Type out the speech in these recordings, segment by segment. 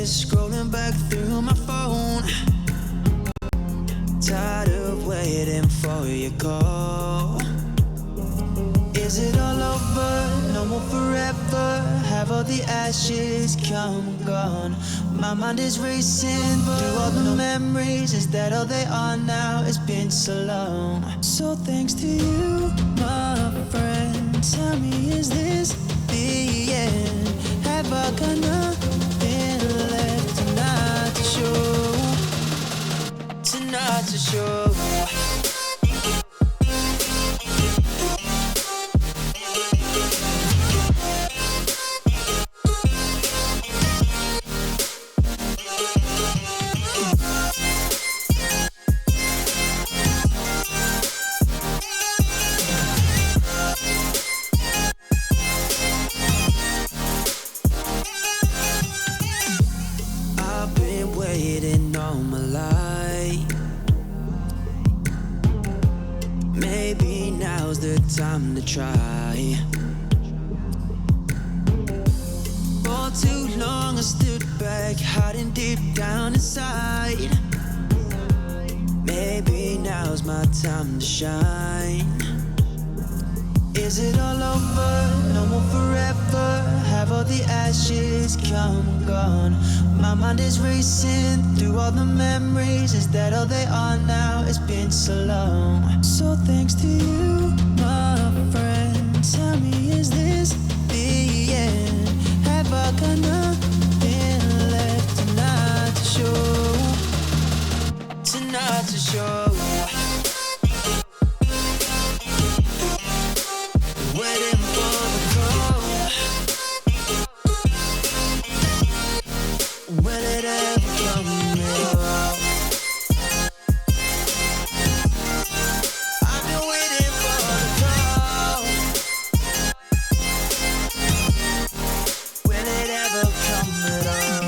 scrolling back through my phone. Tired of waiting for your call. Is it all over? No more forever? Have all the ashes come and gone? My mind is racing through all the memories. Is that all they are now? It's been so long. So thanks to you, my friend. Tell me, is this the end? Have I got nothing left tonight to show? Tonight to show. I've been waiting all my life. Maybe now's the time to try. For too long I stood back, hiding deep down inside. Maybe now's my time to shine. Is it all over? No more forever? Have all the ashes come and gone? My mind is racing through all the memories. Is that all they are now? It's been so long. So thanks to you, my friend. Tell me, is this the end? Have I got nothing left tonight to show? Tonight to show. Waiting for the call. Will it ever come at all? I've been waiting for the call. Will it ever come at all?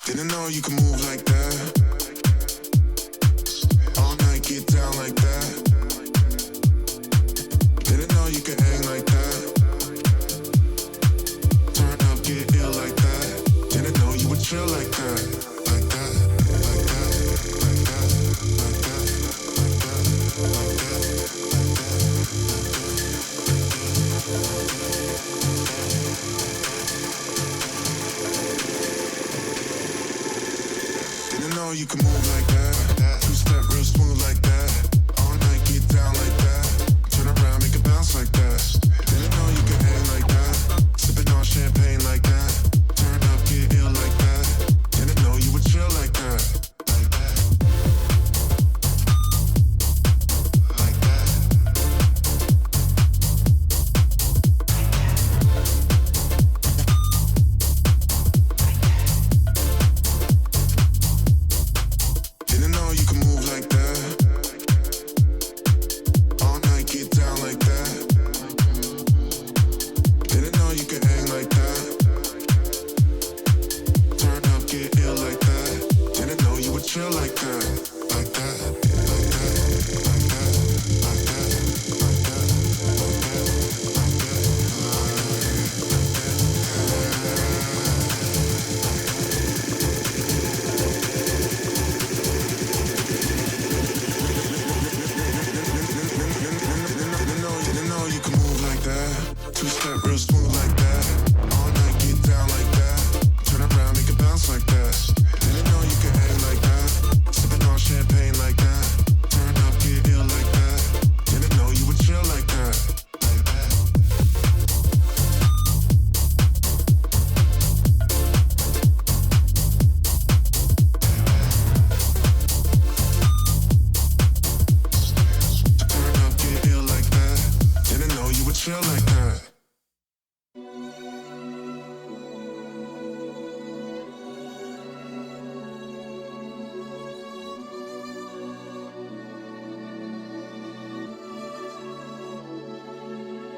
Didn't know you could move like that. All night, get down like that. Didn't know you could hang like that. Turn up, get ill like that. Didn't know you would chill like that. you can move like that. Two-step real smooth like that. All night, get down like that. Turn around, make it bounce like that. Didn't know you could hang like that. Sipping on champagne like that. Turn up, get ill like that. Didn't know you would chill like that. Like that. Like that. Didn't know you could move like that. All night, get down like that. Didn't know you could hang like that. Turn up, get ill like that. Didn't know you would chill like that. Like that. Like that. Like that. Like that. Like that. Didn't know you could move like that. Two-step real smooth like that. All night, get down like that. Turn around, make it bounce like that. Didn't know you could hang like that. Sipping on champagne like that. Turn up, get ill like that. Didn't know you would chill like that. Like that. Turn up, get ill like that. Didn't know you would chill like that.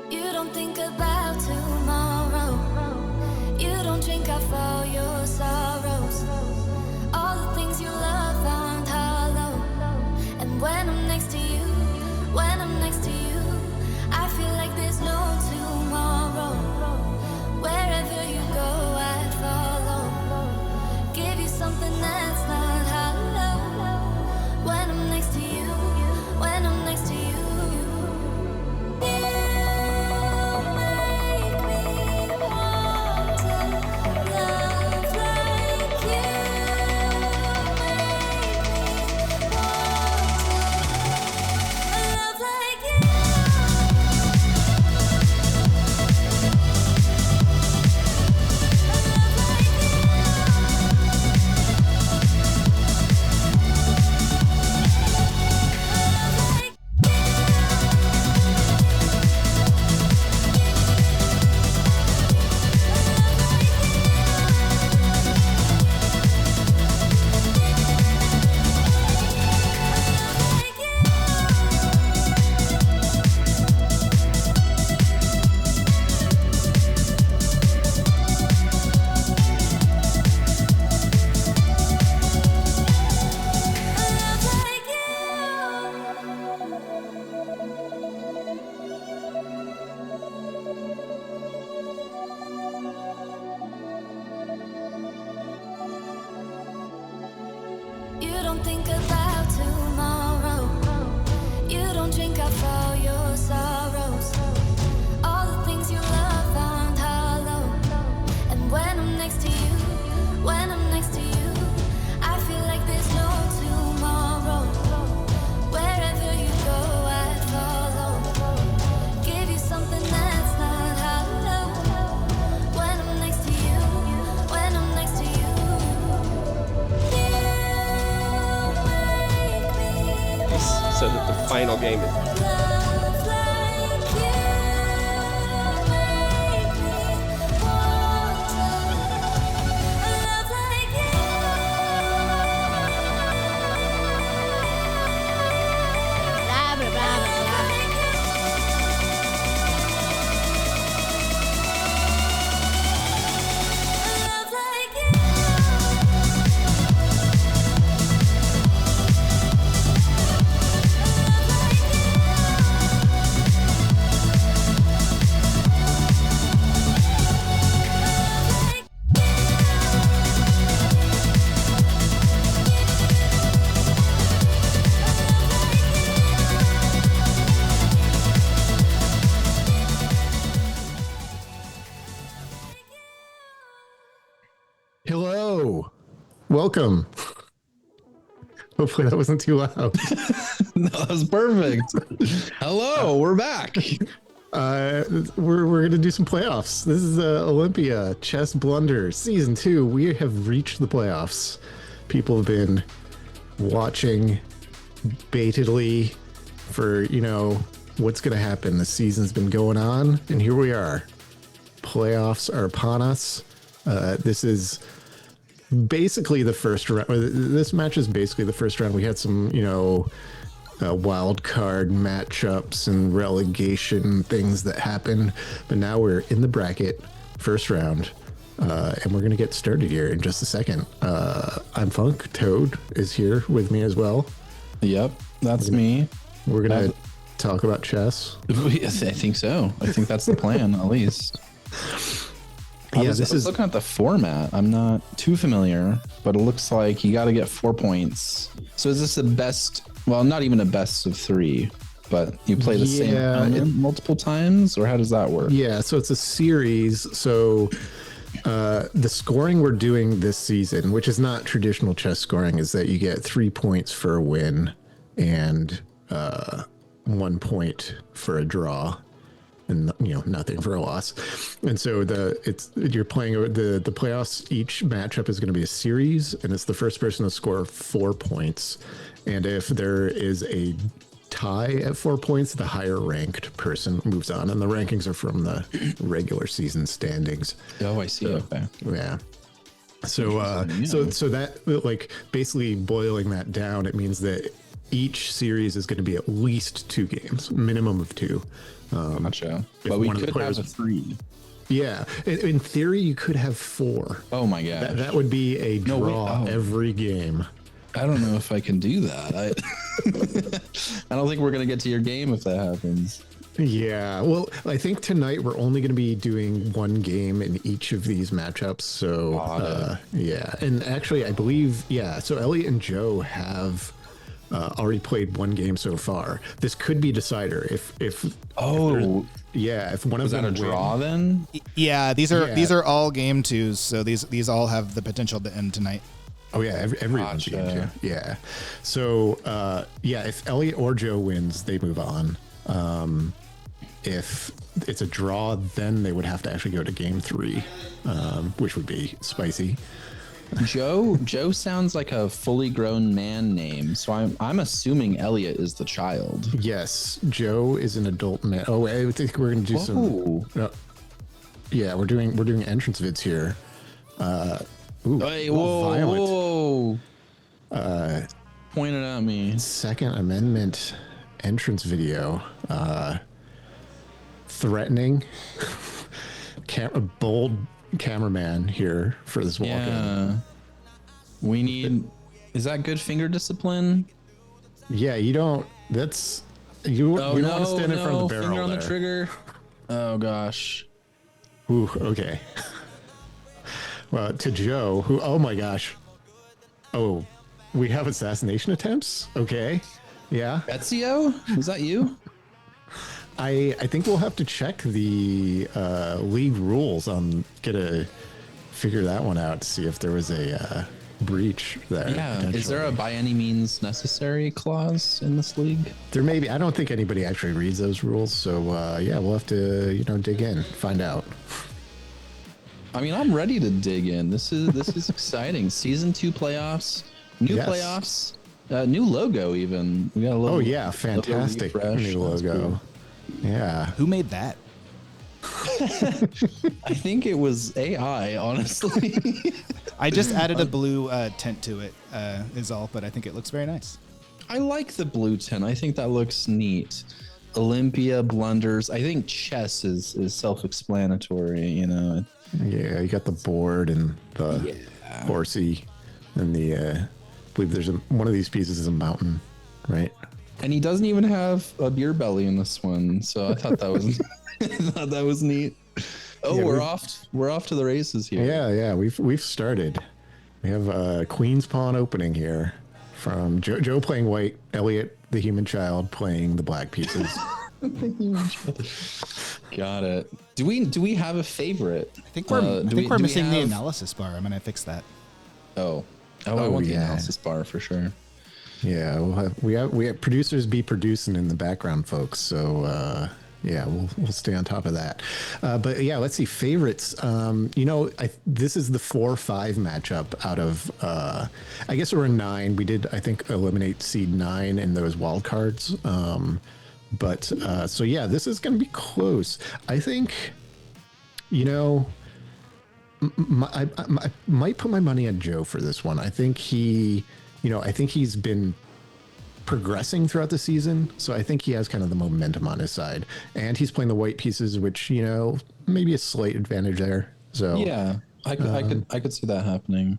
You don't think about tomorrow. You don't drink out for your sorrows. All the things you love aren't hollow. And when I'm next to you, when I'm next to you, I feel like there's no tomorrow. Wherever you go, I'd follow. Give you something that's not hollow. When I'm next to you, when I'm next to you. You don't think about tomorrow. You don't drink out for your sorrows. All the things you love aren't hollow. And when I'm next to you, when I'm next to you, I feel like there's no tomorrow. Wherever you go, I'd follow. Give you something that's not hollow. When I'm next to you, when I'm next to you. So that the final game is Hello. Welcome. Hopefully that wasn't too loud. No, that was perfect. Hello, we're back. We're gonna do some playoffs. This is Olympia Chess Blunder Season 2. We have reached the playoffs. People have been watching baitedly for, what's gonna happen. The season's been going on, and here we are. Playoffs are upon us. This is basically the first round. This match is basically the first round. We had some, wild card matchups and relegation things that happened, but now we're in the bracket, first round, and we're gonna get started here in just a second. I'm Funk. Toad is here with me as well. Yep, that's me. We're gonna talk about chess. I think so. I think that's the plan, at least. I was looking at the format. I'm not too familiar, but it looks like you got to get 4 points. So is this the best? Well, not even a best of 3, but you play the same opponent multiple times, or how does that work? Yeah, so it's a series. So the scoring we're doing this season, which is not traditional chess scoring, is that you get 3 points for a win and 1 point for a draw, and nothing for a loss. And so you're playing the playoffs. Each matchup is going to be a series, and it's the first person to score 4 points. And if there is a tie at 4 points, the higher ranked person moves on. And the rankings are from the regular season standings. Oh, I see. Okay. Yeah. So that, like, basically boiling that down, it means that each series is going to be at least 2 games, minimum of 2. Gotcha. But we could have a 3. Yeah. In theory, you could have 4. Oh my gosh. That would be a draw every game. I don't know if I can do that. I don't think we're going to get to your game if that happens. Yeah. Well, I think tonight we're only going to be doing 1 game in each of these matchups. So, yeah. And actually, I believe, so Elliot and Joe have already played 1 game so far. This could be decider if one of them a draw then. Yeah, these are all game 2s, so these all have the potential to end tonight. Oh yeah, everyone's game 2. Yeah. So if Elliot or Joe wins, they move on. If it's a draw, then they would have to actually go to game 3, which would be spicy. Joe sounds like a fully grown man name, so I'm assuming Elliot is the child. Yes, Joe is an adult man. Oh, I think we're gonna do some. Yeah, we're doing entrance vids here. Hey, whoa! Pointed at me. Second Amendment entrance video. Threatening. Bold cameraman here for this walk-in. Yeah. We need. Is that good finger discipline? Yeah, you don't. That's you. You don't want to stand in front of the barrel. Finger on there. the trigger. Oh gosh. Ooh. Okay. Well, to Joe, who? Oh my gosh. Oh, we have assassination attempts. Okay. Yeah. Ezio, was that you? I think we'll have to check the league rules on gonna figure that one out to see if there was a breach there. Yeah. Is there a by any means necessary clause in this league? There may be. I don't think anybody actually reads those rules. So we'll have to dig in, find out. I mean, I'm ready to dig in. This is exciting. Season 2 playoffs, playoffs, new logo even. We got a logo. Oh yeah, fantastic new logo. Cool. Yeah. Who made that? I think it was AI, honestly. I just added a blue tint to it, is all, but I think it looks very nice. I like the blue tint. I think that looks neat. Olympia blunders. I think chess is self-explanatory, Yeah, you got the board and the horsey, and I believe there's one of these pieces is a mountain, right? And he doesn't even have a beer belly in this one, so I thought that was neat. Oh, yeah, we're off to the races here. Yeah, we've started. We have Queen's Pawn opening here from Joe playing white, Elliot the human child playing the black pieces. Got it. Do we have a favorite? I think we're missing the analysis bar. I'm gonna fix that. I want the analysis bar for sure. Yeah, we have producers be producing in the background, folks. So yeah, we'll stay on top of that. But yeah, let's see favorites. This is the 4-5 matchup out of. I guess we're in 9. We did, I think, eliminate seed 9 in those wild cards. So yeah, this is going to be close. I think. I might put my money on Joe for this one. I think he's been progressing throughout the season, so I think he has kind of the momentum on his side, and he's playing the white pieces, which maybe a slight advantage there. So yeah, I could see that happening.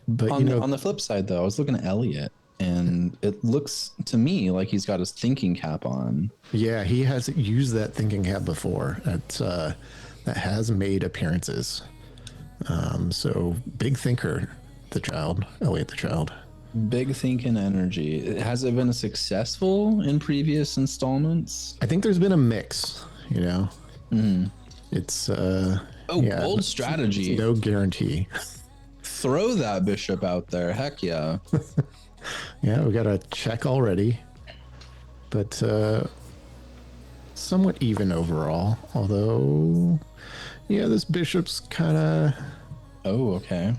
But on the flip side, though, I was looking at Elliot, and it looks to me like he's got his thinking cap on. Yeah, he has used that thinking cap before. That has made appearances. So big thinker, Elliot the child. Big thinking energy. Has it been successful in previous installments? I think there's been a mix, It's bold strategy. No guarantee. Throw that bishop out there. Heck yeah. Yeah, we got a check already. But somewhat even overall. Although this bishop's kind of. Oh, okay.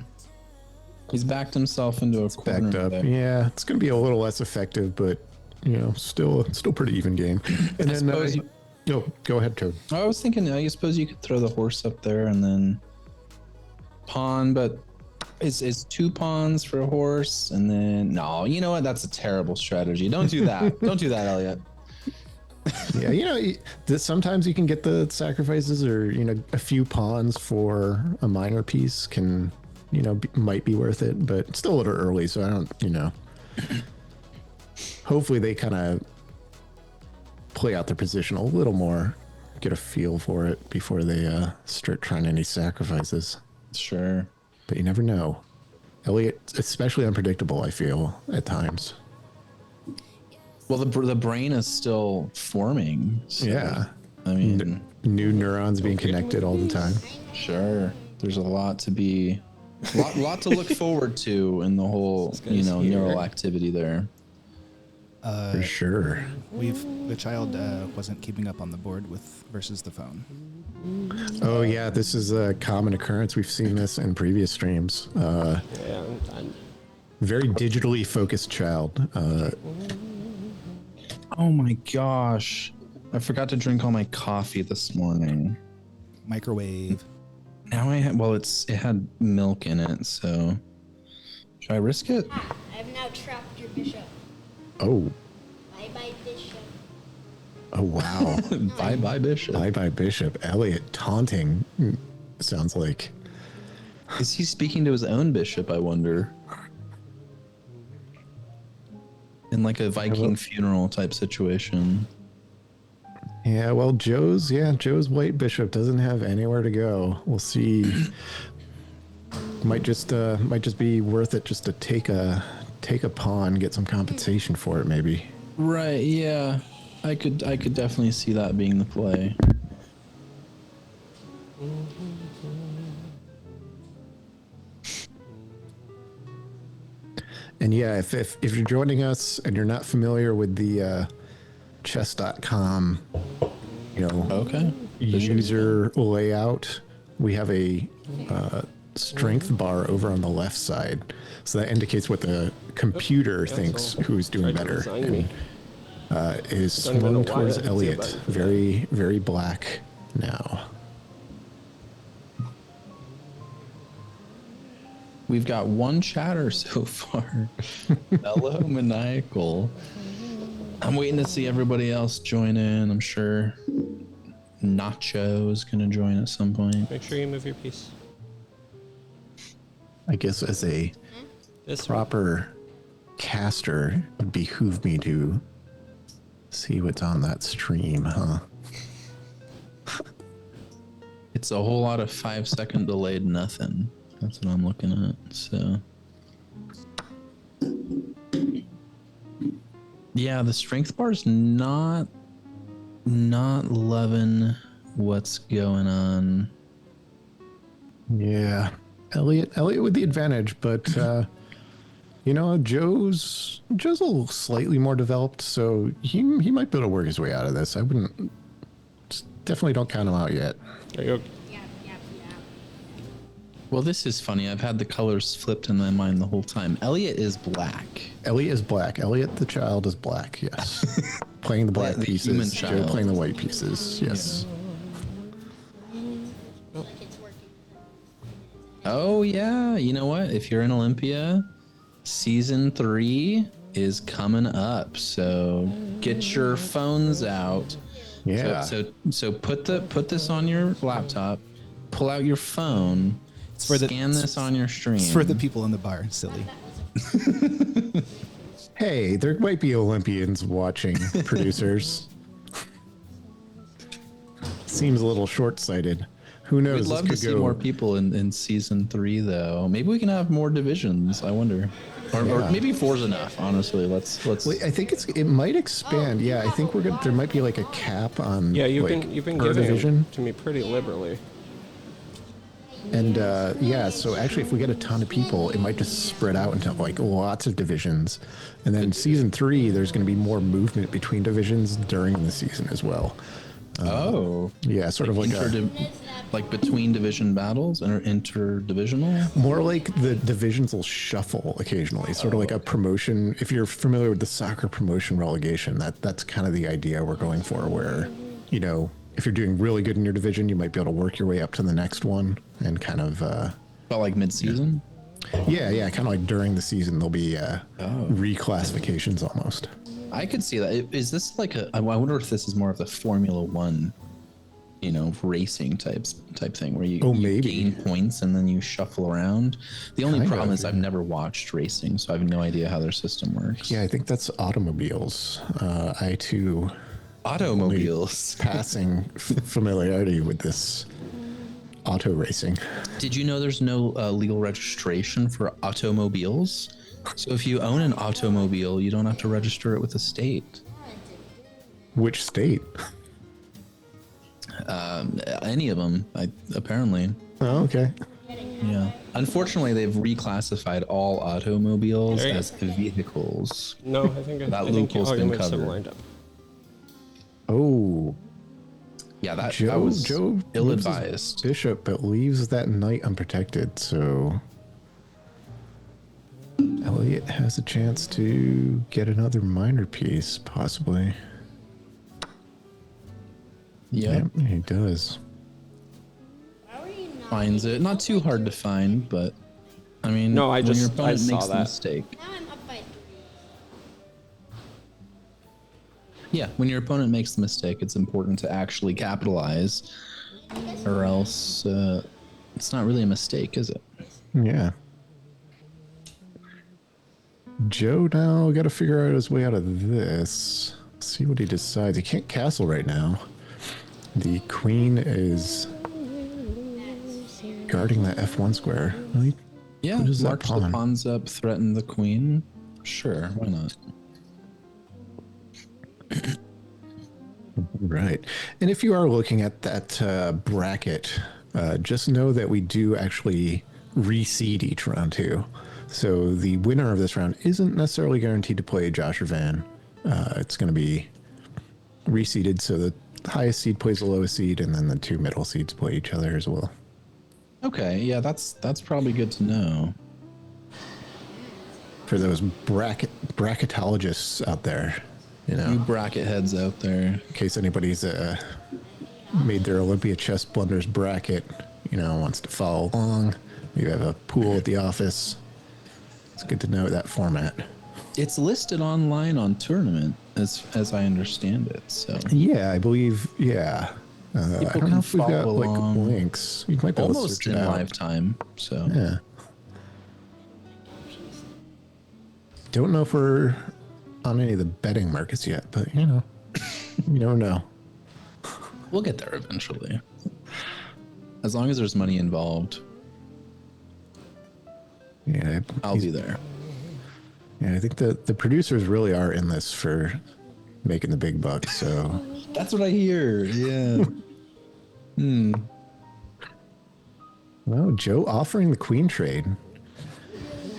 He's backed himself into a corner. Backed up. There. Yeah, it's going to be a little less effective, but still pretty even game. And then go ahead, Toad. I was thinking, I suppose you could throw the horse up there and then pawn, but is 2 pawns for a horse, and then no, you know what? That's a terrible strategy. Don't do that. Don't do that, Elliot. Yeah, sometimes you can get the sacrifices, or a few pawns for a minor piece can, might be worth it, but it's still a little early, so I don't, Hopefully they kind of play out their position a little more, get a feel for it before they start trying any sacrifices. Sure, but you never know. Elliot, especially unpredictable, I feel at times. Well, the brain is still forming. So, yeah. I mean, new neurons being connected all the time. Sure. There's a lot to look forward to in the whole, neural activity there. For sure. The child wasn't keeping up on the board versus the phone. Oh yeah, this is a common occurrence. We've seen this in previous streams. Very digitally focused child. Oh my gosh. I forgot to drink all my coffee this morning. Microwave. Now it had milk in it, so should I risk it? I've now trapped your bishop. Oh. Bye-bye, bishop. Oh wow. Bye bishop. Bye bishop. Elliot taunting, sounds like. Is he speaking to his own bishop, I wonder? In like a Viking funeral type situation. Yeah, well, Joe's white bishop doesn't have anywhere to go. We'll see. Might just be worth it just to take a pawn, get some compensation for it, maybe. Right. Yeah, I could definitely see that being the play. And yeah, if you're joining us and you're not familiar with the chess.com, user layout, we have a strength bar over on the left side. So that indicates what the computer thinks who's doing better. And is swung towards Elliot. Very, very black now. We've got one chatter so far. Mellow Maniacal. I'm waiting to see everybody else join in. I'm sure Nacho is going to join at some point. Make sure you move your piece. I guess as a proper caster, it would behoove me to see what's on that stream, huh? It's a whole lot of 5-second delayed nothing. That's what I'm looking at. So, yeah, the strength bar's not loving what's going on. Yeah, Elliot with the advantage, but You know, Joe's a little slightly more developed, so he might be able to work his way out of this. I wouldn't, definitely don't count him out yet. There you go. Yep, yep, yep. Well, this is funny. I've had the colors flipped in my mind the whole time. Elliot is black. Elliot is black. Elliot the child is black. Yes, playing the black The human pieces. Joe child. playing the white pieces. Yes. Like it's working. Oh yeah, you know what? If you're in Olympia, season 3 is coming up. So get your phones out. Yeah. So put this on your laptop. Pull out your phone. for the- scan this on your stream. It's for the people in the bar, silly. Hey, there might be Olympians watching, producers. Seems a little short-sighted. Who knows? We'd This love to could see go- more people in season 3, though. Maybe we can have more divisions. I wonder, or Yeah. maybe 4's enough. Honestly, let's. Wait, I think it might expand. Yeah, I think there might be like a cap on. Yeah, you've like, been per giving division. them to me pretty liberally. And yeah, so actually, if we get a ton of people, it might just spread out into like lots of divisions. And then season 3, there's going to be more movement between divisions during the season as well. Oh, Yeah, sort of like like between division battles and interdivisional. more like the divisions will shuffle occasionally, sort of like a promotion. If you're familiar with the soccer promotion relegation, that's kind of the idea we're going for. Where, you know, if you're doing really good in your division, you might be able to work your way up to the next one and kind of. About like mid-season. Yeah, kind of like during the season there'll be reclassifications almost. I could see that. Is this like a? I wonder if this is more of the Formula One, you know, racing type thing where you, you maybe. gain points and then you shuffle around. The only Kind problem of, is I've never watched racing, so I have no idea how their system works. Yeah, I think that's automobiles. I too Automobiles. passing familiarity with this auto racing. Did you know there's no legal registration for automobiles? So if you own an automobile, you don't have to register it with the state. Which state? Any of them, apparently. Oh, okay. Yeah. Unfortunately, they've reclassified all automobiles There you go. as vehicles. No, I think That I think loophole's been you might have covered. lined up. Oh, Yeah, that Joe was Joe moves his ill-advised. bishop, but leaves that knight unprotected. So Elliot has a chance to get another minor piece, possibly. Yeah, Yeah, he does. Why were you not? finds it. Not too hard to find, but I mean, No, I when your just- I opponent saw makes the that. mistake. Now I'm up by 3. Yeah, when your opponent makes the mistake, it's important to actually capitalize, or else it's not really a mistake, is it? Yeah. Joe now got to figure out his way out of this. See what he decides. He can't castle right now. The queen is guarding that F1 square. Well, he Yeah, pushes that march the pawn. pawns up, threaten the queen. Sure, why not? Right. And if you are looking at that bracket, just know that we do actually reseed each round too. So the winner of this round isn't necessarily guaranteed to play Josh or Van. It's going to be reseeded, so the highest seed plays the lowest seed, and then the 2 middle seeds play each other as well. Okay, yeah, that's probably good to know. For those bracketologists out there, you know, You bracket heads out there. in case anybody's made their Olympia Chess Blunders bracket, you know, wants to follow along. You have a pool at the office. It's good to know that format. It's listed online on Tournament, as I understand it. So Yeah, I believe. Yeah, I don't can know if we've got follow like along. links. You might be able to almost search in it out. live time. So Yeah. Don't know if we're on any of the betting markets yet, but you know, you never know. we'll get there eventually. As long as there's money involved, Yeah, I'll be there. Yeah, I think the producers really are in this for making the big bucks. So That's what I hear. Yeah. well, Joe offering the queen trade.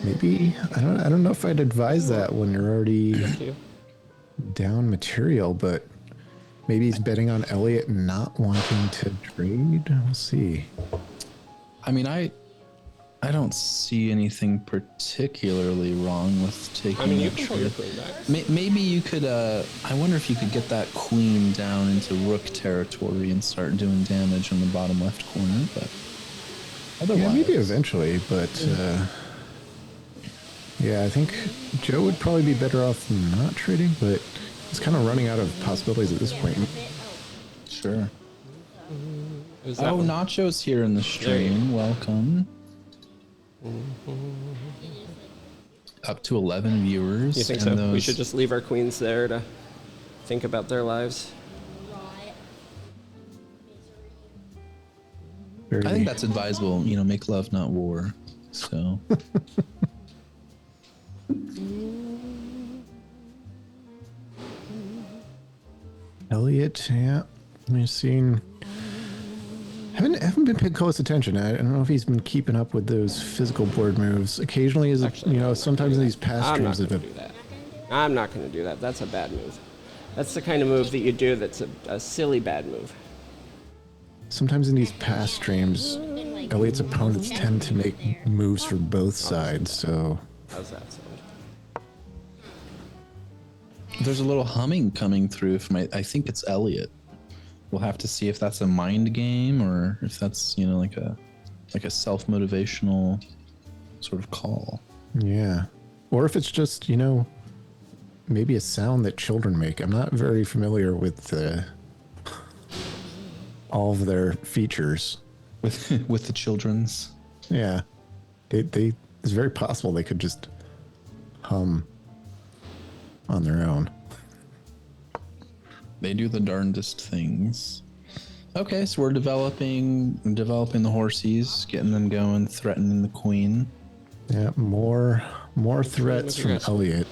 Maybe I don't know if I'd advise that when you're already Too. down material, but maybe he's betting on Elliott not wanting to trade. We'll see. I mean, I don't see anything particularly wrong with taking I mean, you that can pull your trade. queen back. Maybe you could. I wonder if you could get that queen down into rook territory and start doing damage in the bottom left corner. But otherwise, Yeah, maybe eventually, but yeah, I think Joe would probably be better off not trading, but he's kind of running out of possibilities at this point. sure. Who's that Oh, one? Nacho's here in the stream. Welcome. Up to 11 viewers. You think and so? We those- should just leave our queens there to think about their lives. Very, I think that's advisable. You know, make love, not war. So. Elliott, yeah. We've seen. Haven't been paying close attention. I don't know if he's been keeping up with those physical board moves. Occasionally, is Actually, sometimes in these past I'm not streams, going have to do that. I'm not going to do that. That's a bad move. That's the kind of move that you do that's a silly bad move. sometimes in these past streams, Elliott's opponents tend to make moves for both sides. So How's that sound? There's a little humming coming through from I think it's Elliot. We'll have to see if that's a mind game or if that's, you know, like a self-motivational sort of call. yeah, or if it's just maybe a sound that children make. I'm not very familiar with all of their features. With the children's. Yeah, they it's very possible they could just hum on their own. They do the darndest things. Okay, so we're developing the horsies, getting them going, threatening the queen. Yeah, more threats from Elliott.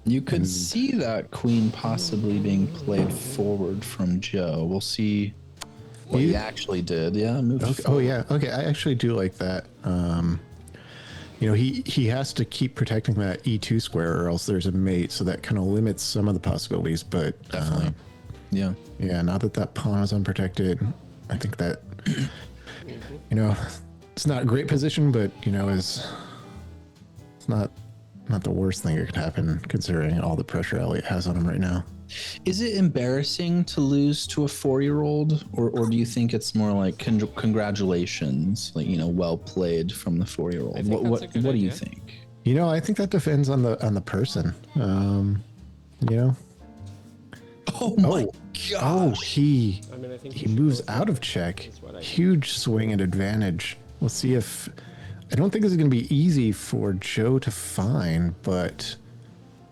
You could see that queen possibly being played forward from Joe. We'll see what he actually did. Yeah, moved Okay, oh forward. yeah, okay. I actually do like that. He has to keep protecting that E2 square, or else there's a mate. So that kind of limits some of the possibilities. But Definitely. Yeah. yeah, now that pawn is unprotected, I think that it's not a great position, but it's not the worst thing that could happen considering all the pressure Elliott has on him right now. Is it embarrassing to lose to a 4-year-old, or do you think it's more like congratulations, like well played from the 4-year-old? I think What that's a good do you idea. think? I think that depends on the person. Oh my Oh, gosh! he I mean, I think he should moves go with out that. of check. That's what I think. Huge swing and advantage. We'll see if. I don't think this is going to be easy for Joe to find, but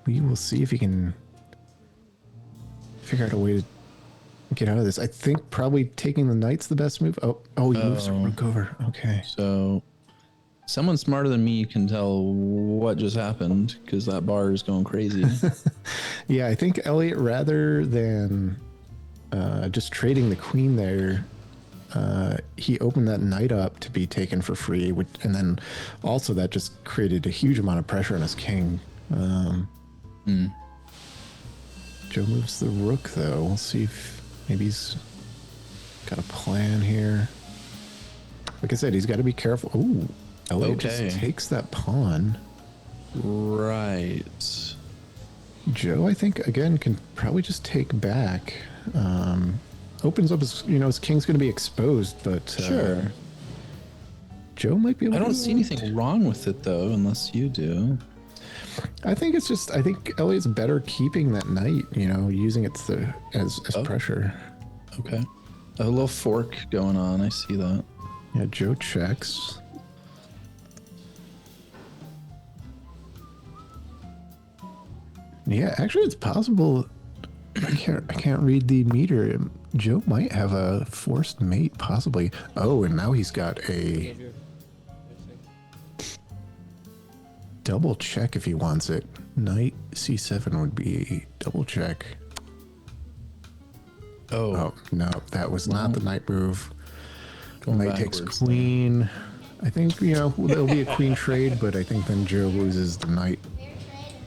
we will see if he can figure out a way to get out of this. I think probably taking the knight's the best move. Oh, he moves rook over. Okay. So, someone smarter than me can tell what just happened because that bar is going crazy. Yeah, I think Elliott, rather than just trading the queen there, he opened that knight up to be taken for free, and then also that just created a huge amount of pressure on his king. Joe moves the rook, though. We'll see if maybe he's got a plan here. Like I said, he's got to be careful. Ooh, Elliott Okay. just takes that pawn. Right. Joe, I think, again, can probably just take back. Opens up his, his king's going to be exposed, but Sure. Joe might be able I to. don't see anything wrong with it though, unless you do. I think it's just, I think Elliott's better keeping that knight, using it as pressure. Okay. A little fork going on. I see that. Yeah, Joe checks. Yeah, actually, it's possible. I can't read the meter. Joe might have a forced mate, possibly. Oh, and now he's got a double check if he wants it. Knight C7 would be a double check. Oh no, that was not the knight move. Going Knight takes backwards. queen. I think, there'll be a queen trade, but I think then Joe loses the knight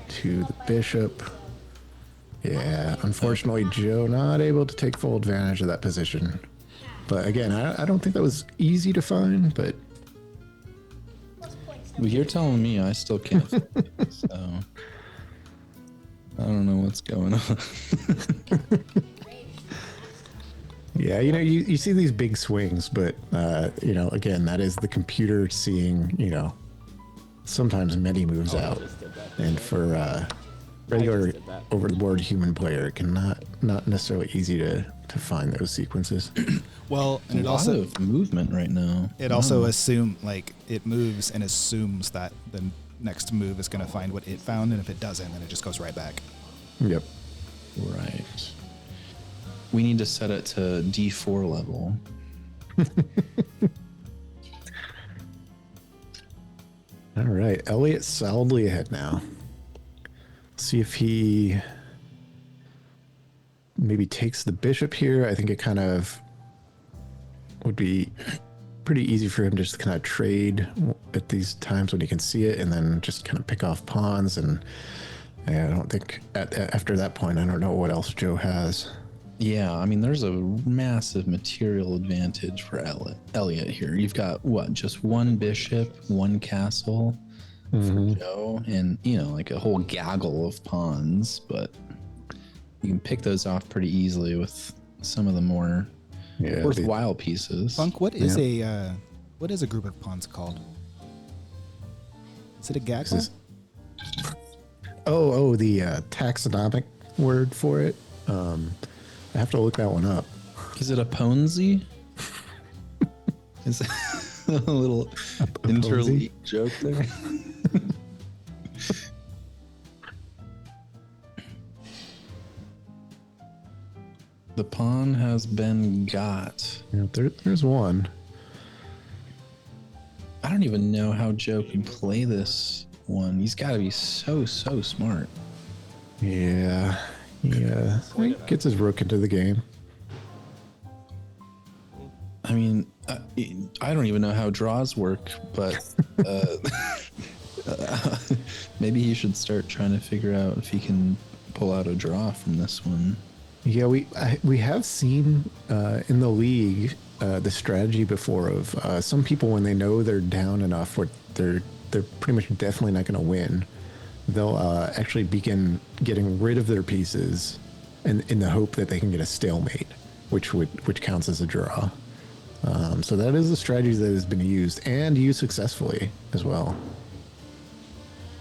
to the bishop. Yeah, unfortunately, Joe not able to take full advantage of that position. But again, I don't think that was easy to find, but... Well, you're telling me I still can't. So I don't know what's going on. Yeah, you see these big swings, but, again, that is the computer seeing, sometimes many moves out. And for regular over-the-board human player, it can not necessarily easy to find those sequences. Well, and it a lot also of movement right now. it also it moves and assumes that the next move is going to find what it found, and if it doesn't, then it just goes right back. Yep. Right. We need to set it to D4 level. All right, Elliot solidly ahead now. See if he maybe takes the bishop here. I think it kind of would be pretty easy for him just to kind of trade at these times when he can see it and then just kind of pick off pawns. And I don't think after that point, I don't know what else Joe has. Yeah, I mean, there's a massive material advantage for Elliot here. You've got, just one bishop, one castle for Joe, and, like a whole gaggle of pawns, but you can pick those off pretty easily with some of the more worthwhile pieces. Funk, what is a group of pawns called? Is it a gaggle? The taxonomic word for it. I have to look that one up. Is it a Ponzi? Is it a little interleague joke there? The pawn has been got. Yeah, there's one. I don't even know how Joe can play this one. He's got to be so smart. Yeah. Yeah, he gets his rook into the game. I mean, I don't even know how draws work, but maybe he should start trying to figure out if he can pull out a draw from this one. Yeah, we have seen in the league the strategy before of some people when they know they're down enough, or they're pretty much definitely not going to win. They'll actually begin getting rid of their pieces in the hope that they can get a stalemate, which counts as a draw. So that is a strategy that has been used and used successfully as well.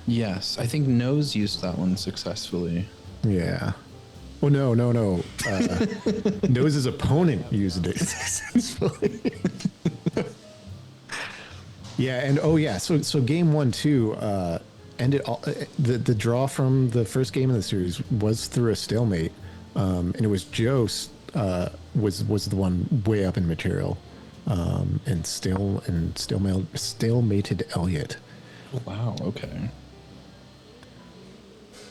Yes, I think Nose used that one successfully. Yeah. Oh, no. Nose's opponent used it successfully. Yeah, and so game 1 too, ended all, the draw from the first game of the series was through a stalemate, and it was Joe was the one way up in material, and stalemated Elliot. Oh, wow. Okay.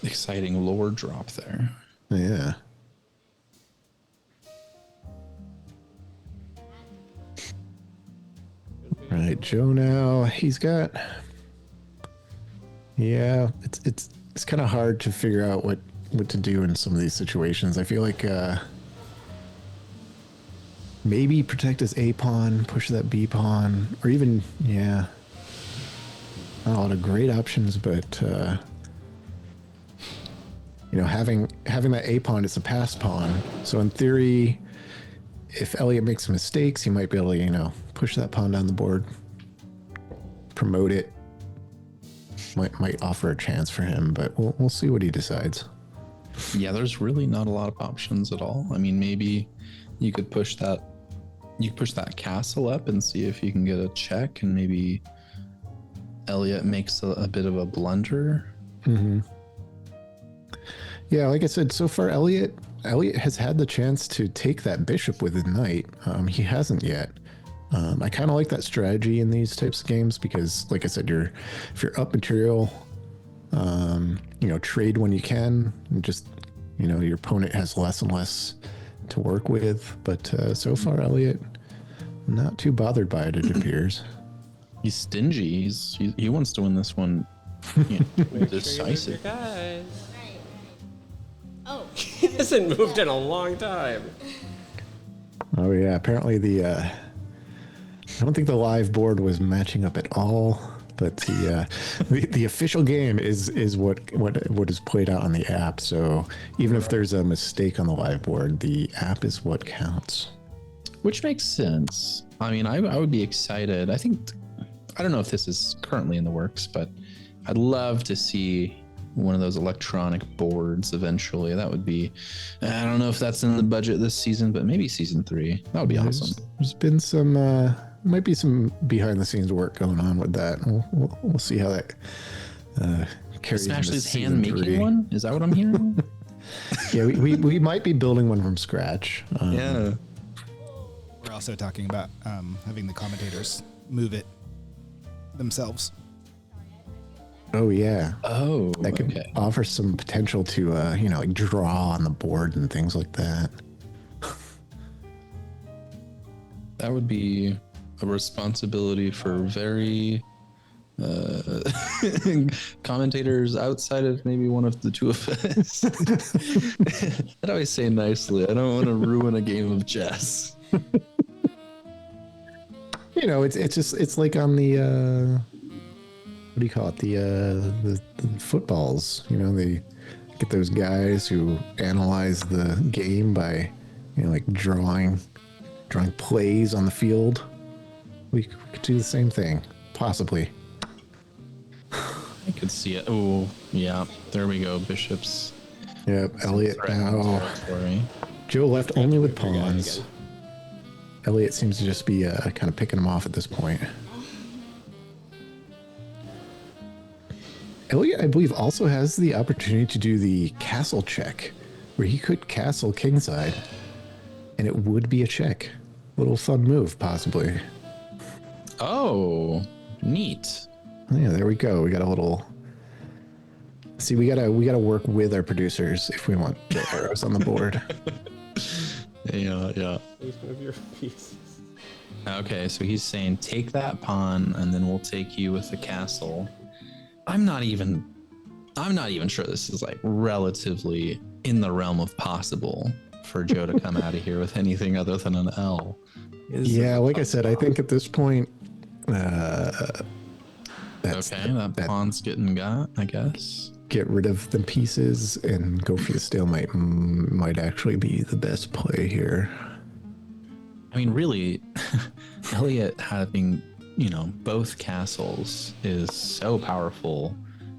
Exciting lore drop there. Yeah. Right, Joe now he's got. Yeah, it's kind of hard to figure out what to do in some of these situations. I feel like maybe protect his A pawn, push that B pawn, or even not a lot of great options, but having that A pawn, it's a pass pawn. So in theory, if Elliot makes mistakes, he might be able to push that pawn down the board, promote it. Might offer a chance for him, but we'll see what he decides. Yeah, there's really not a lot of options at all. I mean, maybe you could push that castle up and see if you can get a check, and maybe Elliot makes a bit of a blunder. Mm-hmm. Yeah, like I said, so far Elliot has had the chance to take that bishop with his knight. He hasn't yet. I kind of like that strategy in these types of games because, like I said, if you're up material, trade when you can. And just, your opponent has less and less to work with. But so far, Elliot, not too bothered by it, it appears. He's stingy. He wants to win this one. Make sure you move your Decisive. guys. Right. Oh. He hasn't moved in a long time. Oh yeah, apparently I don't think the live board was matching up at all, but the official game is what is played out on the app. So even if there's a mistake on the live board, the app is what counts. Which makes sense. I mean, I would be excited. I don't know if this is currently in the works, but I'd love to see one of those electronic boards eventually. That would be, I don't know if that's in the budget this season, but maybe season 3. That would be awesome. There's been some, might be some behind the scenes work going on with that. We'll see how that carries into Smashley's season hand 3. making one? Is that what I'm hearing? Yeah, we might be building one from scratch. Yeah. We're also talking about having the commentators move it themselves. Oh yeah. Oh, That could okay. offer some potential to, like draw on the board and things like that. That would be a responsibility for very commentators outside of maybe one of the two of us. I'd always say nicely, I don't want to ruin a game of chess. It's like on the what do you call it? The footballs. They get those guys who analyze the game by like drawing plays on the field. We could do the same thing, possibly. I could see it. Oh, yeah. There we go. Bishops. Yep, Elliot Threatening now. territory. Joe left only with Move your guy pawns. again. Elliot seems to just be kind of picking them off at this point. Elliot, I believe, also has the opportunity to do the castle check, where he could castle kingside, and it would be a check. Little fun move, possibly. Oh, neat. Yeah, there we go. We got a little. See, we gotta work with our producers if we want the arrows on the board. Yeah. Please move your pieces. Okay, so he's saying take that pawn and then we'll take you with the castle. I'm not even sure this is like relatively in the realm of possible for Joe to come out of here with anything other than an L. Yeah, like I said, I think at this point, That pawn's getting got, I guess. get rid of the pieces and go for the stalemate might actually be the best play here. I mean, really, Elliot having, both castles is so powerful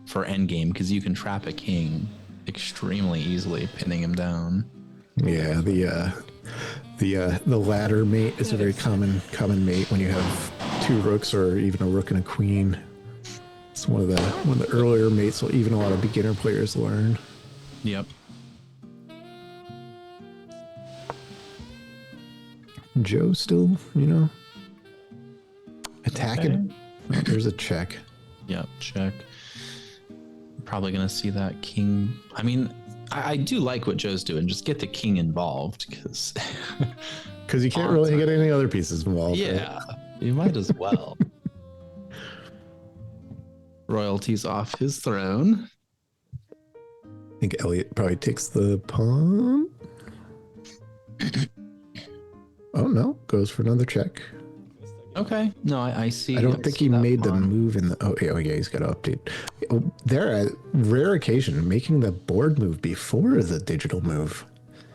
for endgame because you can trap a king extremely easily, pinning him down. Yeah, the ladder mate is a very common mate when you have two rooks or even a rook and a queen. It's one of the earlier mates will even a lot of beginner players learn. Yep. Joe still, attacking. Okay. Oh, there's a check. Yep, check. Probably gonna see that king. I mean, I do like what Joe's doing. Just get the king involved, because Because you can't really get any other pieces involved. right? yeah, you might as well. Royalties off his throne. I think Elliot probably takes the pawn. Oh no, goes for another check. Okay, no, I see. I don't think he that made the pawn. move in the. Oh yeah, he's got to update. Oh, there, a rare occasion, making the board move before the digital move.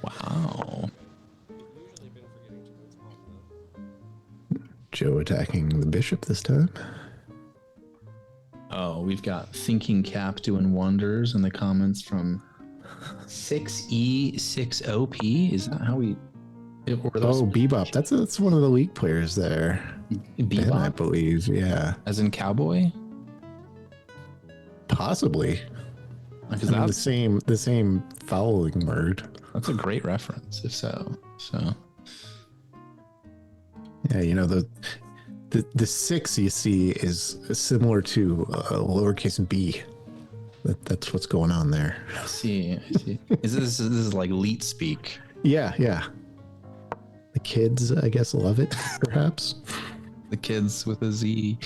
Wow. Joe attacking the bishop this time. Oh, we've got Thinking Cap doing wonders in the comments from 6E6OP. Is that how we? Were those Oh, Bebop. That's one of the league players there. Ben, I Bebop? believe. Yeah, As in cowboy? possibly. Because I mean, that's the same following word. a great reference, if so. So Yeah, the 6 you see is similar to lowercase b. That's what's going on there. I see. This is like leet speak. Yeah. The kids, I guess, love it, perhaps. The kids with a Z.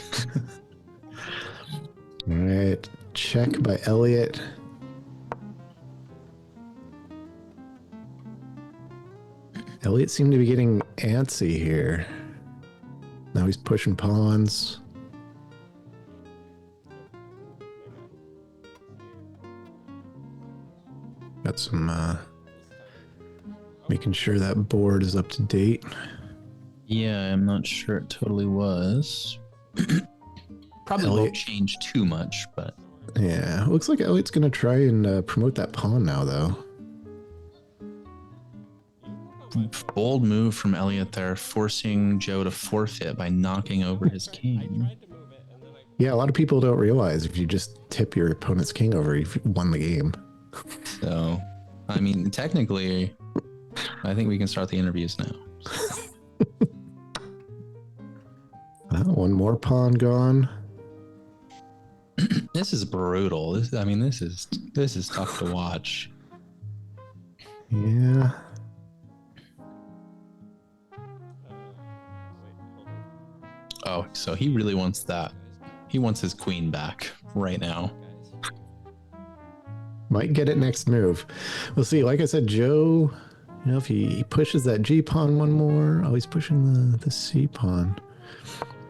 All right, check by Elliot. Elliot seemed to be getting antsy here. Now he's pushing pawns. Got some making sure that board is up to date. Yeah, I'm not sure it totally was. Probably Elliot. won't change too much, but Yeah, looks like Elliot's gonna try and promote that pawn now, though. bold move from Elliot there, forcing Joe to forfeit by knocking over his king. Yeah, a lot of people don't realize if you just tip your opponent's king over, you've won the game. So, I mean, technically, I think we can start the interviews now. One more pawn gone. This is brutal. This is tough to watch. Yeah. Oh, so he really wants that. He wants his queen back right now. Might get it next move. We'll see. Like I said, Joe, if he pushes that G pawn one more. Oh, he's pushing the C pawn.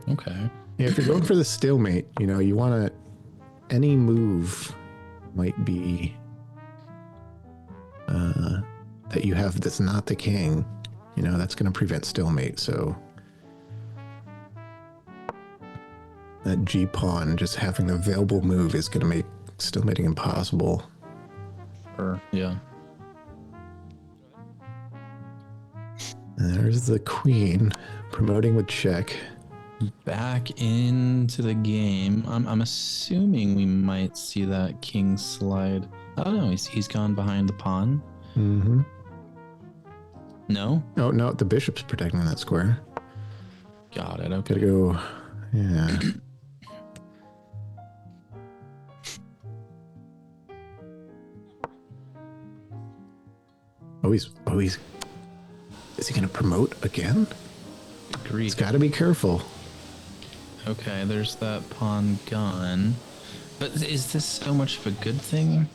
Okay. Yeah, if you're going for the stalemate, you want to. Any move might be that you have that's not the king. That's going to prevent stalemate. So that G pawn, just having the available move, is going to make stalemating impossible. Yeah. There's the queen promoting with check. Back into the game. I'm assuming we might see that king slide. Oh no, he's gone behind the pawn. Mm-hmm. No? Oh no, the bishop's protecting that square. Got it. Okay. Gotta go. Yeah. Is he gonna promote again? Agreed. He's gotta be careful. Okay, there's that pawn gone. But is this so much of a good thing?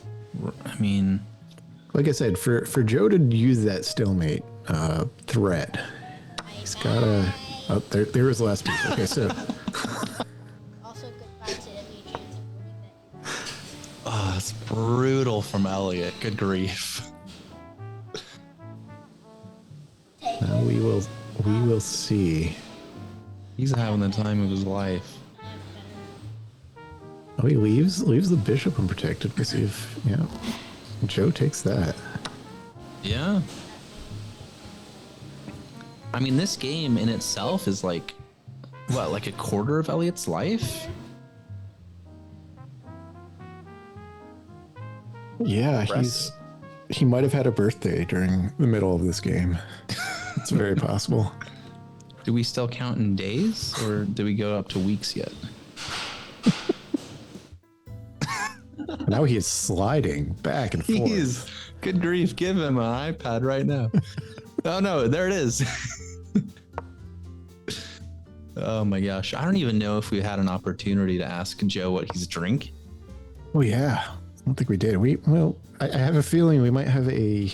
I mean, Like I said, for Joe to use that stalemate threat, he's gotta. Oh, there was the last piece. Okay, so Also, goodbye to any chance of winning that. oh, it's brutal from Elliot. Good grief. now we will see. He's having the time of his life. Oh, he leaves the bishop unprotected. Let's see if Joe takes that. Yeah. I mean, this game in itself is like a quarter of Elliot's life? Yeah, he might have had a birthday during the middle of this game. It's very possible. Do we still count in days, or do we go up to weeks yet? Now he is sliding back and forth. Jeez, good grief, give him an iPad right now. Oh no, there it is. Oh my gosh, I don't even know if we had an opportunity to ask Joe what he's drinking. Oh yeah, I don't think we did. I have a feeling we might have a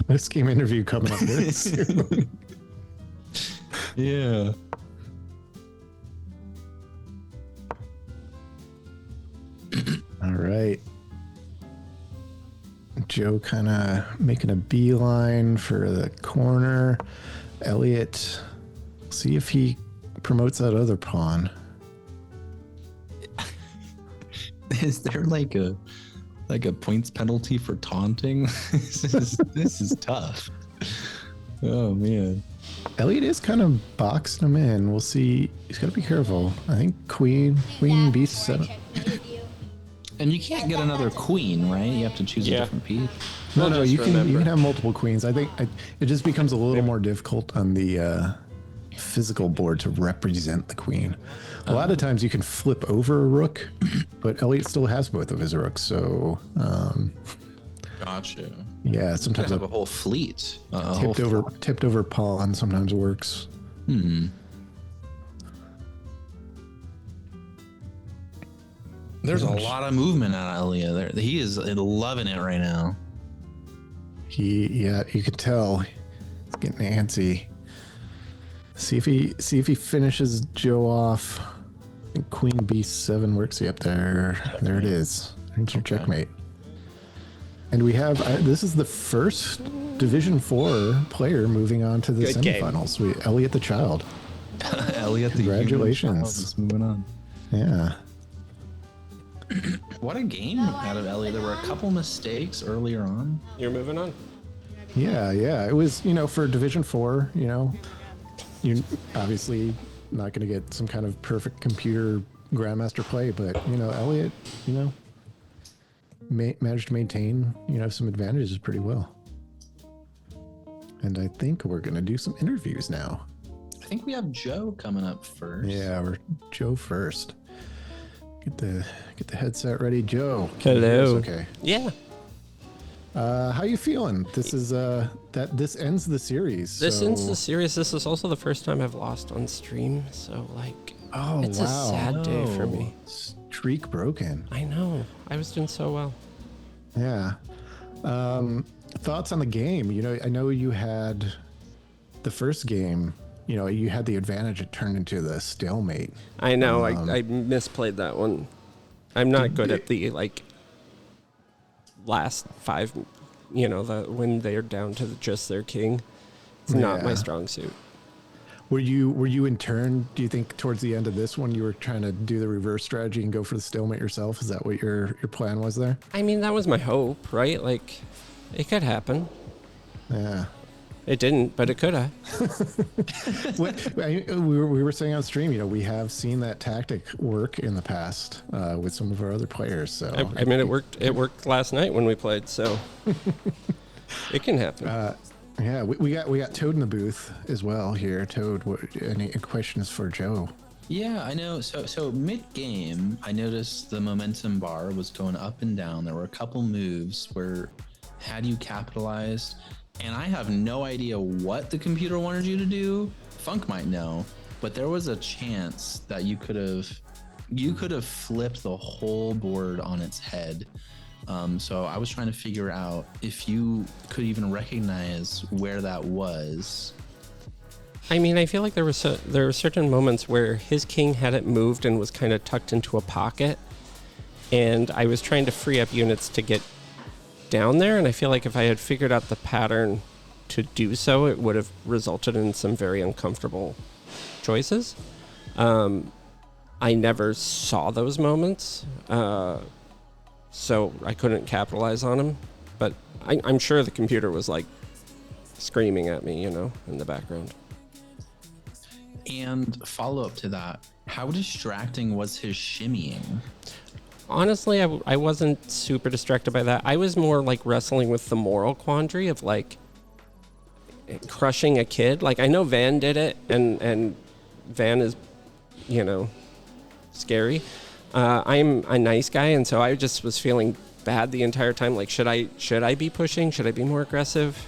post-game interview coming up very soon. Yeah. All right. Joe kind of making a beeline for the corner. Elliot, see if he promotes that other pawn. Is there like a points penalty for taunting? This is tough. Oh man. Elliot is kind of boxing him in. We'll see. He's got to be careful. I think queen b7. And you can't get another queen, right? You have to choose a different piece. No, Just you can remember. have multiple queens. I think it just becomes a little more difficult on the physical board to represent the queen. A lot of times you can flip over a rook, but Elliot still has both of his rooks. So Gotcha. yeah, sometimes Have a a whole fleet. tipped over pawn sometimes works. There's a lot of movement out of Elliot. There, he is loving it right now. Yeah, you can tell he's getting antsy. See if he finishes Joe off. I think Queen B7 works you up there. There it is. There's your checkmate. And we have this is the first Division 4 player moving on to the Good game. semifinals. Elliot the Child. Elliot, the Congratulations. is moving on. Yeah. What a game out of Elliot. There were a couple mistakes earlier on. You're moving on. Yeah. It was, for Division 4, you're obviously not going to get some kind of perfect computer grandmaster play, but, Elliot, managed to maintain, some advantages pretty well. And I think we're going to do some interviews now. I think we have Joe coming up first. Yeah, we're Joe first. Get the headset ready, Joe. Hello. Okay. Yeah. How you feeling? This is this ends the series. This so- ends the series. This is also the first time I've lost on stream, so it's a sad day for me. Streak broken. I know. I was doing so well. Yeah. Thoughts on the game? I know you had the first game. You had the advantage. It turned into the stalemate. I know. I misplayed that one. I'm not good at the last 5. When they're down to just their king. It's not my strong suit. Were you in turn? Do you think towards the end of this one you were trying to do the reverse strategy and go for the stalemate yourself? Is that what your plan was there? I mean, that was my hope, right? Like, it could happen. Yeah. It didn't, but it could have. We were saying on stream, we have seen that tactic work in the past with some of our other players. So I mean, it worked. It worked last night when we played, so it can happen. Yeah, we got Toad in the booth as well here. Toad, any questions for Joe? Yeah, I know. So mid game, I noticed the momentum bar was going up and down. There were a couple moves where, had you capitalized. And I have no idea what the computer wanted you to do. Funk might know, but there was a chance that you could have flipped the whole board on its head. So I was trying to figure out if you could even recognize where that was. I mean, I feel like there were certain moments where his king hadn't moved and was kind of tucked into a pocket, and I was trying to free up units to get down there, and I feel like if I had figured out the pattern to do so, it would have resulted in some very uncomfortable choices. I never saw those moments, so I couldn't capitalize on them, but I'm sure the computer was like screaming at me, in the background. And follow up to that, how distracting was his shimmying? Honestly, I wasn't super distracted by that. I was more like wrestling with the moral quandary of like crushing a kid. Like, I know Van did it, and Van is, scary. I'm a nice guy, and so I just was feeling bad the entire time. Like, should I be pushing? Should I be more aggressive?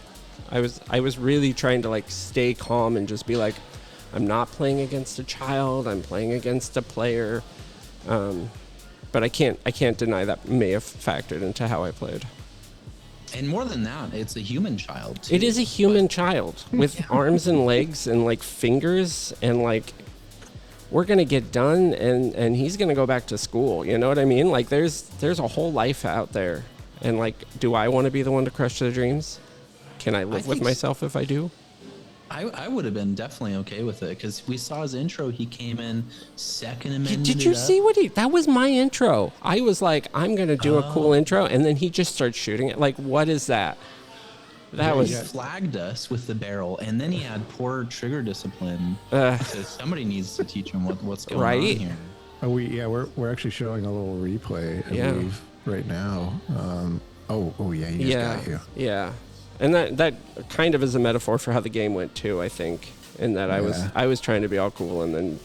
I was really trying to like stay calm and just be like, I'm not playing against a child. I'm playing against a player. But I can't deny that may have factored into how I played. And more than that, it's a human child too. It is a human child with arms and legs and like fingers, and like we're gonna get done, and he's gonna go back to school. You know what I mean? Like there's a whole life out there, and like, do I want to be the one to crush their dreams? Can I live with myself if I do? I would have been definitely okay with it, because we saw his intro. He came in second amendment. Did you see that was my intro? I was like, I'm going to do a cool intro, and then he just starts shooting it. Like, what is that? He flagged us with the barrel, and then he had poor trigger discipline. So somebody needs to teach him what's going on here. Oh, we're actually showing a little replay, I believe, right now. He just got you. Yeah. And that kind of is a metaphor for how the game went too, I think. In that I was trying to be all cool, and then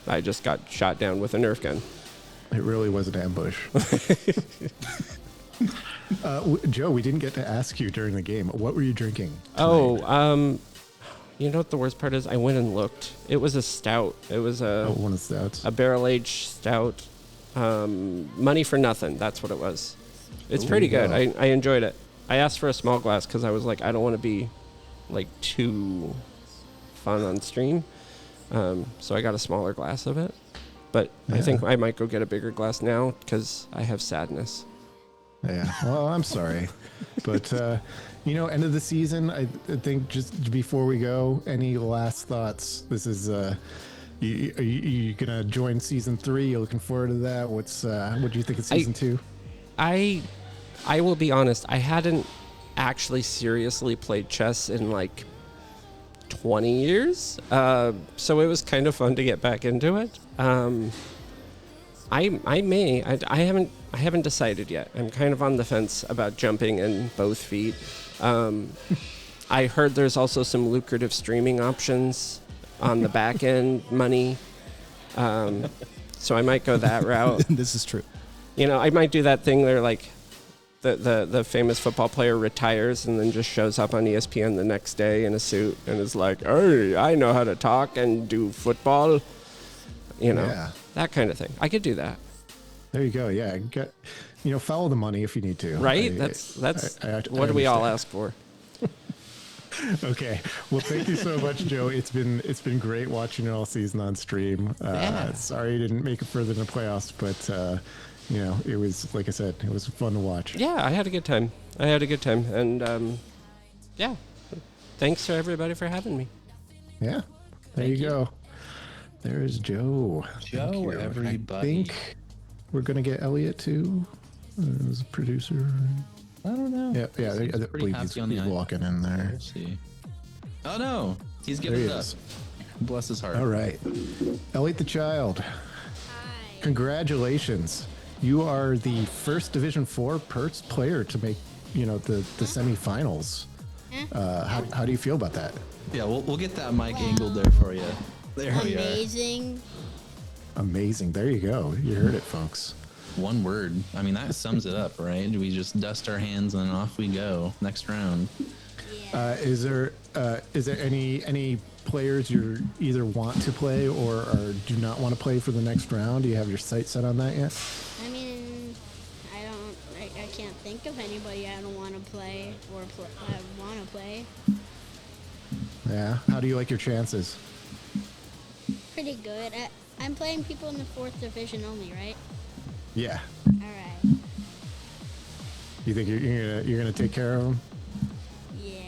I just got shot down with a Nerf gun. It really was an ambush. Joe, we didn't get to ask you during the game. What were you drinking tonight? You know what the worst part is? I went and looked. It was a stout. It was one of the stouts. A barrel-aged stout. Money for Nothing. That's what it was. It's pretty good. I enjoyed it. I asked for a small glass because I was like, I don't want to be like too fun on stream. So I got a smaller glass of it. But I think I might go get a bigger glass now because I have sadness. Yeah. Well, I'm sorry. But, end of the season, I think just before we go, any last thoughts? This is, are you going to join season 3? You looking forward to that? What do you think of season 2? I will be honest. I hadn't actually seriously played chess in like 20 years. So it was kind of fun to get back into it. I haven't decided yet. I'm kind of on the fence about jumping in both feet. I heard there's also some lucrative streaming options on the back end money. So I might go that route. This is true. I might do that thing where like the famous football player retires and then just shows up on ESPN the next day in a suit and is like, "Hey, I know how to talk and do football." That kind of thing. I could do that. There you go. Yeah, follow the money if you need to. Right? That's what do we all ask for? Okay. Well, thank you so much, Joe. It's been great watching it all season on stream. Sorry you didn't make it further in the playoffs, but it was, like I said, it was fun to watch. Yeah, I had a good time. And thanks to everybody for having me. Yeah. There you go. There's Joe. Joe, everybody. I think we're going to get Elliot too as a producer. I don't know. Yeah. I believe he's walking in there. We'll see. Oh, no. He's giving it up. Bless his heart. All right. Elliot the Child. Hi. Congratulations. You are the first Division 4 player to make, the semifinals. How do you feel about that? Yeah, we'll get that mic angled there for you. There we are. Amazing. Amazing. There you go. You heard it, folks. One word. I mean, that sums it up, right? We just dust our hands and off we go. Next round. Yeah. Is there any players you either want to play or do not want to play for the next round? Do you have your sights set on that yet? I mean, I can't think of anybody I don't want to play or I want to play. Yeah. How do you like your chances? Pretty good. I'm playing people in the 4th division only, right? Yeah. All right. You think you're gonna take care of them? Yeah,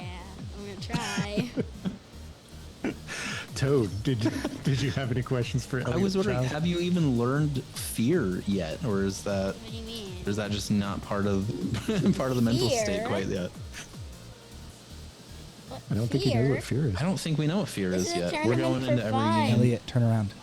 I'm gonna try. Toad, did you have any questions for Elliot? I was wondering, Child? have you even learned fear yet, or is that What do you mean? or is that just not part of the mental state Fear? quite yet? What, I don't think he knows what fear is. I don't think we know what fear This is is a yet. tournament We're going for into every fun. game. Elliot, turn around.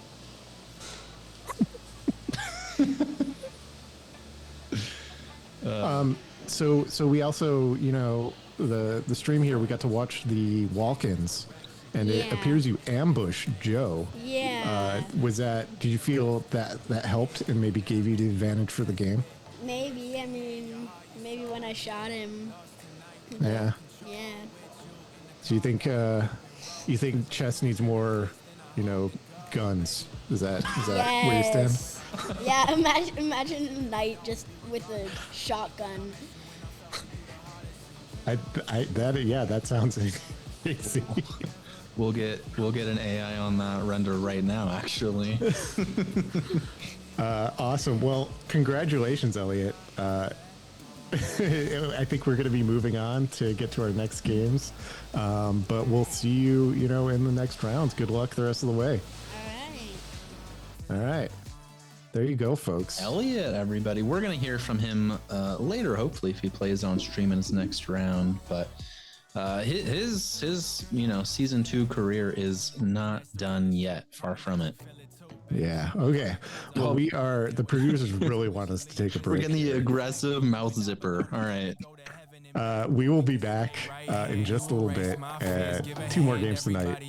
So we also, the stream here, we got to watch the walk-ins, and it Yeah. appears you ambushed Joe. Yeah. Did you feel that helped and maybe gave you the advantage for the game? Maybe. I mean, maybe when I shot him. Yeah. Yeah. So you think chess needs more, guns? Is that where you stand? Yes. Yeah. Imagine Knight just with a shotgun. That sounds easy. We'll get an AI on that render right now, actually. Awesome. Well, congratulations, Elliot. I think we're going to be moving on to get to our next games, but we'll see you, in the next rounds. Good luck the rest of the way. All right. All right. There you go, folks. Elliot, everybody. We're going to hear from him later, hopefully, if he plays on stream in his next round. But his season 2 career is not done yet. Far from it. Yeah. Okay. Well, the producers really want us to take a We're break. getting the aggressive mouth zipper. All right. We will be back in just a little bit. 2 more games tonight.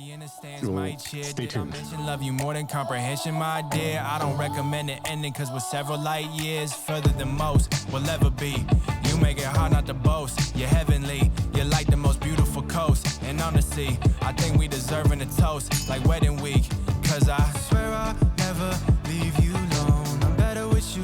Stay tuned. Love you more than comprehension, my dear. I don't recommend it ending, cause we're several light years further than most will ever be. You make it hard not to boast. You're heavenly, you're like the most beautiful coast. And honestly, I think we deserving a toast like wedding week. Cause I swear I'll never leave you alone. I'm better with you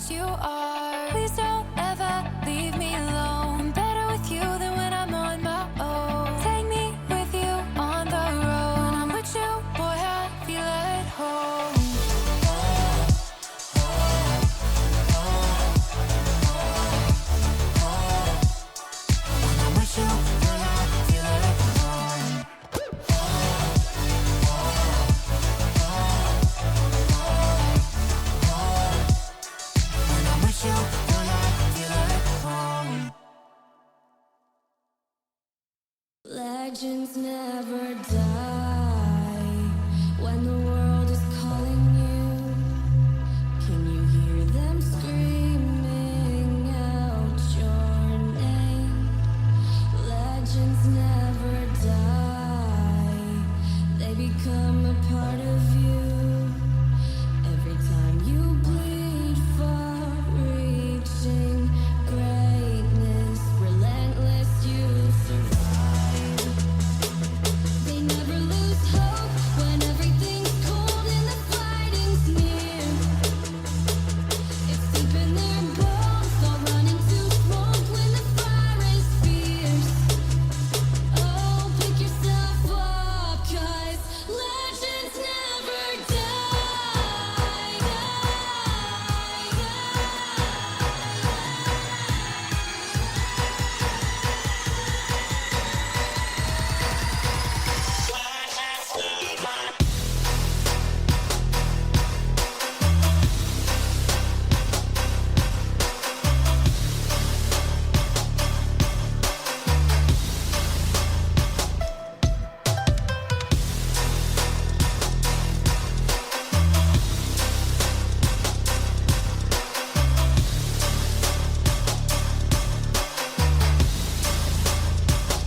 as you are. Please don't ever leave me alone. I'm better with you than when I'm on my own. Take me with you on the road. When I'm with you, boy, I feel at home. When I'm with you, girl, I feel at home. When I'm with you, girl, I feel at home. Legends never die when the world is calling you. Can you hear them screaming out your name? Legends never die, they become a part of you. Every time you bleed for reaching greatness, relentless, you survive. They never lose hope when everything's cold and the fighting's near. It's deep in their bones, they'll run into smoke when the fire is fierce. Oh, pick yourself up, 'cause legends never die, die, die.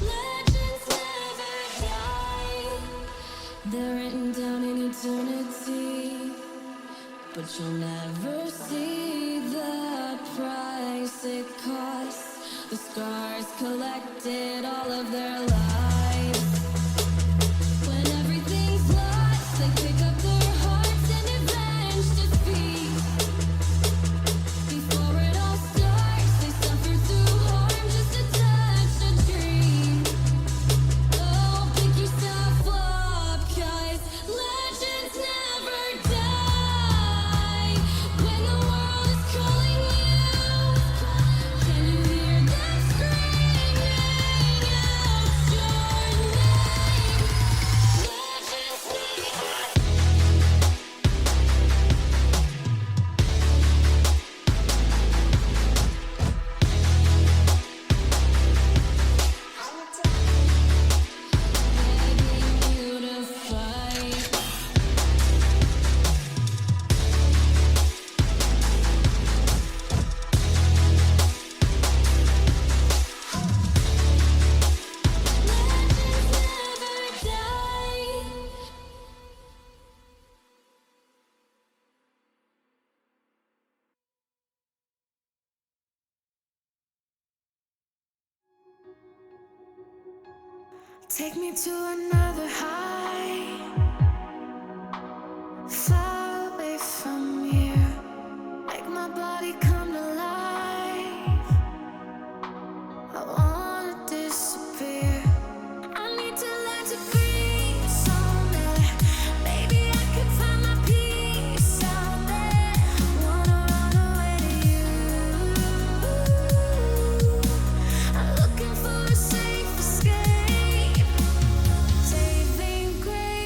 Legends never die. They're written down in eternity, but you'll never see the price it costs. The scars collected all of their lives. When everything's lost, they pick up their hearts and avenge defeat. Before it all starts, they suffer through harm just to touch a dream. Oh, pick yourself up, 'cause legends never die. When the world is calling you, can you hear them screaming out your name? Legends never begging you to fight. Legends never die. Take me to another high, far away from here. Make my body come to life. I wanna disappear. I need to learn to breathe somewhere. Maybe I could find my peace out there. Wanna run away to you. I'm looking for a safe escape. Saving grace.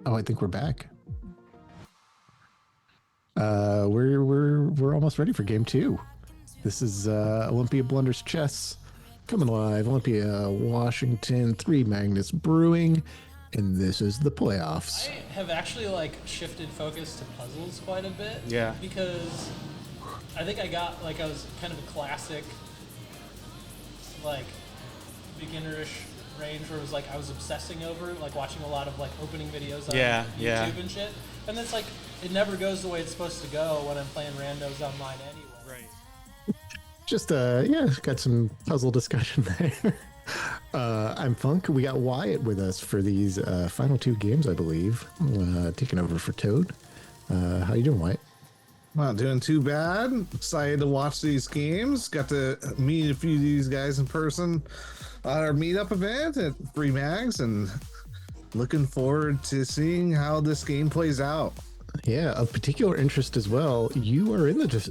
Oh, I think we're back. We're almost ready for game 2. This is Olympia Blunders Chess coming live. Olympia, Washington, 3 Magnus Brewing, and this is the playoffs. I have actually like shifted focus to puzzles quite a bit. Yeah. Because I think I was kind of a classic, like beginnerish range where it was like I was obsessing over like watching a lot of like opening videos on YouTube and shit. And it's like it never goes the way it's supposed to go when I'm playing randos online anyway. Right. Just got some puzzle discussion there. I'm Funk. We got Wyatt with us for these final 2 games, I believe. Taking over for Toad. How you doing, Wyatt? Not doing too bad. Excited to watch these games. Got to meet a few of these guys in person at our meetup event at Free Mags, and looking forward to seeing how this game plays out. Yeah, of particular interest as well. You are in this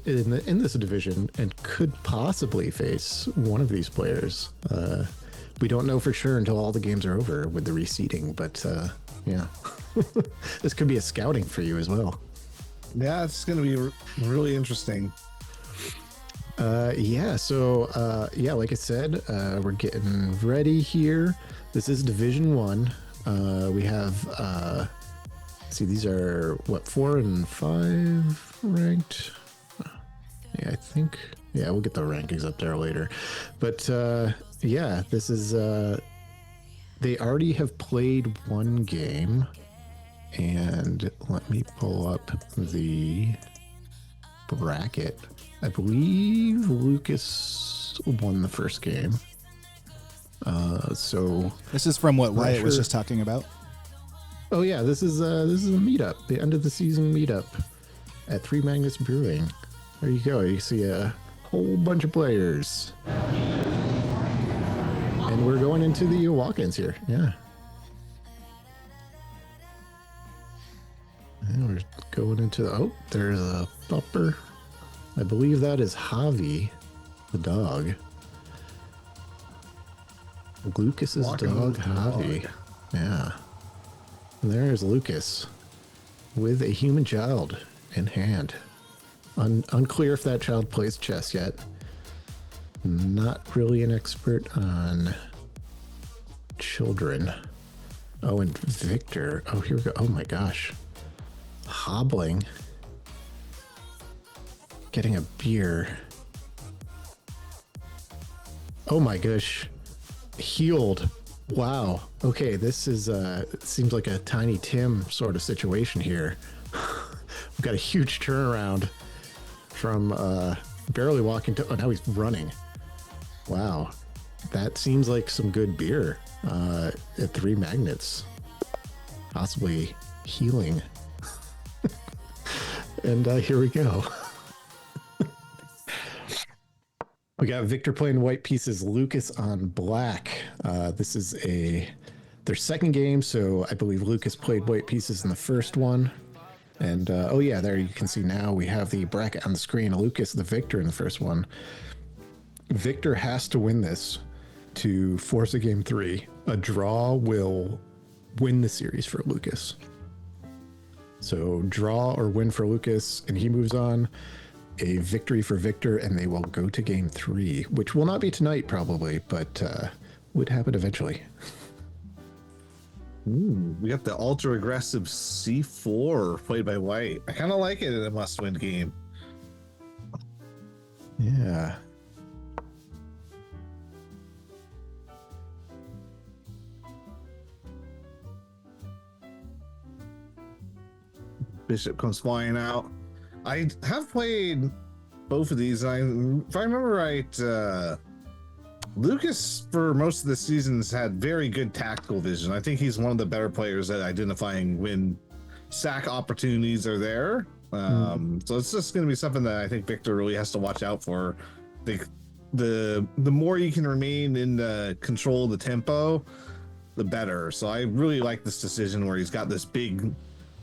division and could possibly face one of these players. We don't know for sure until all the games are over with the reseeding, but yeah, this could be a scouting for you as well. Yeah, it's going to be really interesting. Like I said, we're getting ready here. This is Division 1. We have, these are, 4 and 5 ranked? Yeah, I think. Yeah, we'll get the rankings up there later. But, this is, they already have played one game. And let me pull up the bracket. I believe Lucas won the first game. So this is from what Wyatt was just talking about. Oh yeah, this is a meetup, the end of the season meetup at 3 Magnus Brewing. There you go. You see a whole bunch of players, and we're going into the walk-ins here. Yeah. And we're going into there's a bumper. I believe that is Javi, the dog. Lucas's dog, Javi. Yeah. And there's Lucas with a human child in hand. Unclear if that child plays chess yet. Not really an expert on children. Oh, and Victor. Oh, here we go. Oh my gosh. Hobbling. Getting a beer. Oh my gosh. Healed. Wow. Okay, this is it seems like a Tiny Tim sort of situation here. We've got a huge turnaround from barely walking to now he's running. Wow. That seems like some good beer at 3 Magnets. Possibly healing. And here we go. We got Victor playing white pieces, Lucas on black. This is their second game, so I believe Lucas played white pieces in the first one. And there you can see now we have the bracket on the screen. Lucas, the victor in the first one. Victor has to win this to force a game 3. A draw will win the series for Lucas. So draw or win for Lucas, and he moves on. A victory for Victor, and they will go to game 3, which will not be tonight probably, but would happen eventually. We got the ultra aggressive C4 played by White. I kind of like it in a must-win game. Yeah. Bishop comes flying out. I have played both of these. If I remember right, Lucas for most of the seasons had very good tactical vision. I think he's one of the better players at identifying when sack opportunities are there. So it's just going to be something that I think Victor really has to watch out for. The more you can remain in the control of the tempo, the better. So I really like this decision where he's got this big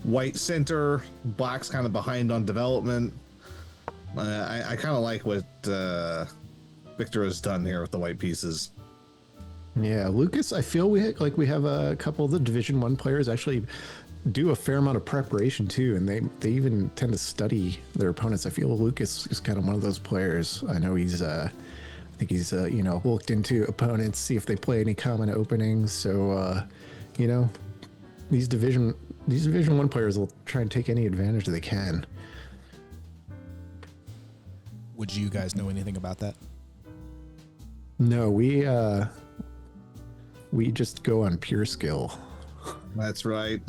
white center, black's kind of behind on development. I kind of like what Victor has done here with the white pieces. Yeah, Lucas, I feel we have a couple of the Division 1 players actually do a fair amount of preparation too, and they even tend to study their opponents. I feel Lucas is kind of one of those players. I know he's I think he's you know, looked into opponents, see if they play any common openings. So you know, these Division 1 players will try and take any advantage they can. Would you guys know anything about that? No, we just go on pure skill. That's right.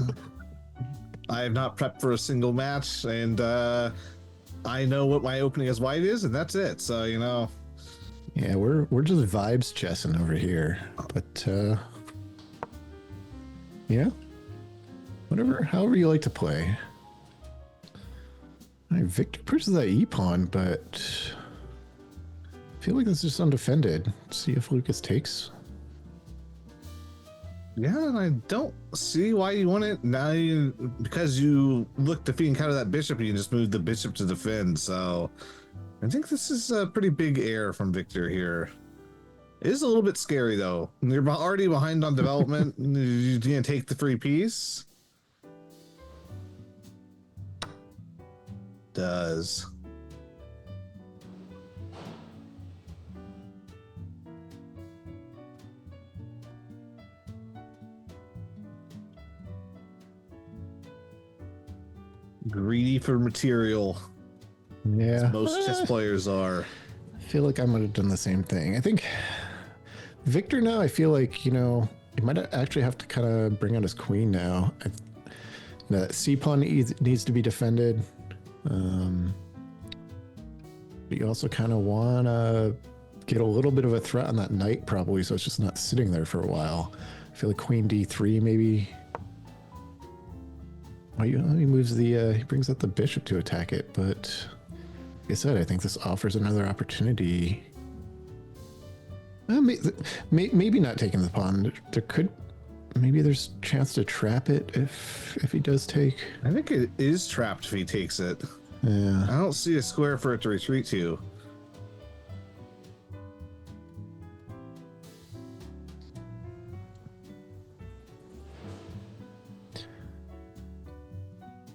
I have not prepped for a single match, and I know what my opening as white is, and that's it. So, you know. Yeah, we're just vibes chessing over here. But yeah. However you like to play. All right, Victor pushes that E-pawn, but I feel like this is just undefended. See if Lucas takes. Yeah, and I don't see why you want it. Now because you look defeat and counter that bishop, you can just move the bishop to defend. So I think this is a pretty big error from Victor here. It is a little bit scary though. You're already behind on development. You're gonna take the free piece. Does. Greedy for material. Yeah. As most chess players are. I feel like I might have done the same thing. I think Victor now, I feel like, you know, he might actually have to kind of bring out his queen now. The C-pawn needs to be defended. But you also kind of want to get a little bit of a threat on that knight probably, so it's just not sitting there for a while. I feel like queen D3 maybe. Oh, he moves the, he brings out the bishop to attack it, but like I said, I think this offers another opportunity. Maybe not taking the pawn. There could, maybe there's a chance to trap it if he does take. I think it is trapped if he takes it. Yeah. I don't see a square for it to retreat to.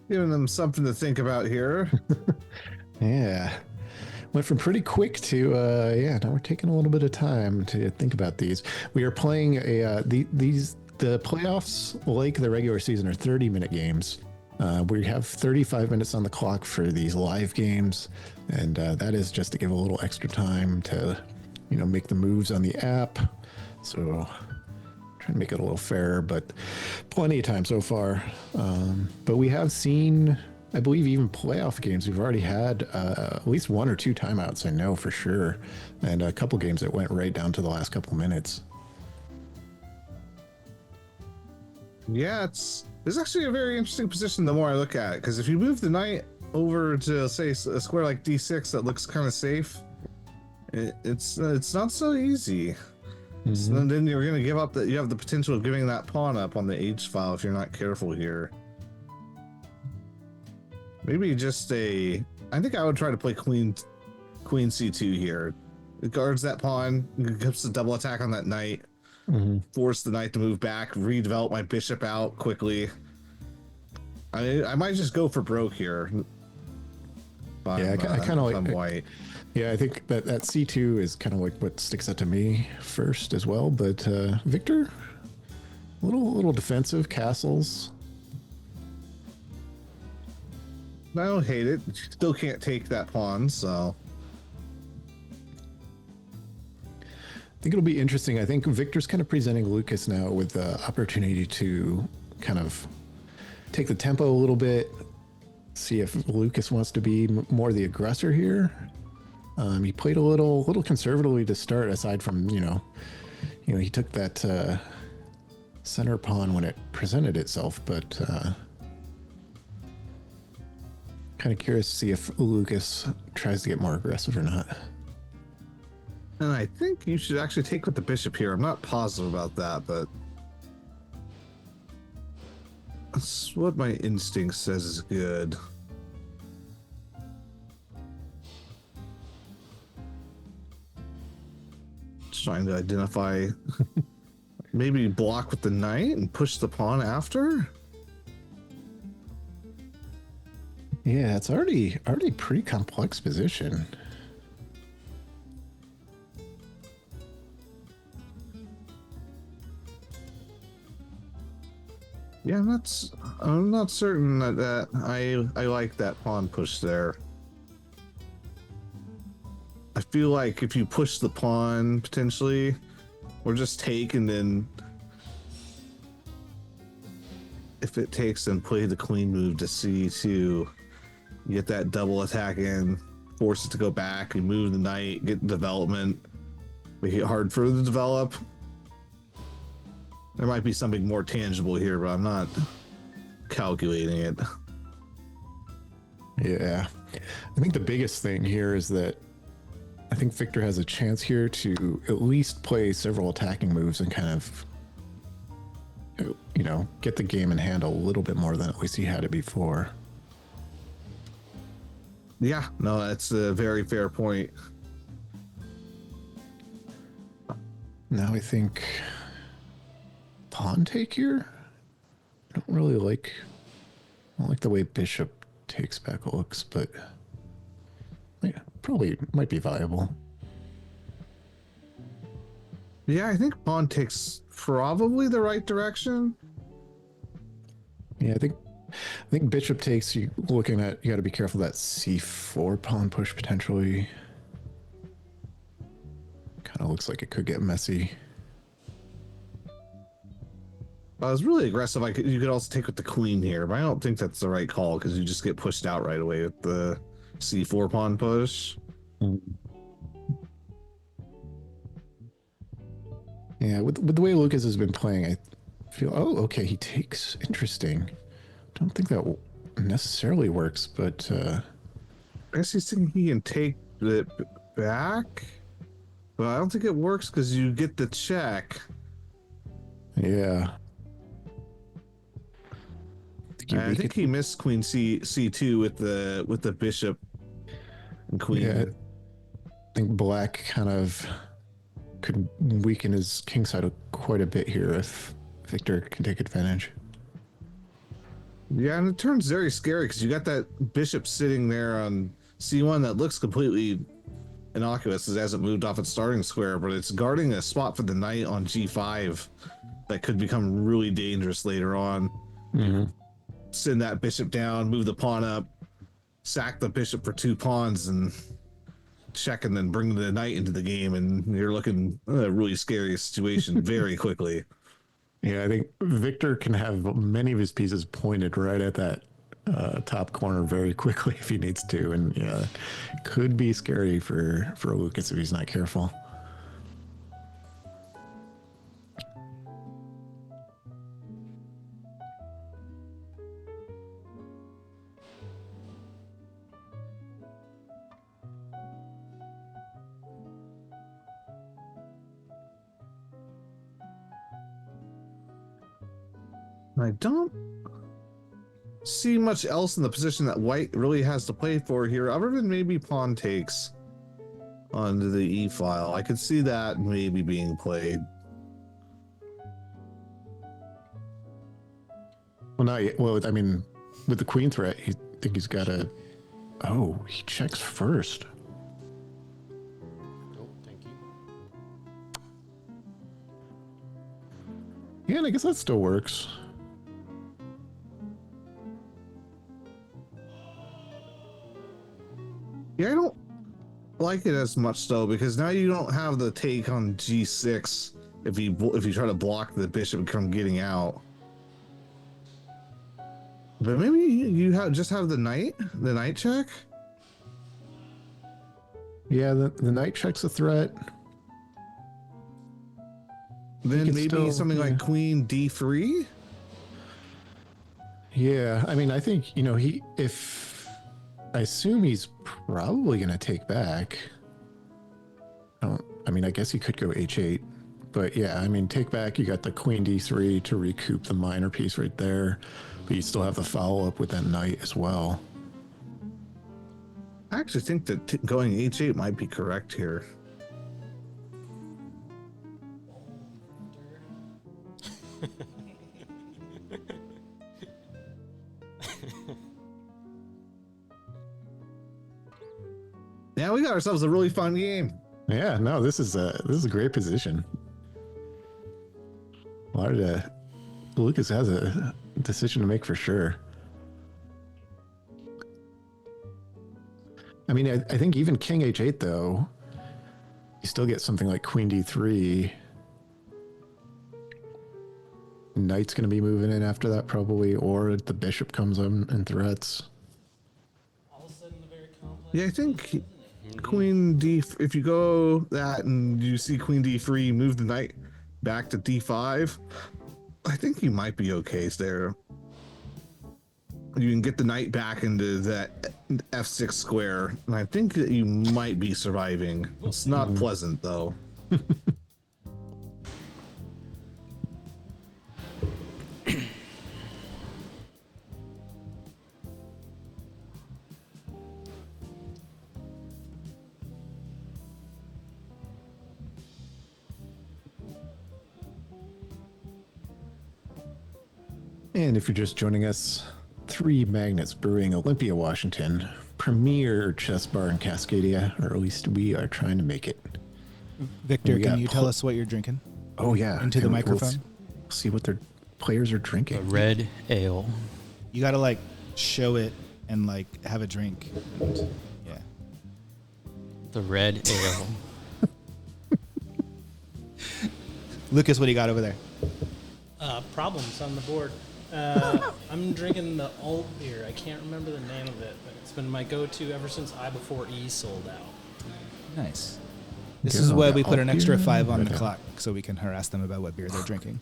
Giving them something to think about here. Yeah. Went from pretty quick to, yeah, now we're taking a little bit of time to think about these. We are playing the playoffs, like the regular season, are 30-minute games. We have 35 minutes on the clock for these live games, and that is just to give a little extra time to, you know, make the moves on the app. So trying to make it a little fairer, but plenty of time so far. But we have seen, I believe, even playoff games. We've already had at least one or two timeouts, I know for sure, and a couple games that went right down to the last couple minutes. Yeah, it's actually a very interesting position the more I look at it, because if you move the knight over to, say, a square like D6 that looks kind of safe, it's not so easy. Mm-hmm. So then you're going to give up that. You have the potential of giving that pawn up on the H file if you're not careful here. Maybe just I think I would try to play queen C2 here. It guards that pawn, gives a double attack on that knight. Mm-hmm. Force the knight to move back, redevelop my bishop out quickly. I might just go for broke here. Yeah, I kind of like white. Yeah, I think that C2 is kind of like what sticks out to me first as well. But Victor, a little defensive, castles. I don't hate it. Still can't take that pawn, so. I think it'll be interesting. I think Victor's kind of presenting Lucas now with the opportunity to kind of take the tempo a little bit, see if Lucas wants to be more the aggressor here. He played a little conservatively to start, aside from, you know, he took that center pawn when it presented itself, but kind of curious to see if Lucas tries to get more aggressive or not. And I think you should actually take with the bishop here. I'm not positive about that, but that's what my instinct says is good. Just trying to identify, maybe block with the knight and push the pawn after. Yeah, it's already pretty complex position. Yeah, I'm not certain that I like that pawn push there. I feel like if you push the pawn potentially, or just take and then if it takes and play the queen move to c2, get that double attack in, force it to go back, and move the knight, get development, make it hard for it to develop. There might be something more tangible here, but I'm not calculating it. Yeah. I think the biggest thing here is that I think Victor has a chance here to at least play several attacking moves and kind of, get the game in hand a little bit more than at least he had it before. Yeah, no, that's a very fair point. Now I think pawn take here. I don't really like the way bishop takes back looks, but yeah, probably might be viable. Yeah, I think pawn takes probably the right direction. Yeah, I think bishop takes, you got to be careful of that c4 pawn push potentially. Kind of looks like it could get messy. I was really aggressive. You could also take with the queen here, but I don't think that's the right call because you just get pushed out right away with the c4 pawn push. Yeah, with the way Lucas has been playing, I feel, okay, he takes. Interesting. Don't think that necessarily works, but I guess he's thinking he can take it back, but I don't think it works because you get the check. Yeah. I think he missed queen c2 with the bishop and queen. Yeah, I think black kind of could weaken his king side quite a bit here if Victor can take advantage. Yeah, and it turns very scary because you got that bishop sitting there on c1 that looks completely innocuous as it hasn't moved off its starting square, but it's guarding a spot for the knight on g5 that could become really dangerous later on. Mm-hmm. Send that bishop down, move the pawn up, sack the bishop for 2 pawns, and check, and then bring the knight into the game, and you're looking at a really scary situation very quickly. Yeah, I think Victor can have many of his pieces pointed right at that top corner very quickly if he needs to, and yeah, could be scary for Lucas if he's not careful. I don't see much else in the position that white really has to play for here, other than maybe pawn takes onto the e file. I could see that maybe being played. Well, not yet. Well, I mean, with the queen threat, I think he's got to. Oh, he checks first. Oh, thank you. Yeah, and I guess that still works. Yeah, I don't like it as much though, because now you don't have the take on g6 if you try to block the bishop from getting out. But maybe you just have the knight check. Yeah, the knight checks a threat. Then maybe still, something like queen d3. Yeah, I mean, I think I assume he's probably going to take back. I guess he could go h8, but yeah, I mean, take back, you got the queen d3 to recoup the minor piece right there, but you still have the follow-up with that knight as well. I actually think that going h8 might be correct here. Yeah, we got ourselves a really fun game. Yeah, no, this is a great position. Lucas has a decision to make for sure. I mean, I think even King H8 though, you still get something like Queen D3. Knight's going to be moving in after that probably, or the bishop comes in and threats. All of a sudden, a very complex. Yeah, I think Queen D. If you go that and you see Queen D3 move the knight back to D5, I think you might be okay there. You can get the knight back into that F6 square, and I think that you might be surviving. It's not pleasant though. And if you're just joining us, Three Magnets Brewing, Olympia, Washington, premier chess bar in Cascadia, or at least we are trying to make it. Victor, can you tell us what you're drinking? Oh yeah, Into the microphone. We'll see what their players are drinking. A red ale. You got to like show it and like have a drink. And, yeah. The red ale. Lucas, what do you got over there? Problems on the board. I'm drinking the alt beer. I can't remember the name of it, but it's been my go-to ever since I Before E sold out. Nice. This is why we put an extra 5 on the clock so we can harass them about what beer they're drinking.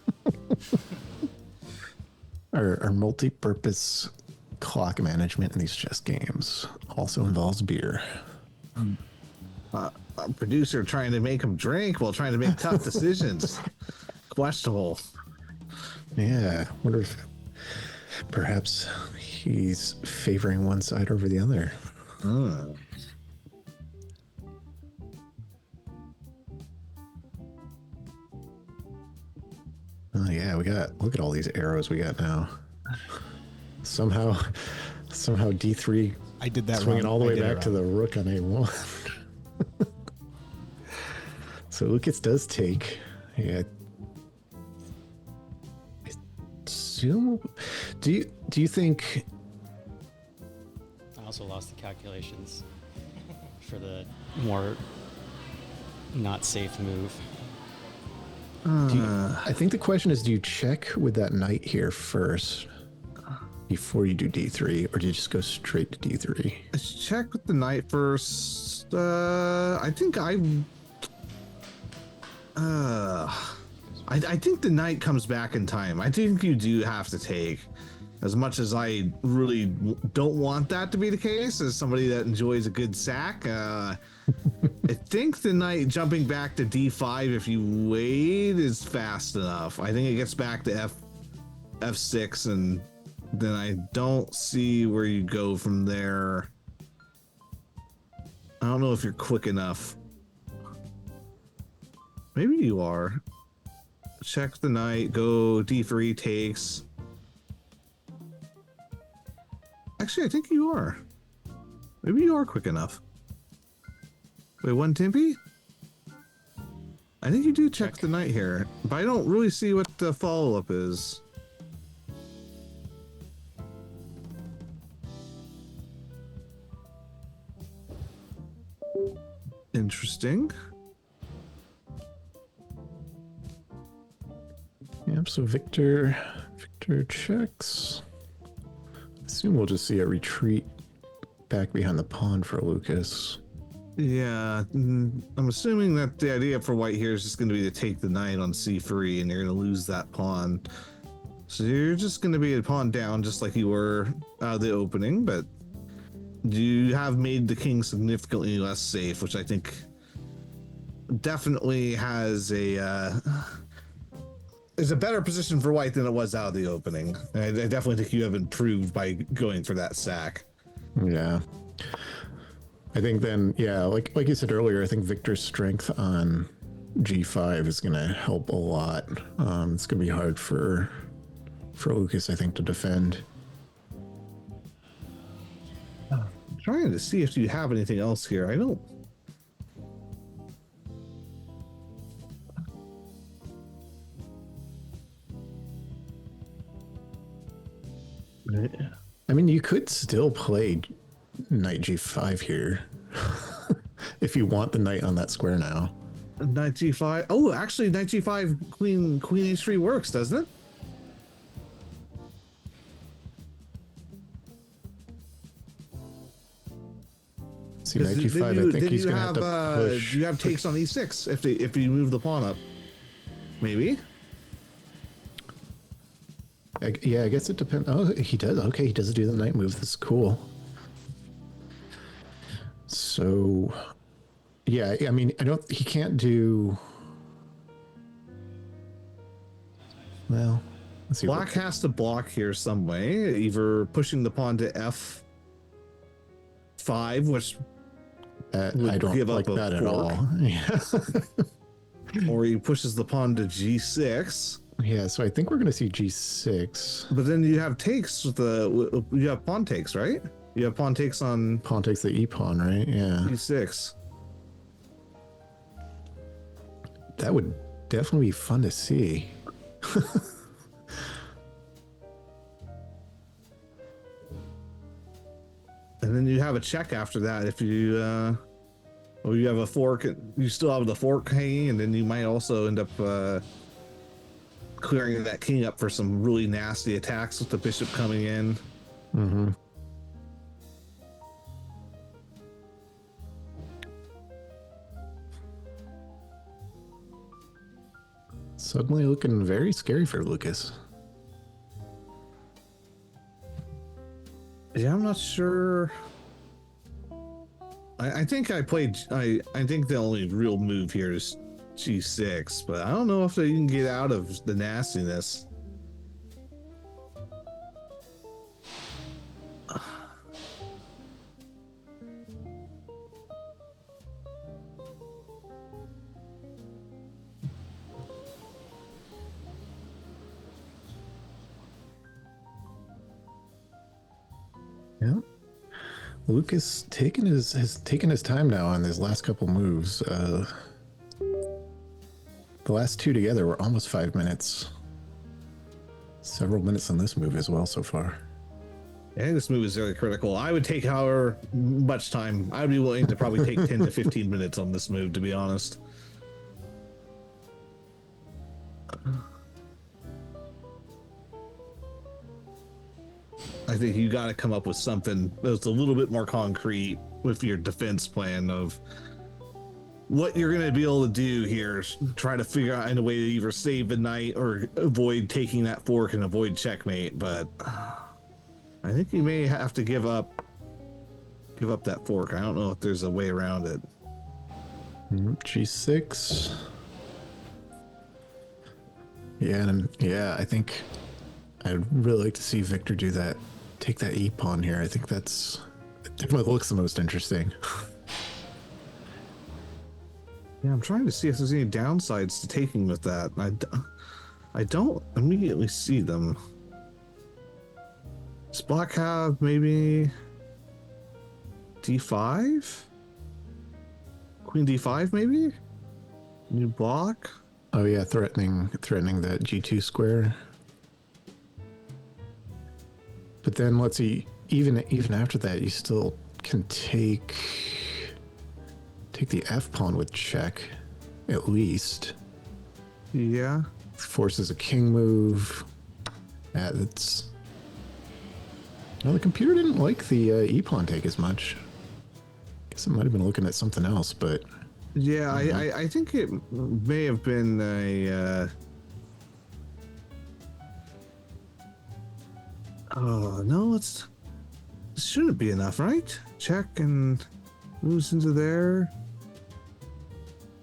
Our multi-purpose clock management in these chess games also involves beer. A producer trying to make him drink while trying to make tough decisions. Questionable. Yeah, wonder if perhaps he's favoring one side over the other. Oh yeah, look at all these arrows we got now. Somehow D3. I did that swinging wrong. all the I way did it back to wrong. the rook on A1. So Lucas does take. Yeah. I assume. Do you think? I also lost the calculations for the more not safe move. I think the question is, do you check with that knight here first before you do D3, or do you just go straight to D3? Let's check with the knight first. I think I think the knight comes back in time. I think you do have to take. As much as I really don't want that to be the case, as somebody that enjoys a good sack, I think the knight jumping back to D5 if you wait is fast enough. I think it gets back to F6, and then I don't see where you go from there. I don't know if you're quick enough. Maybe you are. Check the knight, go D3 takes. Actually, I think you are. Maybe you are quick enough. Wait, one Timpy? I think you do check the knight here, but I don't really see what the follow-up is. Interesting. Yep, so Victor checks. Assume we'll just see a retreat back behind the pawn for Lucas. Yeah, I'm assuming that the idea for white here is just going to be to take the knight on c3, and you're going to lose that pawn. So you're just going to be a pawn down, just like you were out of the opening, but you have made the king significantly less safe, which I think definitely has is a better position for white than it was out of the opening. I definitely think you have improved by going for that sack. Yeah. I think then, yeah, like you said earlier, I think Victor's strength on G5 is going to help a lot. It's going to be hard for Lucas, I think, to defend. I'm trying to see if you have anything else here. I don't I mean, you could still play knight g5 here if you want the knight on that square now. Knight g5. Oh, actually, knight g5, queen h3 works, doesn't it? See, knight g5. I think he's gonna have to push. You have takes on e6 if you move the pawn up. Maybe. Yeah, I guess it depends. Oh, he does. Okay, he does do the knight move. That's cool. So, yeah, I mean, he can't do. Well, let's see. Black has to block here some way, either pushing the pawn to f5, which I don't give like up that at all. Yeah. Or he pushes the pawn to g6. Yeah, so I think we're going to see g6. But then you have takes with you have pawn takes, right? You have pawn takes on pawn takes the e pawn, right? Yeah. g6. That would definitely be fun to see. And then you have a check after that if you or you have a fork. You still have the fork hanging, and then you might also end up clearing that king up for some really nasty attacks with the bishop coming in. Mm-hmm. Suddenly looking very scary for Lucas. Yeah, I'm not sure. I think I played. I think the only real move here is g6, but I don't know if they can get out of the nastiness. Yeah. Lucas has taken his time now on his last couple moves. The last two together were almost 5 minutes. Several minutes on this move as well so far. Yeah, this move is very critical. I would take however much time. I'd be willing to probably take 10 to 15 minutes on this move, to be honest. I think you got to come up with something that's a little bit more concrete with your defense plan of what you're going to be able to do here. Try to figure out a way to either save the knight or avoid taking that fork and avoid checkmate. But I think you may have to give up that fork. I don't know if there's a way around it. G6. Yeah, and yeah, I think I'd really like to see Victor do that. Take that e pawn here. I think it definitely looks the most interesting. Yeah, I'm trying to see if there's any downsides to taking with that. I don't immediately see them. Does black have maybe d5? Queen d5 maybe? New block? Oh yeah, threatening that g2 square. But then let's see, even after that, you still can take the f pawn with check, at least. Yeah. Forces a king move. That's. No, the computer didn't like the e pawn take as much. Guess it might have been looking at something else, but. Yeah, I think it may have been a. Oh no, it shouldn't be enough, right? Check and moves into there.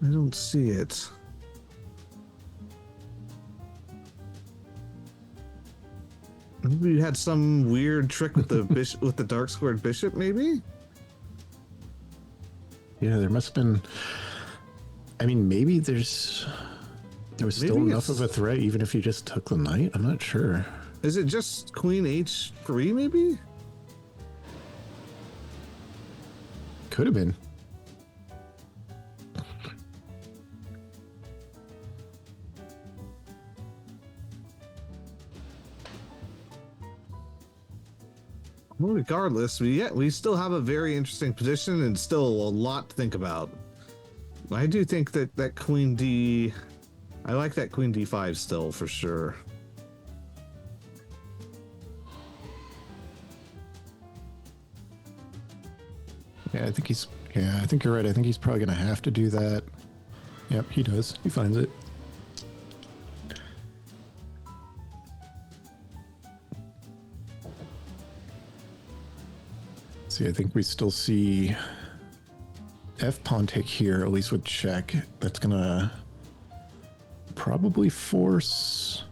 I don't see it. Maybe you had some weird trick with the bishop, with the dark squared bishop, maybe. Yeah, there must have been. I mean, maybe there was still enough of a threat, even if you just took the knight. I'm not sure. Is it just queen h3, maybe? Could have been. Well, regardless, we still have a very interesting position and still a lot to think about. I do think that Queen D, I like that Queen D5 still for sure. Yeah, I think you're right. I think he's probably going to have to do that. Yep, he does. He finds it. See, I think we still see F pawn take here, at least with check. That's going to probably force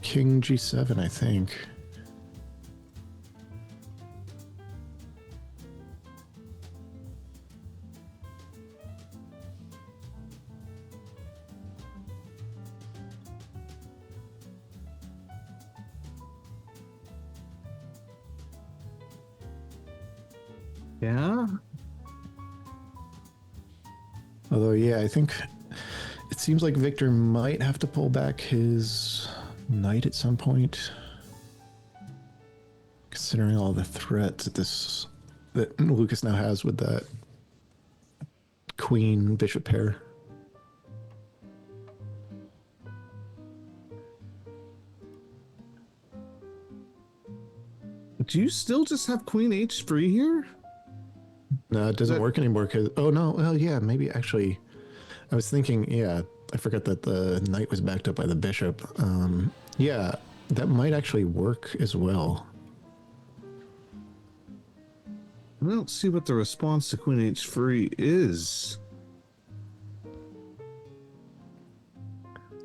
King G7, I think. Yeah. Although, yeah, I think it seems like Victor might have to pull back his knight at some point, considering all the threats that Lucas now has with that queen bishop pair. Do you still just have Queen H3 here? No, it doesn't work anymore because, oh no, well, yeah, maybe actually, I was thinking, yeah, I forgot that the knight was backed up by the bishop. Yeah, that might actually work as well. I don't see what the response to Queen H3 is.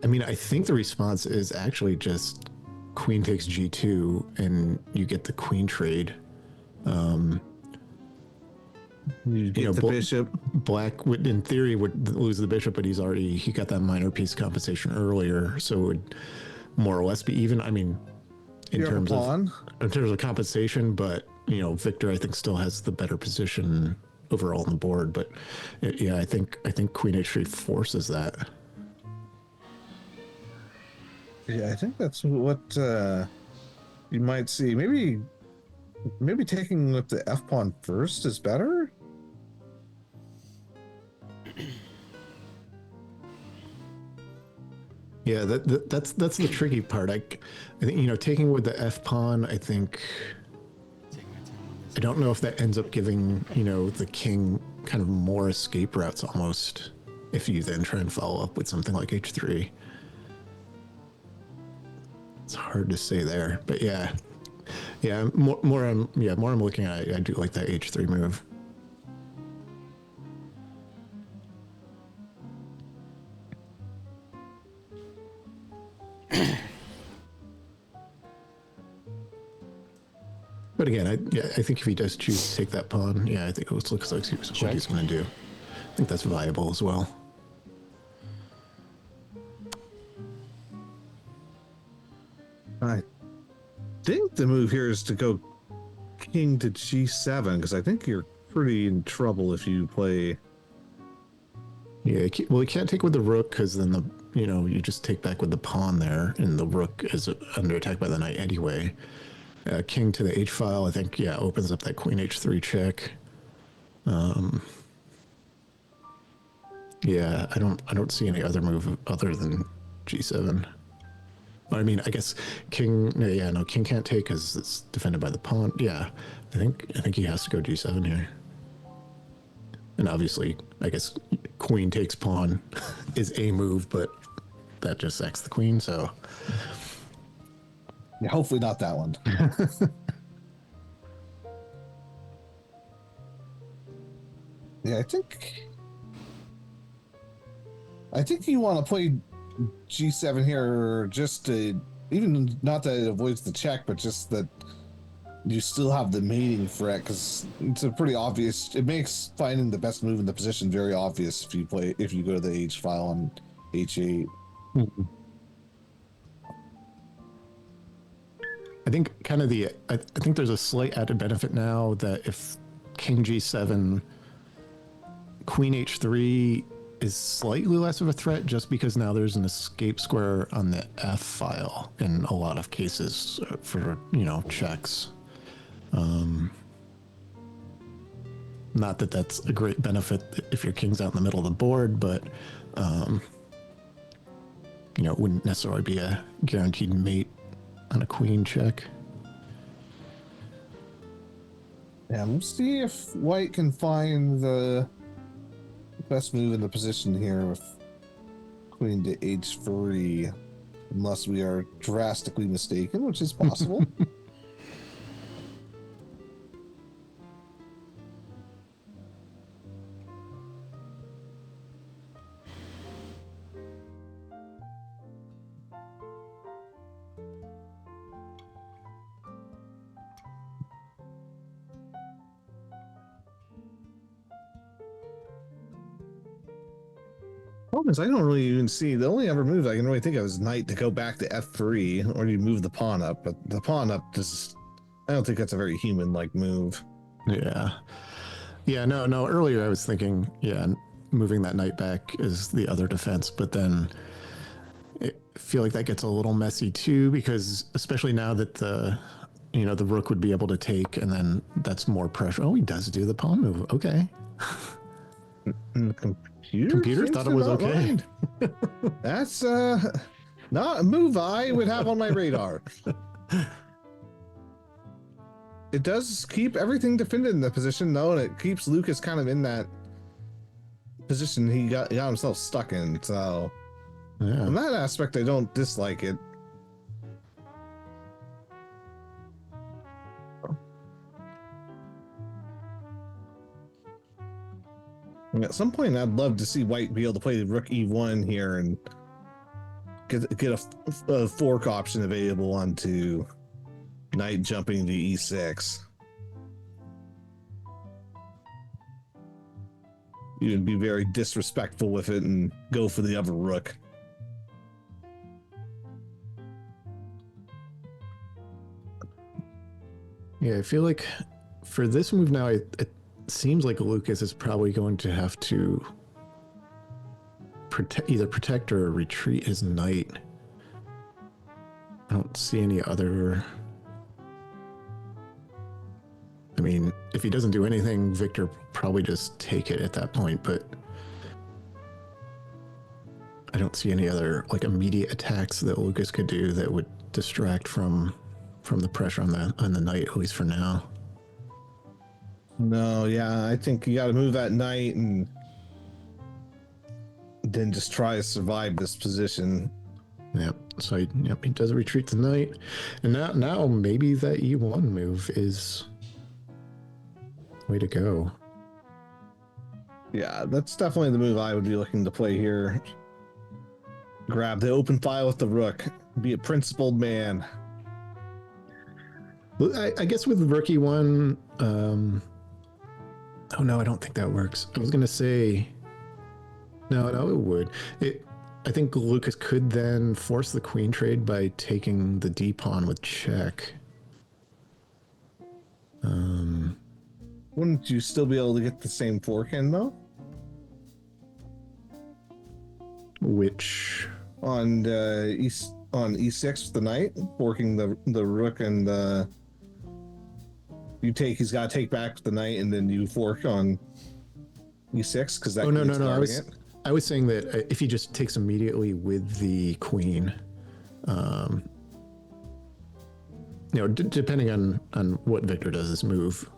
I mean, I think the response is actually just queen takes G2 and you get the queen trade. You get the bishop. Black would, in theory, would lose the bishop, but he got that minor piece compensation earlier, so it would more or less be even. I mean, in terms of compensation, but Victor, I think, still has the better position overall on the board. But yeah, I think Queen H3 forces that. Yeah, I think that's what you might see. Maybe taking with the F pawn first is better. Yeah, that's the tricky part. I think taking with the F pawn. I don't know if that ends up giving the king kind of more escape routes almost. If you then try and follow up with something like H3, it's hard to say there. But yeah, more I'm looking at. I do like that H3 move. But again, I think if he does choose to take that pawn, yeah, I think it looks like what he's going to do. I think that's viable as well. I think the move here is to go king to G7 because I think you're pretty in trouble if you play. Yeah, well, he can't take with the rook because then you just take back with the pawn there, and the rook is under attack by the knight anyway. King to the H file, I think, yeah, opens up that Queen H3 check. Yeah, I don't see any other move other than G7. I mean, I guess King can't take because it's defended by the pawn. Yeah, I think he has to go G7 here. And obviously, I guess queen takes pawn is a move, but that just sacks the queen, so. Yeah, hopefully not that one. Yeah, I think you want to play G7 here just to, even not that it avoids the check, but just that you still have the mating threat, because it's a pretty obvious, it makes finding the best move in the position very obvious if you go to the H file on H8. Mm-hmm. I think I think there's a slight added benefit now that if King G7, Queen H3 is slightly less of a threat just because now there's an escape square on the F file in a lot of cases for checks. Not that that's a great benefit if your king's out in the middle of the board, but it wouldn't necessarily be a guaranteed mate on a queen check. Yeah, we'll see if white can find the best move in the position here with queen to h3, unless we are drastically mistaken, which is possible. Problem is, I don't really even see the only other move I can really think of is knight to go back to f3, or you move the pawn up. But the pawn up just, I don't think that's a very human-like move. Yeah. No. Earlier I was thinking, moving that knight back is the other defense, but then I feel like that gets a little messy too, because especially now that the rook would be able to take, and then that's more pressure. Oh, he does do the pawn move. Okay. Computer thought it was okay. That's not a move I would have on my radar. It does keep everything defended in the position though, and it keeps Lucas kind of in that position he got himself stuck in. So in that aspect, I don't dislike it. At some point, I'd love to see white be able to play the rook e1 here and get a fork option available onto knight jumping to e6. You'd be very disrespectful with it and go for the other rook. Yeah, I feel like for this move now, it seems like Lucas is probably going to have to either protect or retreat his knight. I don't see any other. I mean, if he doesn't do anything, Victor will probably just take it at that point, but I don't see any other immediate attacks that Lucas could do that would distract from the pressure on the knight, at least for now. No, yeah, I think you got to move that knight and then just try to survive this position. Yep. So he does retreat the knight, and now maybe that e1 move is way to go. Yeah, that's definitely the move I would be looking to play here. Grab the open file with the rook. Be a principled man. Well, I guess with rook e1. Oh no, I don't think that works. I was gonna say, no, it would. I think Lucas could then force the queen trade by taking the d pawn with check. Wouldn't you still be able to get the same fork in though? Which on e6 with the knight, forking the rook and the. He's got to take back the knight, and then you fork on e6 because that. Oh no! I was saying that if he just takes immediately with the queen, depending on what Victor does this move.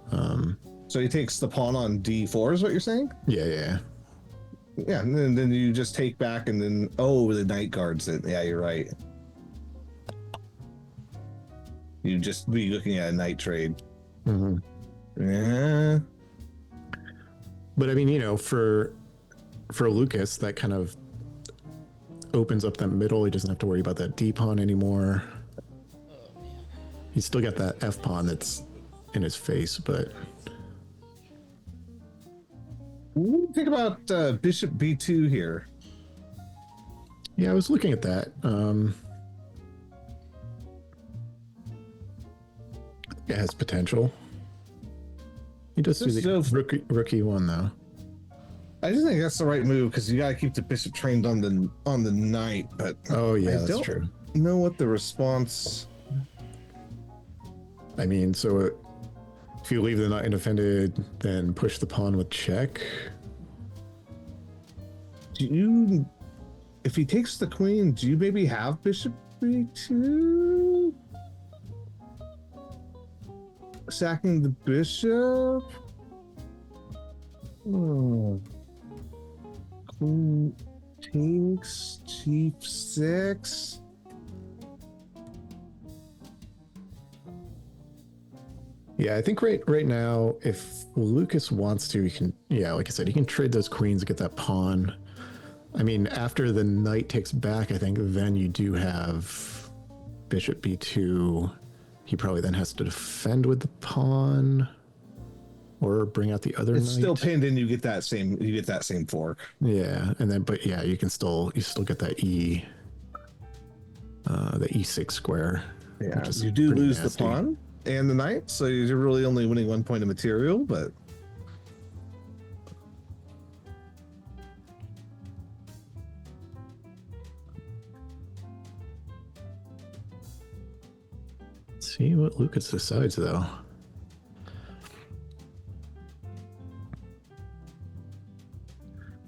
So he takes the pawn on d4 is what you're saying? Yeah. Yeah, and then you just take back, and then the knight guards it. Yeah, you're right. You just be looking at a knight trade. Mm-hmm. Yeah. But I mean, for Lucas, that kind of opens up that middle. He doesn't have to worry about that D pawn anymore. He's still got that F pawn that's in his face, but. What do you think about bishop b2 here? Yeah, I was looking at that. It has potential. He does do the rookie one though. I just think that's the right move because you got to keep the bishop trained on the knight. But that's true. Know what the response? I mean, so If you leave the knight undefended, then push the pawn with check. Do you, if he takes the queen, do you maybe have bishop b2? Sacking the bishop? Queen takes g6. Yeah, I think right now, if Lucas wants to, he can, yeah, like I said, he can trade those queens to get that pawn. I mean, after the knight takes back, I think then you do have bishop b2. He probably then has to defend with the pawn or bring out the other It's knight. still pinned and you get that same fork. Yeah, and then, but yeah, you still get that the e6 square. Yeah, you do lose the pawn and the knight, so you're really only winning 1 point of material, but see what Lucas decides though.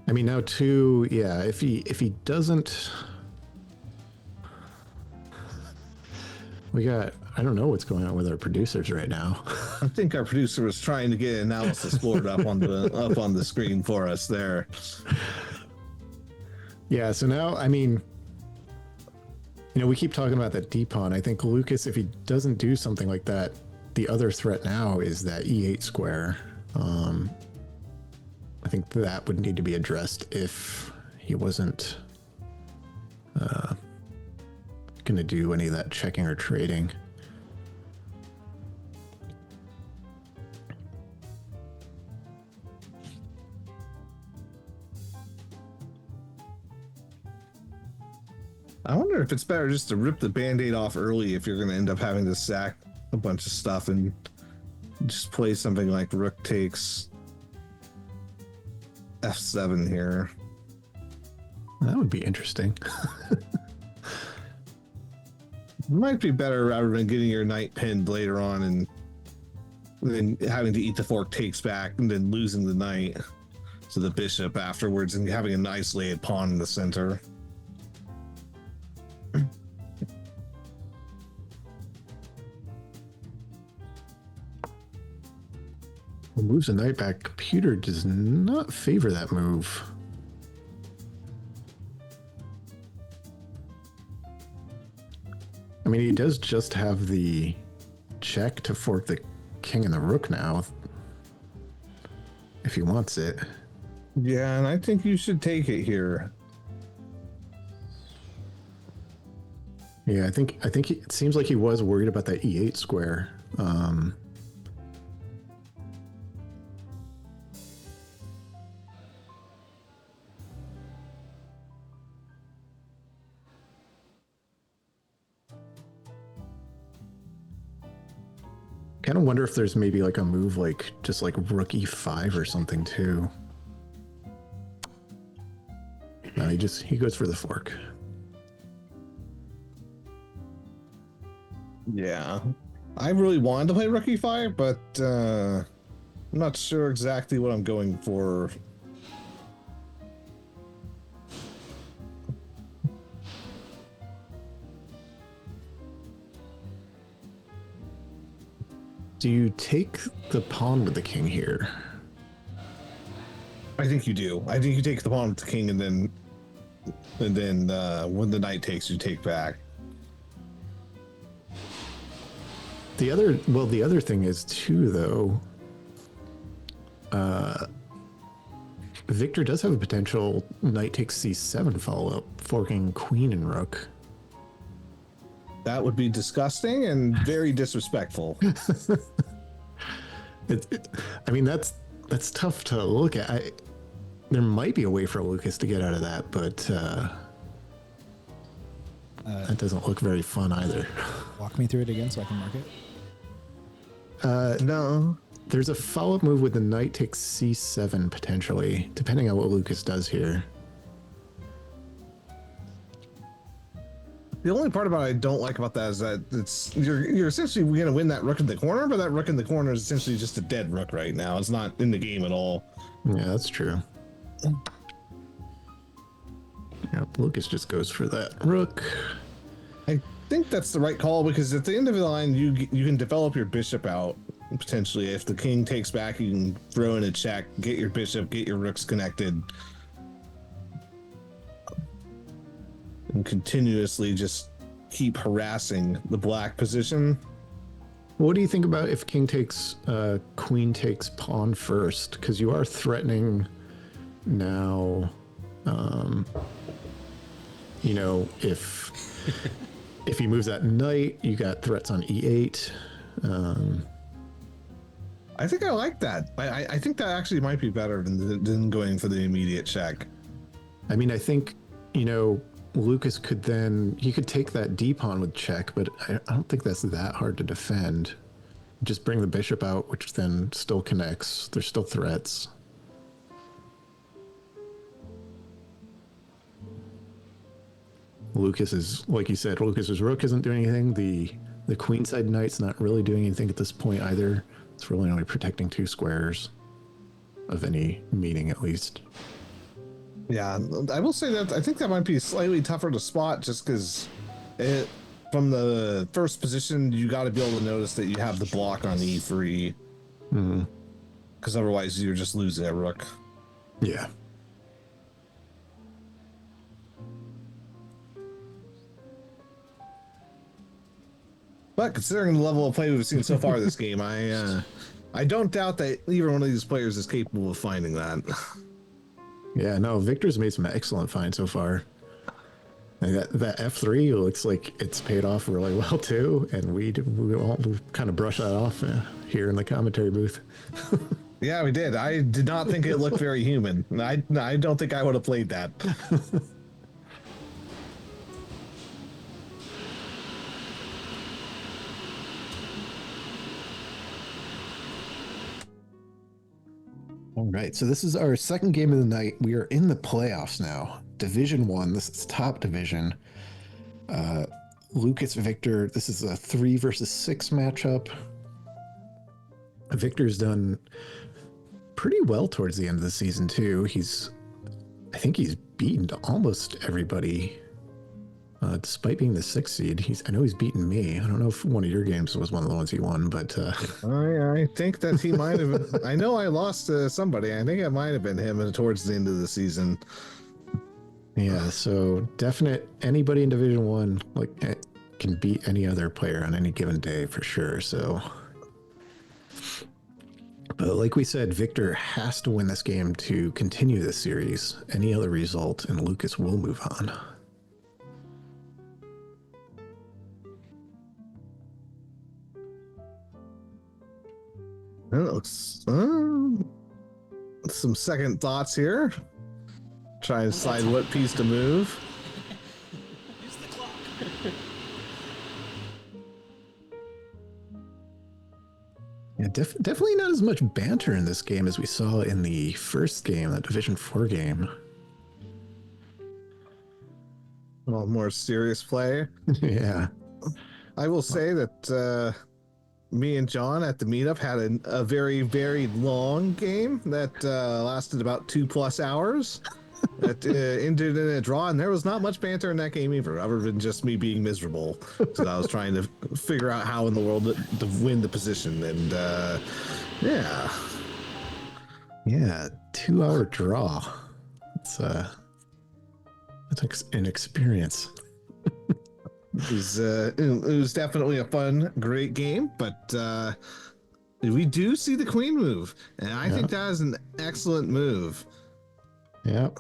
I mean, now too, yeah, if he doesn't, I don't know what's going on with our producers right now. I think our producer was trying to get analysis board up on the screen for us there. Yeah, so now, I mean, we keep talking about that D pawn. I think Lucas, if he doesn't do something like that, the other threat now is that e8 square. I think that would need to be addressed if he wasn't going to do any of that checking or trading. I wonder if it's better just to rip the band-aid off early if you're going to end up having to sack a bunch of stuff and just play something like rook takes f7 here. That would be interesting. Might be better rather than getting your knight pinned later on and then having to eat the fork takes back and then losing the knight to the bishop afterwards and having an isolated pawn in the center. Moves the knight back. Computer does not favor that move. I mean, he does just have the check to fork the king and the rook now, if he wants it. Yeah, and I think you should take it here. Yeah, I think it seems like he was worried about that e8 square. Kind of wonder if there's maybe like a move like just like rook e5 or something too. No, he goes for the fork. Yeah, I really wanted to play rook e5, but I'm not sure exactly what I'm going for. Do you take the pawn with the king here? I think you do. I think you take the pawn with the king, and then when the knight takes, you take back. The other thing is too, though. Victor does have a potential knight takes c7 follow-up, forking queen and rook. That would be disgusting and very disrespectful. I mean, that's tough to look at. There might be a way for Lucas to get out of that, but that doesn't look very fun either. Walk me through it again so I can mark it. No. There's a follow-up move with the knight takes c7 potentially, depending on what Lucas does here. The only part about it I don't like about that is that you're essentially going to win that rook in the corner, but that rook in the corner is essentially just a dead rook right now. It's not in the game at all. Yeah, that's true. Yeah, Lucas just goes for that rook. I think that's the right call because at the end of the line, you can develop your bishop out potentially. If the king takes back, you can throw in a check, get your bishop, get your rooks connected, and continuously just keep harassing the black position. What do you think about if king takes, queen takes pawn first? Because you are threatening now. You know, if he moves that knight, you got threats on e8. I think I like that. I think that actually might be better than going for the immediate check. I mean, I think, you know, Lucas could take that d pawn with check, but I don't think that's that hard to defend. Just bring the bishop out, which then still connects. There's still threats. Lucas is, like you said, Lucas's rook isn't doing anything. The queenside knight's not really doing anything at this point either. It's really only protecting 2 squares of any meaning, at least. Yeah, I will say that I think that might be slightly tougher to spot just because from the first position, you got to be able to notice that you have the block on e3. Because otherwise, you're just losing a rook. Yeah. But considering the level of play we've seen so far this game, I don't doubt that either one of these players is capable of finding that. Yeah, no, Victor's made some excellent finds so far. And that F3 looks like it's paid off really well too, and we all kind of brush that off here in the commentary booth. Yeah, we did. I did not think it looked very human. I don't think I would have played that. All right, so this is our second game of the night. We are in the playoffs now. Division 1, this is top division. Lucas Victor, this is a 3 versus 6 matchup. Victor's done pretty well towards the end of the season too. I think he's beaten almost everybody. Despite being the 6th seed, I know he's beaten me. I don't know if one of your games was one of the ones he won, but I think that he might have. I know I lost to somebody. I think it might have been him towards the end of the season. Yeah, so definite. Anybody in Division 1 can beat any other player on any given day for sure. So, but like we said, Victor has to win this game to continue this series. Any other result, and Lucas will move on. It looks some second thoughts here. Try and decide what piece to move. Use the clock. Yeah, definitely not as much banter in this game as we saw in the first game, that Division 4 game. Well, more serious play. Yeah. I will say that me and John at the meetup had a very, very long game that lasted about 2+ hours. That ended in a draw, and there was not much banter in that game either, other than just me being miserable. So I was trying to figure out how in the world to win the position, and yeah. Yeah, 2-hour draw. It's an experience. It was definitely a fun, great game, but we do see the queen move, and I think that is an excellent move. Yep.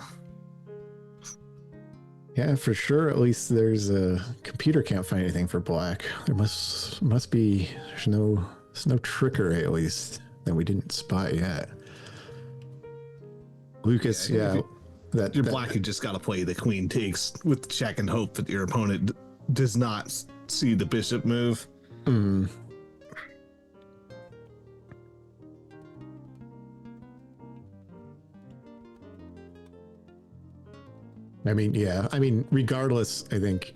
Yeah, for sure. At least there's a computer can't find anything for black. There must be there's no trickery, at least, that we didn't spot yet. Lucas, You're black. You just got to play the queen takes with the check and hope that your opponent does not see the bishop move. I mean, regardless, I think,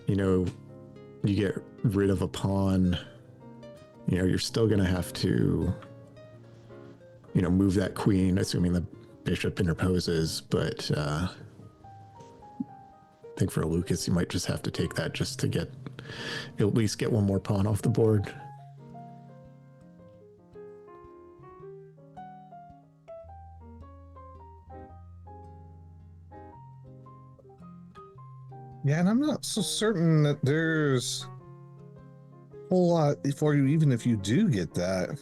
you get rid of a pawn, you know, you're still going to have to, you know, move that queen, assuming the bishop interposes. But I think for Lucas, you might just have to take that just to get, at least get one more pawn off the board. Yeah, and I'm not so certain that there's a whole lot for you, even if you do get that.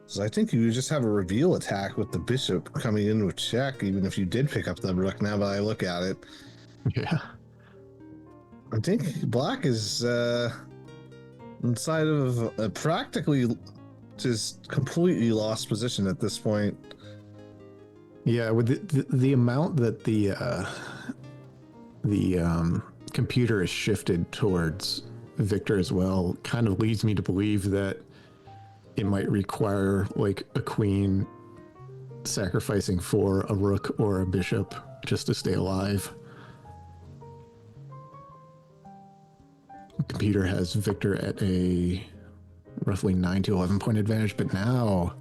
So I think you would just have a reveal attack with the bishop coming in with check, even if you did pick up the rook. Now that I look at it, Yeah. I think black is inside of a practically just completely lost position at this point. Yeah, with the amount that the computer is shifted towards Victor as well, kind of leads me to believe that it might require like a queen sacrificing for a rook or a bishop just to stay alive. The computer has Victor at a roughly 9 to 11 point advantage, but now,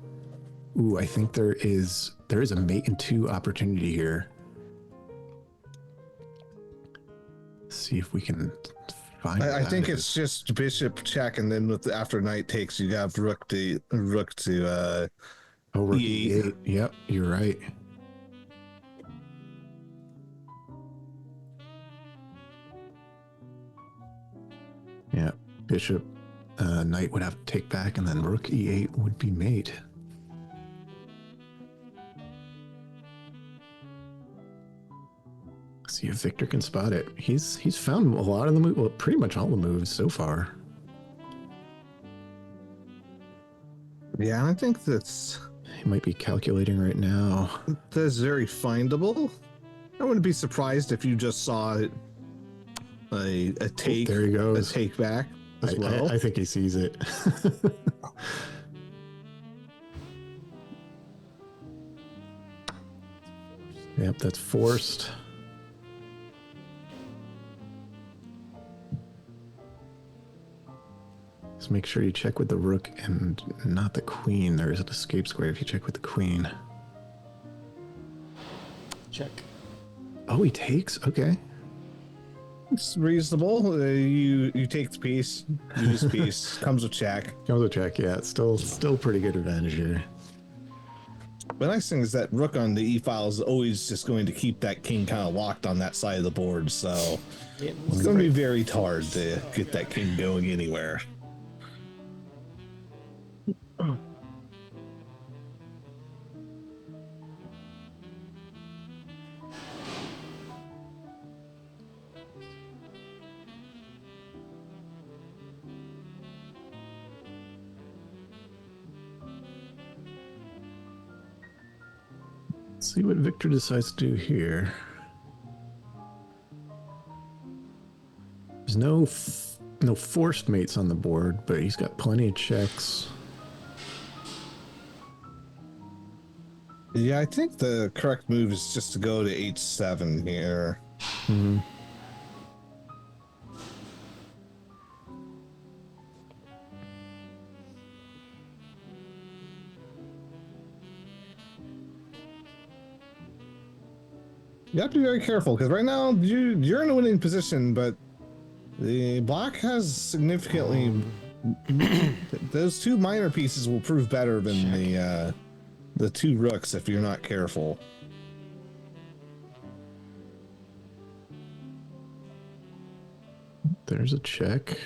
ooh, I think there is a mate in 2 opportunity here. See if we can find. I think it's just bishop check, and then with after knight takes, you have rook to rook E8. E8. Yep, you're right. Yeah, bishop, knight would have to take back, and then rook E8 would be mate. See if Victor can spot it. He's found a lot of the moves, well, pretty much all the moves so far. Yeah, I think that's. He might be calculating right now. That's very findable. I wouldn't be surprised if you just saw a take. There he goes. A take back as well. I think he sees it. Yep, that's forced. Just make sure you check with the rook and not the queen. There's an escape square if you check with the queen. Check. Oh, he takes? Okay. It's reasonable. You take the piece. You use piece. Comes with check. Comes with check, yeah. It's still pretty good advantage here. The nice thing is that rook on the e-file is always just going to keep that king kind of locked on that side of the board, so it's going to be very hard to get that king going anywhere. Let's see what Victor decides to do here. There's no forced mates on the board, but he's got plenty of checks. Yeah, I think the correct move is just to go to h7 here. Mm-hmm. You have to be very careful because right now you're in a winning position, but the black has significantly those 2 minor pieces will prove better than the 2 rooks if you're not careful. There's a check.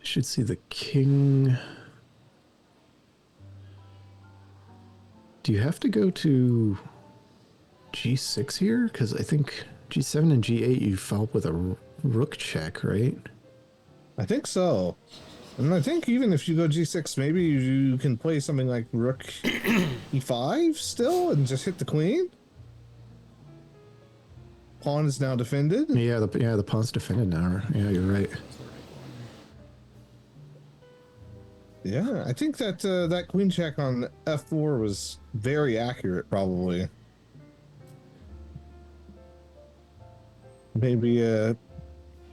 Should see the king. Do you have to go to g6 here? Because I think g7 and g8 you follow up with a rook check, right? I think so. And I think even if you go g6, maybe you can play something like rook e5 still and just hit the queen. Pawn is now defended. Yeah, the pawn's defended now. Yeah, you're right. Yeah, I think that that queen check on f4 was very accurate, probably. maybe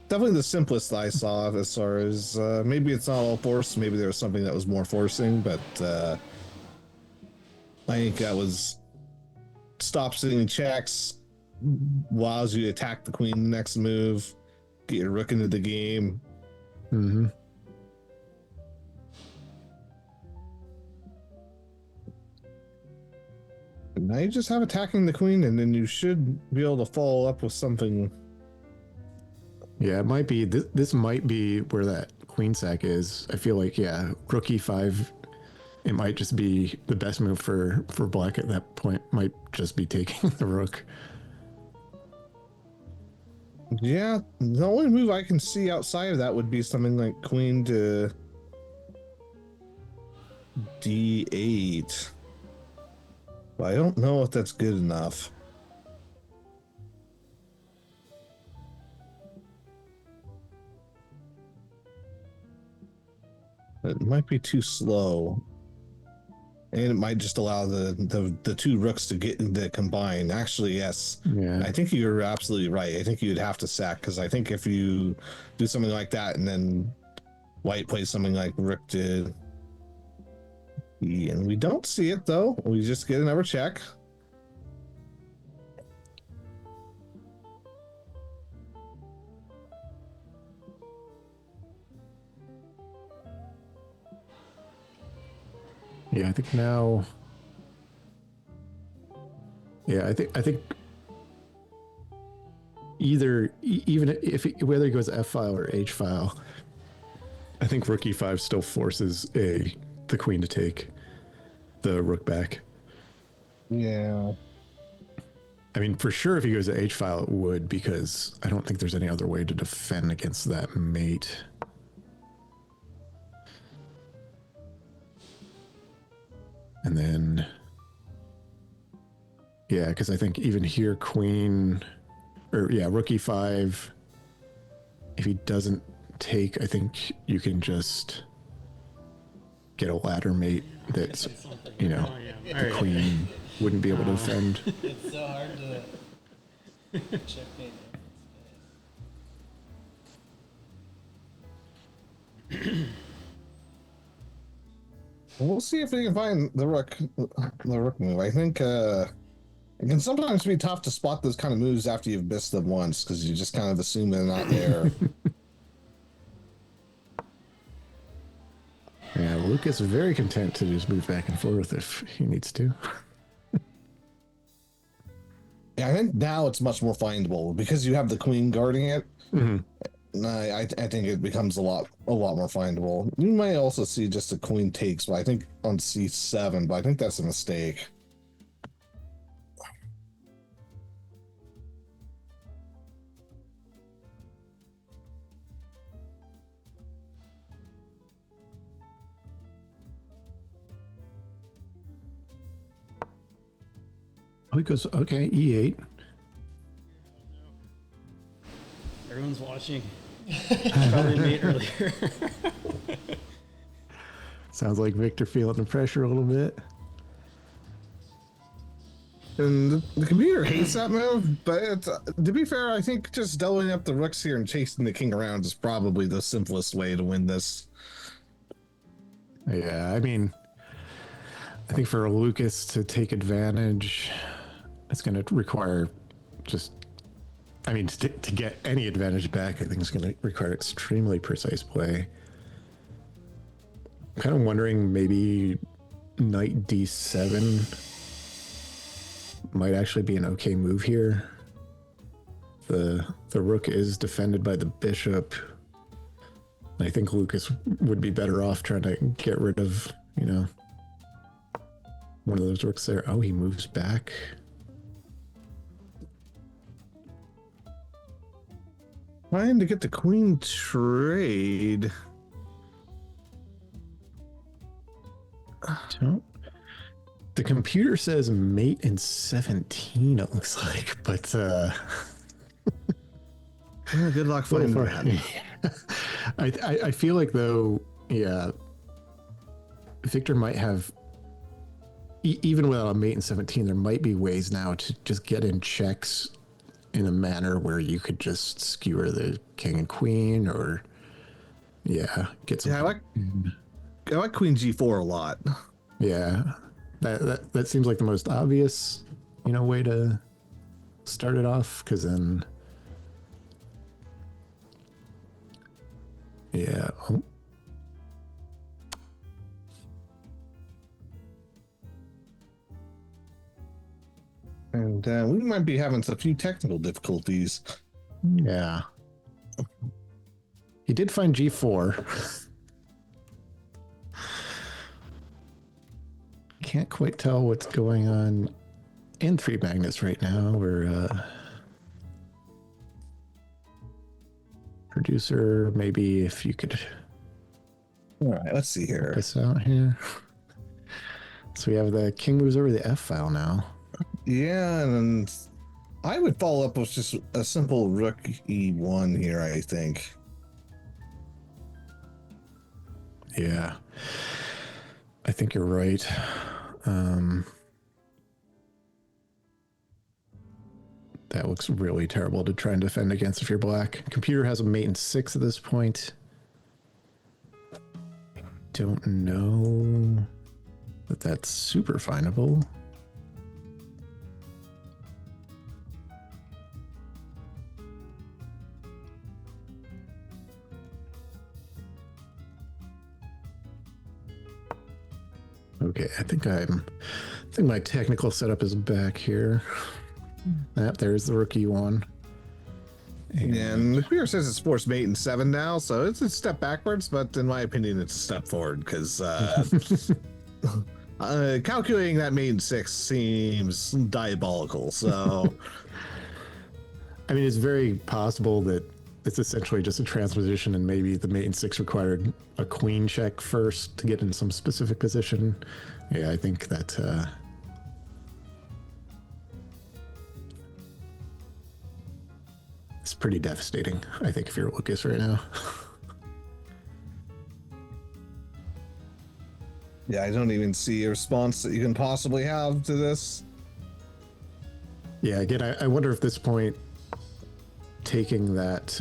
definitely the simplest I saw as far as maybe it's not all force. Maybe there was something that was more forcing, but I think that was stop sitting checks, allows you to attack the queen next move, get your rook into the game. Mm-hmm. Now you just have attacking the queen, and then you should be able to follow up with something. Yeah, it might be. This might be where that queen sack is. I feel like, yeah, rook e5. It might just be the best move for black at that point. Might just be taking the rook. Yeah, the only move I can see outside of that would be something like queen to d8. But I don't know if that's good enough. It might be too slow. And it might just allow the two rooks to get into combine. Actually, yes. Yeah. I think you're absolutely right. I think you'd have to sack, because I think if you do something like that and then white plays something like rook to E, and we don't see it though. We just get another check. Yeah, I think now. Yeah, I think either even if whether he goes F file or H file, I think rook e5 still forces the queen to take the rook back. Yeah. I mean, for sure, if he goes to H file, it would, because I don't think there's any other way to defend against that mate. And then, yeah, because I think even here, queen, or yeah, rook e5, if he doesn't take, I think you can just get a ladder mate that's, you know, the queen wouldn't be able to defend. It's so hard to checkmate. We'll see if we can find the rook move. I think it can sometimes be tough to spot those kind of moves after you've missed them once, because you just kind of assume they're not there. Yeah, Lucas is very content to just move back and forth if he needs to. Yeah, I think now it's much more findable because you have the queen guarding it. Mm-hmm. I think it becomes a lot more findable. You might also see just a queen takes, but I think on c7, but I think that's a mistake. Oh, he goes, okay, e8. Everyone's watching. Probably made earlier. Sounds like Victor feeling the pressure a little bit. And the computer hates that move, but to be fair, I think just doubling up the rooks here and chasing the king around is probably the simplest way to win this. Yeah, I mean, I think for Lucas to take advantage, it's going to require just, I mean, to get any advantage back, I think it's going to require extremely precise play. I'm kind of wondering maybe knight d7 might actually be an okay move here. The rook is defended by the bishop. I think Lucas would be better off trying to get rid of, you know, one of those rooks there. Oh, he moves back. Trying to get the queen trade. Don't. The computer says mate in 17, it looks like, but good luck finding that. I feel like, though, yeah, Victor might have, even without a mate in 17, there might be ways now to just get in checks in a manner where you could just skewer the king and queen, or get some. Yeah, I like queen g4 a lot. Yeah, that seems like the most obvious, way to start it off, because then, oh. And we might be having a few technical difficulties. Yeah. He did find G4. Can't quite tell what's going on in Three Magnets right now. We're producer, maybe if you could. All right, let's see here. This out here. So we have the king moves over the F file now. Yeah, and I would follow up with just a simple rook e1 here, I think. Yeah, I think you're right. That looks really terrible to try and defend against if you're black. Computer has a mate in 6 at this point. Don't know that that's super findable. Okay, I think my technical setup is back here. There's the rookie one. And the computer says it's forced mate in 7 now, so it's a step backwards, but in my opinion, it's a step forward, because calculating that mate in 6 seems diabolical, so... I mean, it's very possible that it's essentially just a transposition, and maybe the mate in 6 required a queen check first to get in some specific position. Yeah, I think that... it's pretty devastating, I think, if you're Lucas right now. Yeah, I don't even see a response that you can possibly have to this. Yeah, again, I wonder if this point, taking that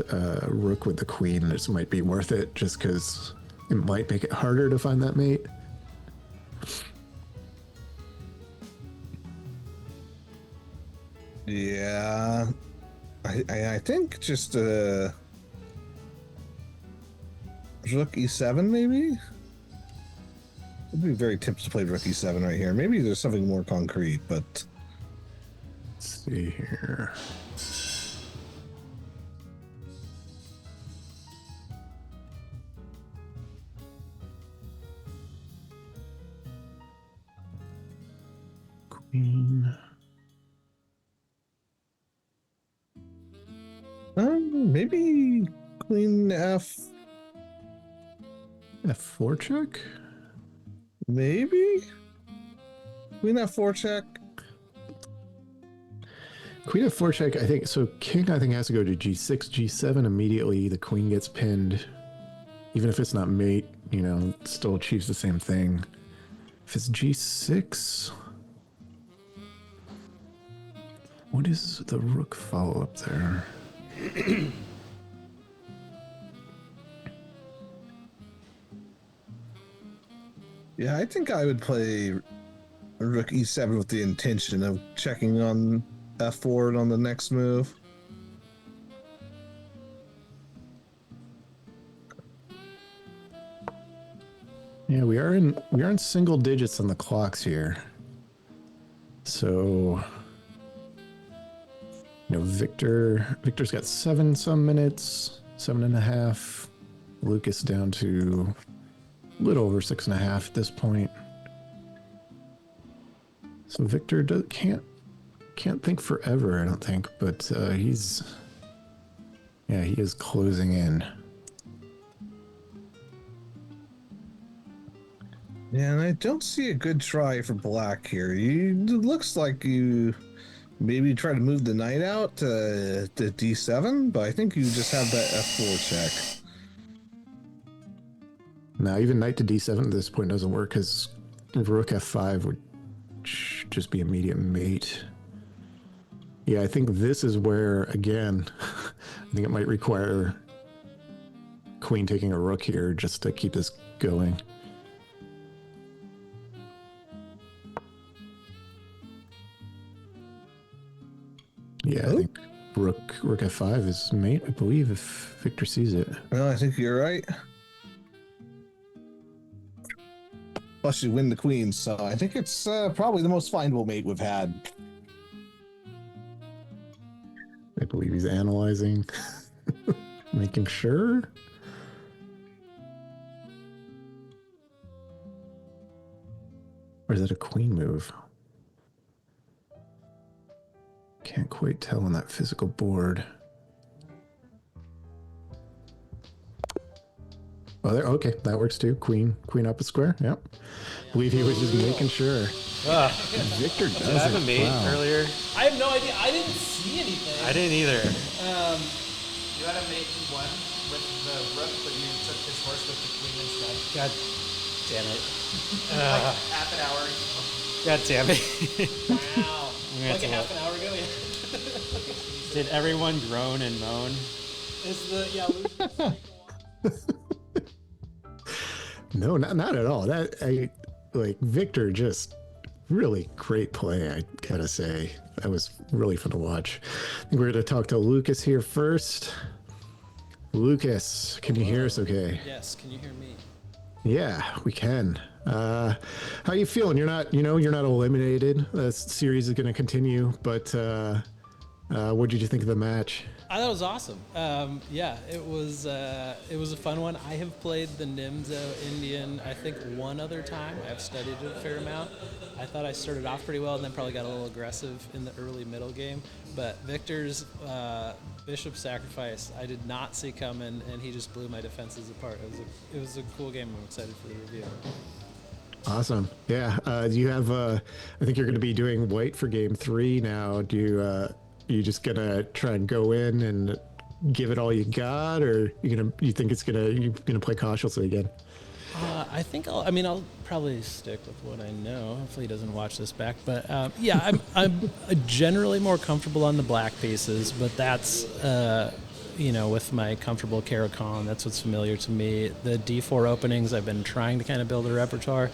rook with the queen, this might be worth it, just because it might make it harder to find that mate. Yeah, I think just rook e7 maybe. It'd be very tips to play rook e7 right here. Maybe there's something more concrete, but let's see here. Queen. Maybe queen f4 check? Maybe? Queen f4 check? Queen f4 check, I think, so king, I think, has to go to g6, g7 immediately. The queen gets pinned. Even if it's not mate, it still achieves the same thing. If it's g6... what is the rook follow-up there? Yeah, I think I would play rook e7 with the intention of checking on f4 on the next move. Yeah, we are in single digits on the clocks here. So, Victor's got 7 some minutes, 7.5. Lucas down to a little over 6.5 at this point. So Victor can't think forever, I don't think, but he is closing in. Yeah, and I don't see a good try for black here. It looks like you maybe try to move the knight out to d7, but I think you just have that f4 check. Now, even knight to d7 at this point doesn't work, because rook f5 would just be immediate mate. Yeah, I think this is where, again, I think it might require queen taking a rook here just to keep this going. Yeah, I think rook f5 is mate, I believe, if Victor sees it. Well, I think you're right. Plus, you win the queen, so I think it's probably the most findable mate we've had. I believe he's analyzing, making sure. Or is it a queen move? Can't quite tell on that physical board. Oh, there. Okay, that works too. Queen up a square. Yep. Believe he was just making sure. Victor does Did I have it. a mate Wow. earlier? I have no idea. I didn't see anything. I didn't either. You had a mate who won with the rook, but you took his horse with the queen instead. God damn it. Like half an hour. God damn it. Wow. Like a half an hour ago, yeah. Did everyone groan and moan? Is the losing No, not at all. Victor just really great play, I gotta say. That was really fun to watch. I think we're gonna talk to Lucas here first. Lucas, can you hear us okay? Yes, can you hear me? Yeah, we can. How you feeling? You're not eliminated. The series is gonna continue, but what did you think of the match? I thought it was awesome. It was a fun one. I have played the Nimzo Indian, I think, one other time. I've studied it a fair amount. I thought I started off pretty well and then probably got a little aggressive in the early middle game. But Victor's Bishop Sacrifice, I did not see coming, and he just blew my defenses apart. It was a cool game. I'm excited for the review. Awesome. Yeah. Do you have? I think you're going to be doing white for game 3 now. Do you just gonna try and go in and give it all you got, or you're gonna play cautiously again? I think I'll probably stick with what I know. Hopefully he doesn't watch this back. But I'm generally more comfortable on the black pieces, but that's with my comfortable Caro-Kann, that's what's familiar to me. The D4 openings, I've been trying to kind of build a repertoire.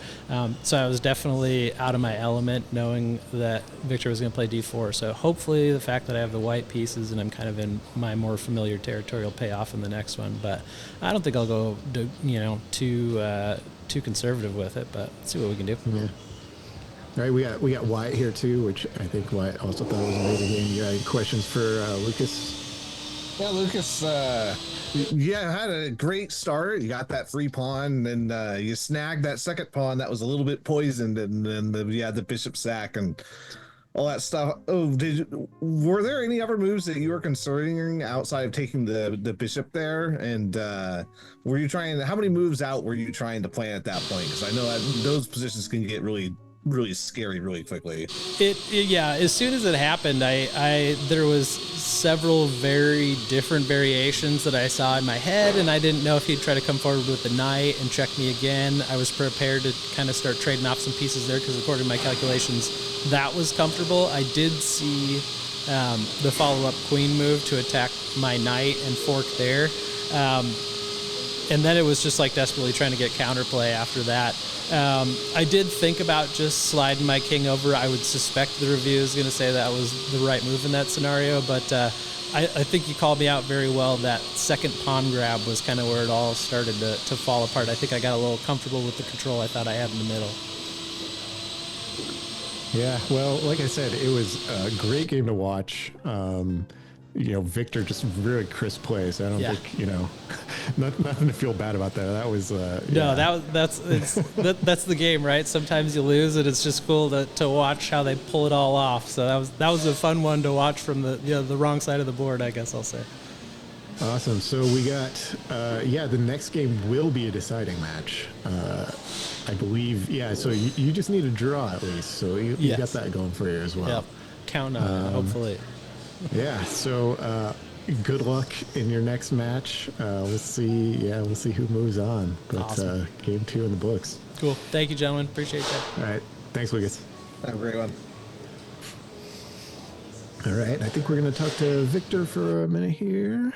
So I was definitely out of my element knowing that Victor was going to play D4. So hopefully the fact that I have the white pieces and I'm kind of in my more familiar territory will pay off in the next one. But I don't think I'll go too conservative with it, but let's see what we can do. Yeah. All right, we got Wyatt here too, which I think Wyatt also thought was an amazing game. You got any questions for Lucas? Yeah, Lucas, had a great start. You got that free pawn, and then you snagged that second pawn that was a little bit poisoned, and then the bishop sack and all that stuff. Oh, were there any other moves that you were considering outside of taking the bishop there? And were you how many moves out were you trying to plan at that point? Because I know that those positions can get really scary really quickly. As soon as it happened, there was several very different variations that I saw in my head, and I didn't know if he'd try to come forward with the knight and check me again. I was prepared to kind of start trading off some pieces there because according to my calculations, that was comfortable. I did see the follow-up queen move to attack my knight and fork there. And then it was just like desperately trying to get counterplay after that. I did think about just sliding my king over. I would suspect the review is going to say that was the right move in that scenario, but I think you called me out very well. That second pawn grab was kind of where it all started to fall apart. I think I got a little comfortable with the control I thought I had in the middle. Yeah, well, like I said, it was a great game to watch. Victor just really crisp plays. I don't think, nothing to feel bad about that. That was that's the game, right? Sometimes you lose, and it's just cool to watch how they pull it all off. So that was a fun one to watch from the wrong side of the board, I guess I'll say. Awesome. So we got the next game will be a deciding match. I believe. Yeah. So you just need a draw at least. So you got that going for you as well. Yep. Count on it, hopefully. Yeah, so good luck in your next match. We'll see who moves on. But awesome. Game 2 in the books. Cool. Thank you, gentlemen. Appreciate that. All right. Thanks, Lucas. Have a great one. All right, I think we're going to talk to Victor for a minute here.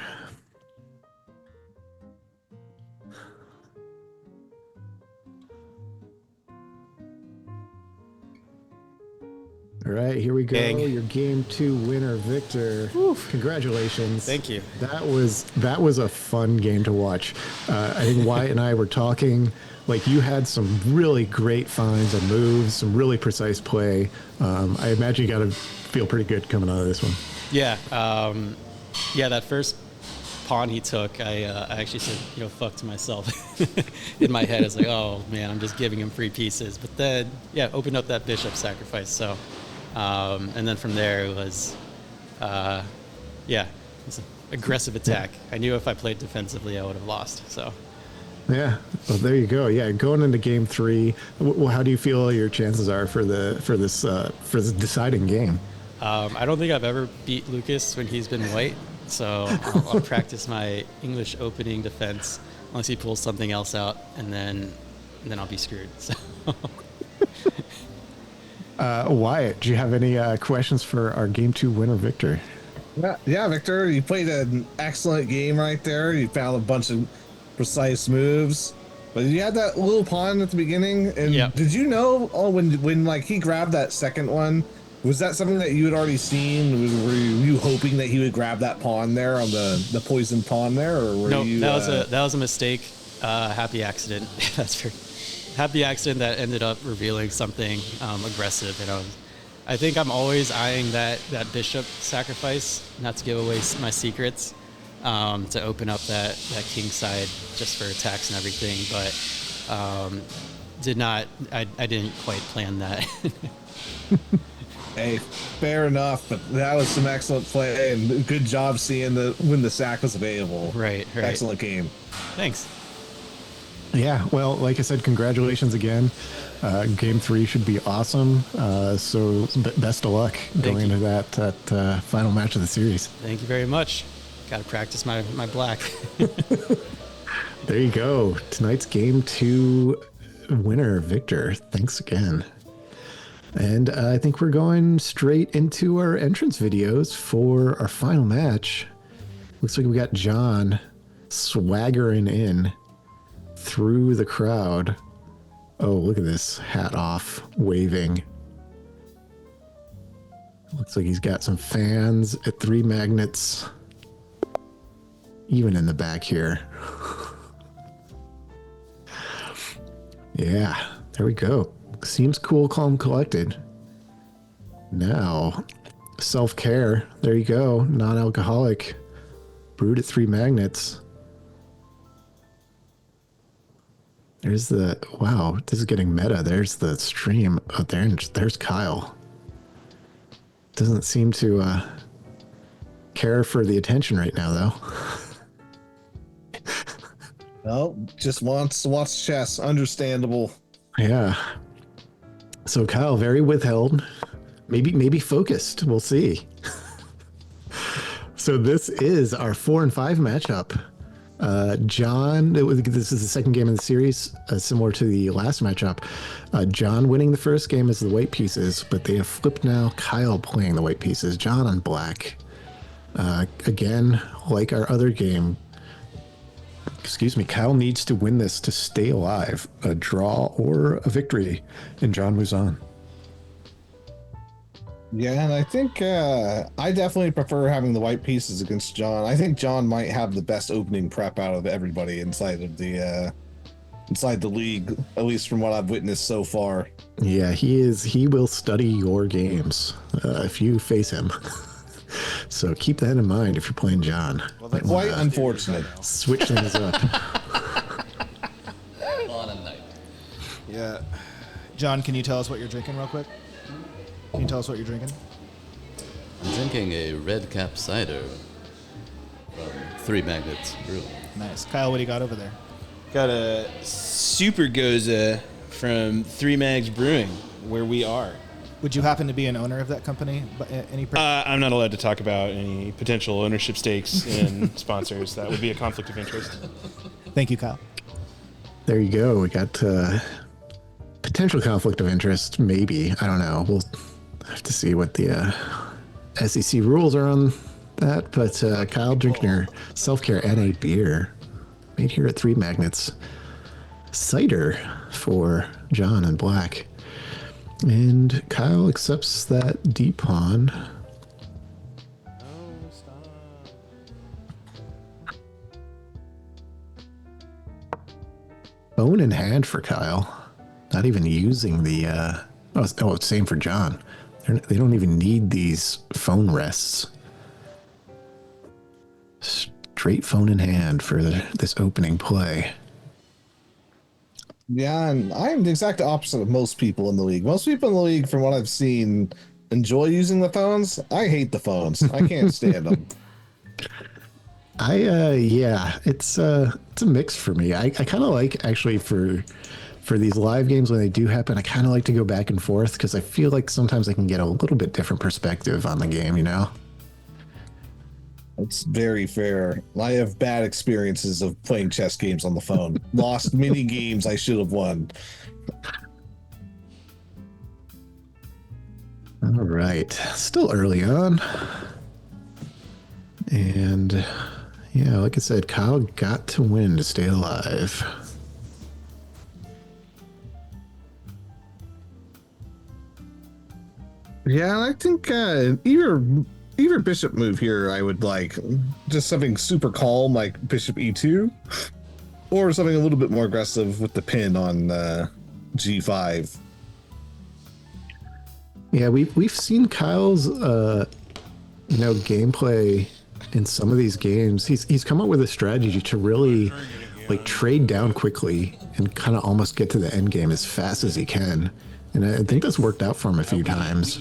All right, here we go. Dang. Your game 2 winner, Victor. Oof. Congratulations. Thank you. That was a fun game to watch. I think Wyatt and I were talking. Like, you had some really great finds and moves, some really precise play. I imagine you got to feel pretty good coming out of this one. Yeah. That first pawn he took, I actually said, fuck to myself in my head. I was like, oh man, I'm just giving him free pieces. But then, opened up that bishop sacrifice. So, and then from there it was, it was an aggressive attack. I knew if I played defensively, I would have lost. So. Yeah, well, there you go. Yeah, going into game 3, well, how do you feel your chances are for this deciding game? I don't think I've ever beat Lucas when he's been white, so I'll practice my English opening defense unless he pulls something else out, and then I'll be screwed. So. Wyatt, do you have any questions for our game 2 winner, Victor? Yeah, Victor, you played an excellent game right there. You found a bunch of precise moves, but you had that little pawn at the beginning, and did you know when like he grabbed that second one, was that something that you had already seen? Were you hoping that he would grab that pawn there on the poison pawn there, or were you? That was a mistake. Happy accident. That's very happy accident that ended up revealing something aggressive. I think I'm always eyeing that bishop sacrifice, not to give away my secrets. To open up that king side just for attacks and everything, but I didn't quite plan that. Hey, fair enough, but that was some excellent play and good job seeing when the sack was available. Right. Excellent game. Thanks. Yeah, well, like I said, congratulations again. Game 3 should be awesome. So best of luck going into that final match of the series. Thank you very much. Got to practice my black. There you go. Tonight's game 2 winner, Victor. Thanks again. And I think we're going straight into our entrance videos for our final match. Looks like we got John swaggering in through the crowd. Oh, look at this. Hat off, waving. Looks like he's got some fans at 3 Magnets. Even in the back here. Yeah, there we go. Seems cool, calm, collected. Now, self-care. There you go. Non-alcoholic. Brewed at 3 Magnets. There's the... Wow, this is getting meta. There's the stream. Oh, there's Kyle. Doesn't seem to care for the attention right now, though. No, just wants chess. Understandable. Yeah. So Kyle, very withheld, maybe focused. We'll see. So this is our 4 and 5 matchup. John, this is the second game in the series, similar to the last matchup. John winning the first game as the white pieces, but they have flipped now. Kyle playing the white pieces. John on black. Again, like our other game. Kyle needs to win this to stay alive. A draw or a victory, and John moves on. Yeah, and I think I definitely prefer having the white pieces against John. I think John might have the best opening prep out of everybody inside the league, at least from what I've witnessed so far. Yeah, he is. He will study your games if you face him. So keep that in mind if you're playing John. Well, that's quite unfortunate. Switch things up. On a night. Yeah. John, can you tell us what you're drinking real quick? Can you tell us what you're drinking? I'm drinking a red cap cider from 3 Magnets Brew. Nice. Kyle, what do you got over there? Got a Super Goza from 3 Mags Brewing, where we are. Would you happen to be an owner of that company? I'm not allowed to talk about any potential ownership stakes in sponsors. That would be a conflict of interest. Thank you, Kyle. There you go. We got potential conflict of interest, maybe. I don't know. We'll have to see what the SEC rules are on that, but Kyle drinking her self-care and a beer made here at Three Magnets. Cider for John and Black. And Kyle accepts that D pawn. Phone in hand for Kyle. Not even using the same for John. They don't even need these phone rests. Straight phone in hand for this opening play. Yeah, and I'm the exact opposite of most people in the league. Most people in the league, from what I've seen, enjoy using the phones. I hate the phones. I can't stand them. It's a mix for me. I kind of like, actually, for these live games when they do happen, I kind of like to go back and forth because I feel like sometimes I can get a little bit different perspective on the game, you know? It's very fair. I have bad experiences of playing chess games on the phone. Lost many games I should have won. All right. Still early on. And yeah, like I said, Kyle got to win to stay alive. Yeah, I think either bishop move here I would like. Just something super calm like bishop e2, or something a little bit more aggressive with the pin on g5. Yeah, we've seen Kyle's gameplay in some of these games. He's come up with a strategy to really like trade down quickly and kind of almost get to the end game as fast as he can. And I think that's worked out for him a few times.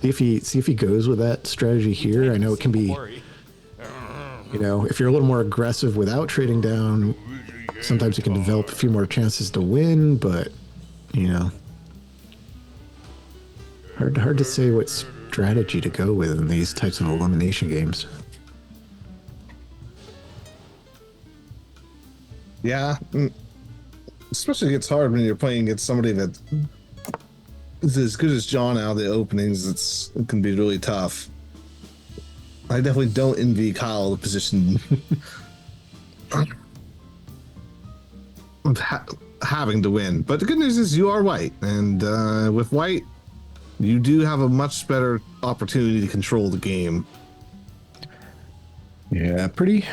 See if he goes with that strategy here. I know it can be, if you're a little more aggressive without trading down, sometimes you can develop a few more chances to win, but hard to say what strategy to go with in these types of elimination games. Yeah, especially gets hard when you're playing against somebody that is as good as John out of the openings. It can be really tough. I definitely don't envy Kyle the position of having to win. But the good news is you are white, and with white, you do have a much better opportunity to control the game. Yeah, pretty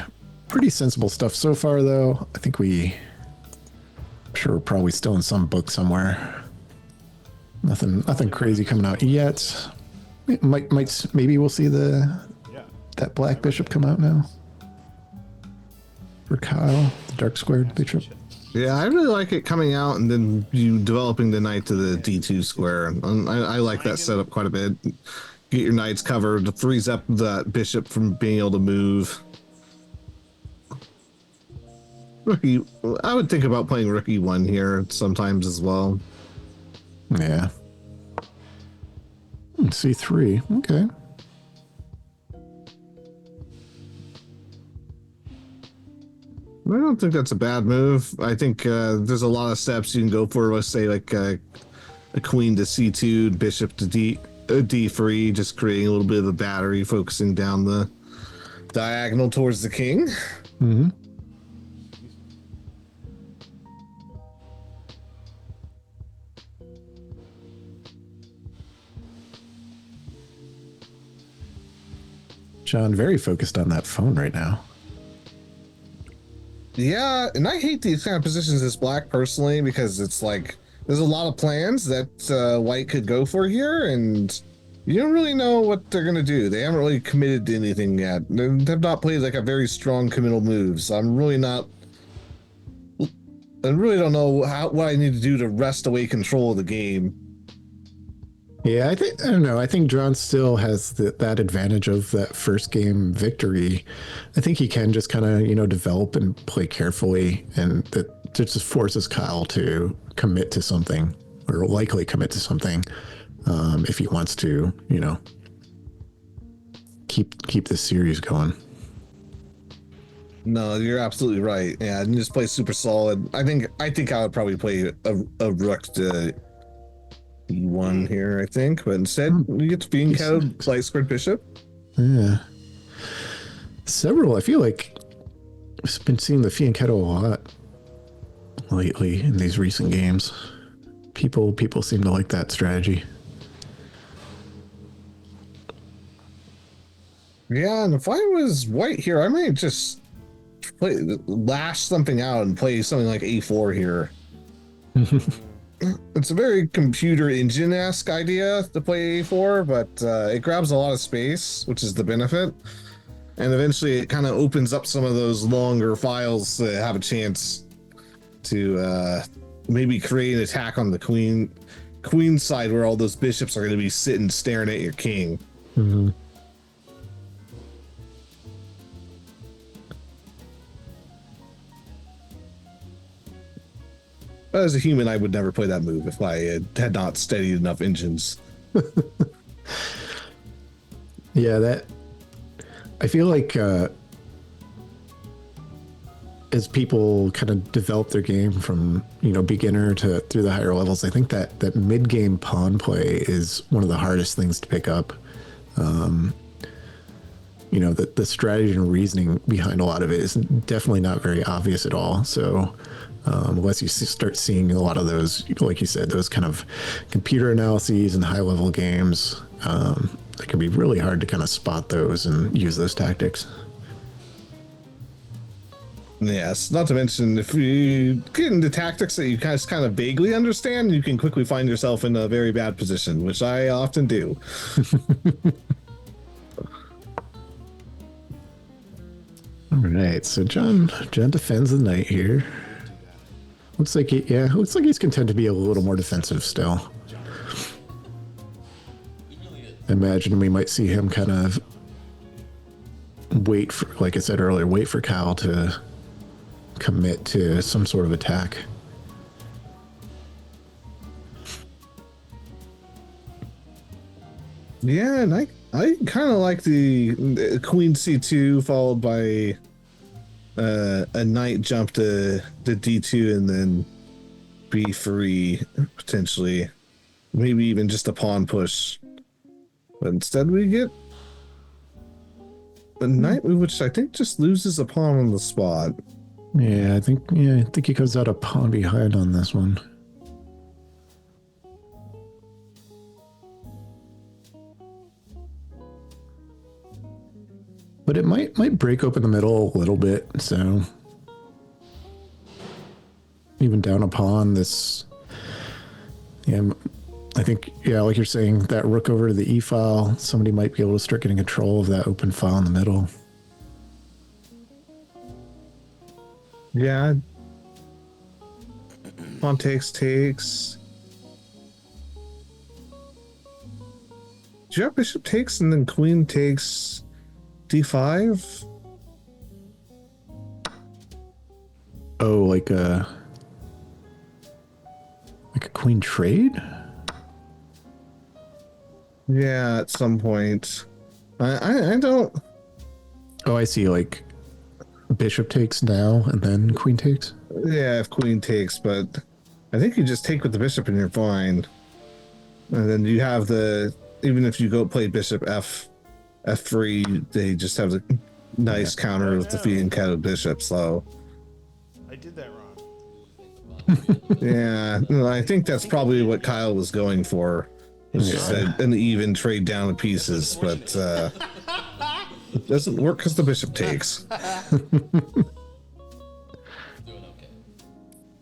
sensible stuff so far, though. I think I'm sure we're probably still in some book somewhere. Nothing crazy coming out yet. Maybe we'll see that black bishop come out now for Kyle, the dark squared bishop. Yeah, I really like it coming out and then you developing the knight to the d2 square. I like that setup quite a bit. Get your knights covered, frees up that bishop from being able to move. I would think about playing rook e1 here sometimes as well. Yeah. C3. Okay. I don't think that's a bad move. I think there's a lot of steps you can go for. Let's say like a queen to c2, bishop to d3, just creating a little bit of a battery, focusing down the diagonal towards the king. Mm-hmm. John, very focused on that phone right now. Yeah, and I hate these kind of positions as black personally because it's like there's a lot of plans that white could go for here, and you don't really know what they're gonna do. They haven't really committed to anything yet. They have not played like a very strong committal move, so I really don't know what I need to do to wrest away control of the game. Yeah, I don't know. I think John still has that advantage of that first game victory. I think he can just kind of, develop and play carefully, and that just forces Kyle to commit to something, or likely commit to something, if he wants to, keep this series going. No, you're absolutely right. Yeah, and just play super solid. I think I would probably play a rook to D1 here, I think, but instead you get to be in light squared bishop. Yeah. Several. I feel like I've been seeing the fianchetto a lot lately in these recent games. People seem to like that strategy. Yeah, and if I was white here, I might just lash something out and play something like A4 here. It's a very computer engine-esque idea to play A4, but it grabs a lot of space, which is the benefit. And eventually it kind of opens up some of those longer files to have a chance to maybe create an attack on the queen side where all those bishops are going to be sitting staring at your king. Mm-hmm. As a human, I would never play that move if I had not studied enough engines. Yeah, I feel like as people kind of develop their game from beginner to through the higher levels, I think that mid game pawn play is one of the hardest things to pick up. The strategy and reasoning behind a lot of it is definitely not very obvious at all. So unless you start seeing a lot of those, like you said, those kind of computer analyses and high level games, it can be really hard to kind of spot those and use those tactics. Yes, not to mention if you get into tactics that you guys kind of vaguely understand, you can quickly find yourself in a very bad position, which I often do. All right, so John defends the knight here. Looks like he's content to be a little more defensive still. I imagine we might see him kind of wait for, like I said earlier, wait for Kyle to commit to some sort of attack. Yeah, and I kind of like the queen c2 followed by a knight jump to d2 and then b3 potentially, maybe even just a pawn push. But instead we get a knight move, which I think just loses a pawn on the spot. Yeah, I think he goes out a pawn behind on this one. But it might break open the middle a little bit, so even down a pawn, this, I think, like you're saying, that rook over to the e file, somebody might be able to start getting control of that open file in the middle. Yeah. Pawn takes. Do you have bishop takes and then queen takes d5? Oh, like a queen trade? Yeah, at some point. I don't. Oh, I see. Like bishop takes now and then queen takes? Yeah, if queen takes, but I think you just take with the bishop and you're fine. And then you have even if you go play bishop f3, they just have the nice counter with the fianchetto bishop, so. I did that wrong. Yeah, I think that's probably what Kyle was going for. It's just an even trade down to pieces, but it doesn't work because the bishop takes.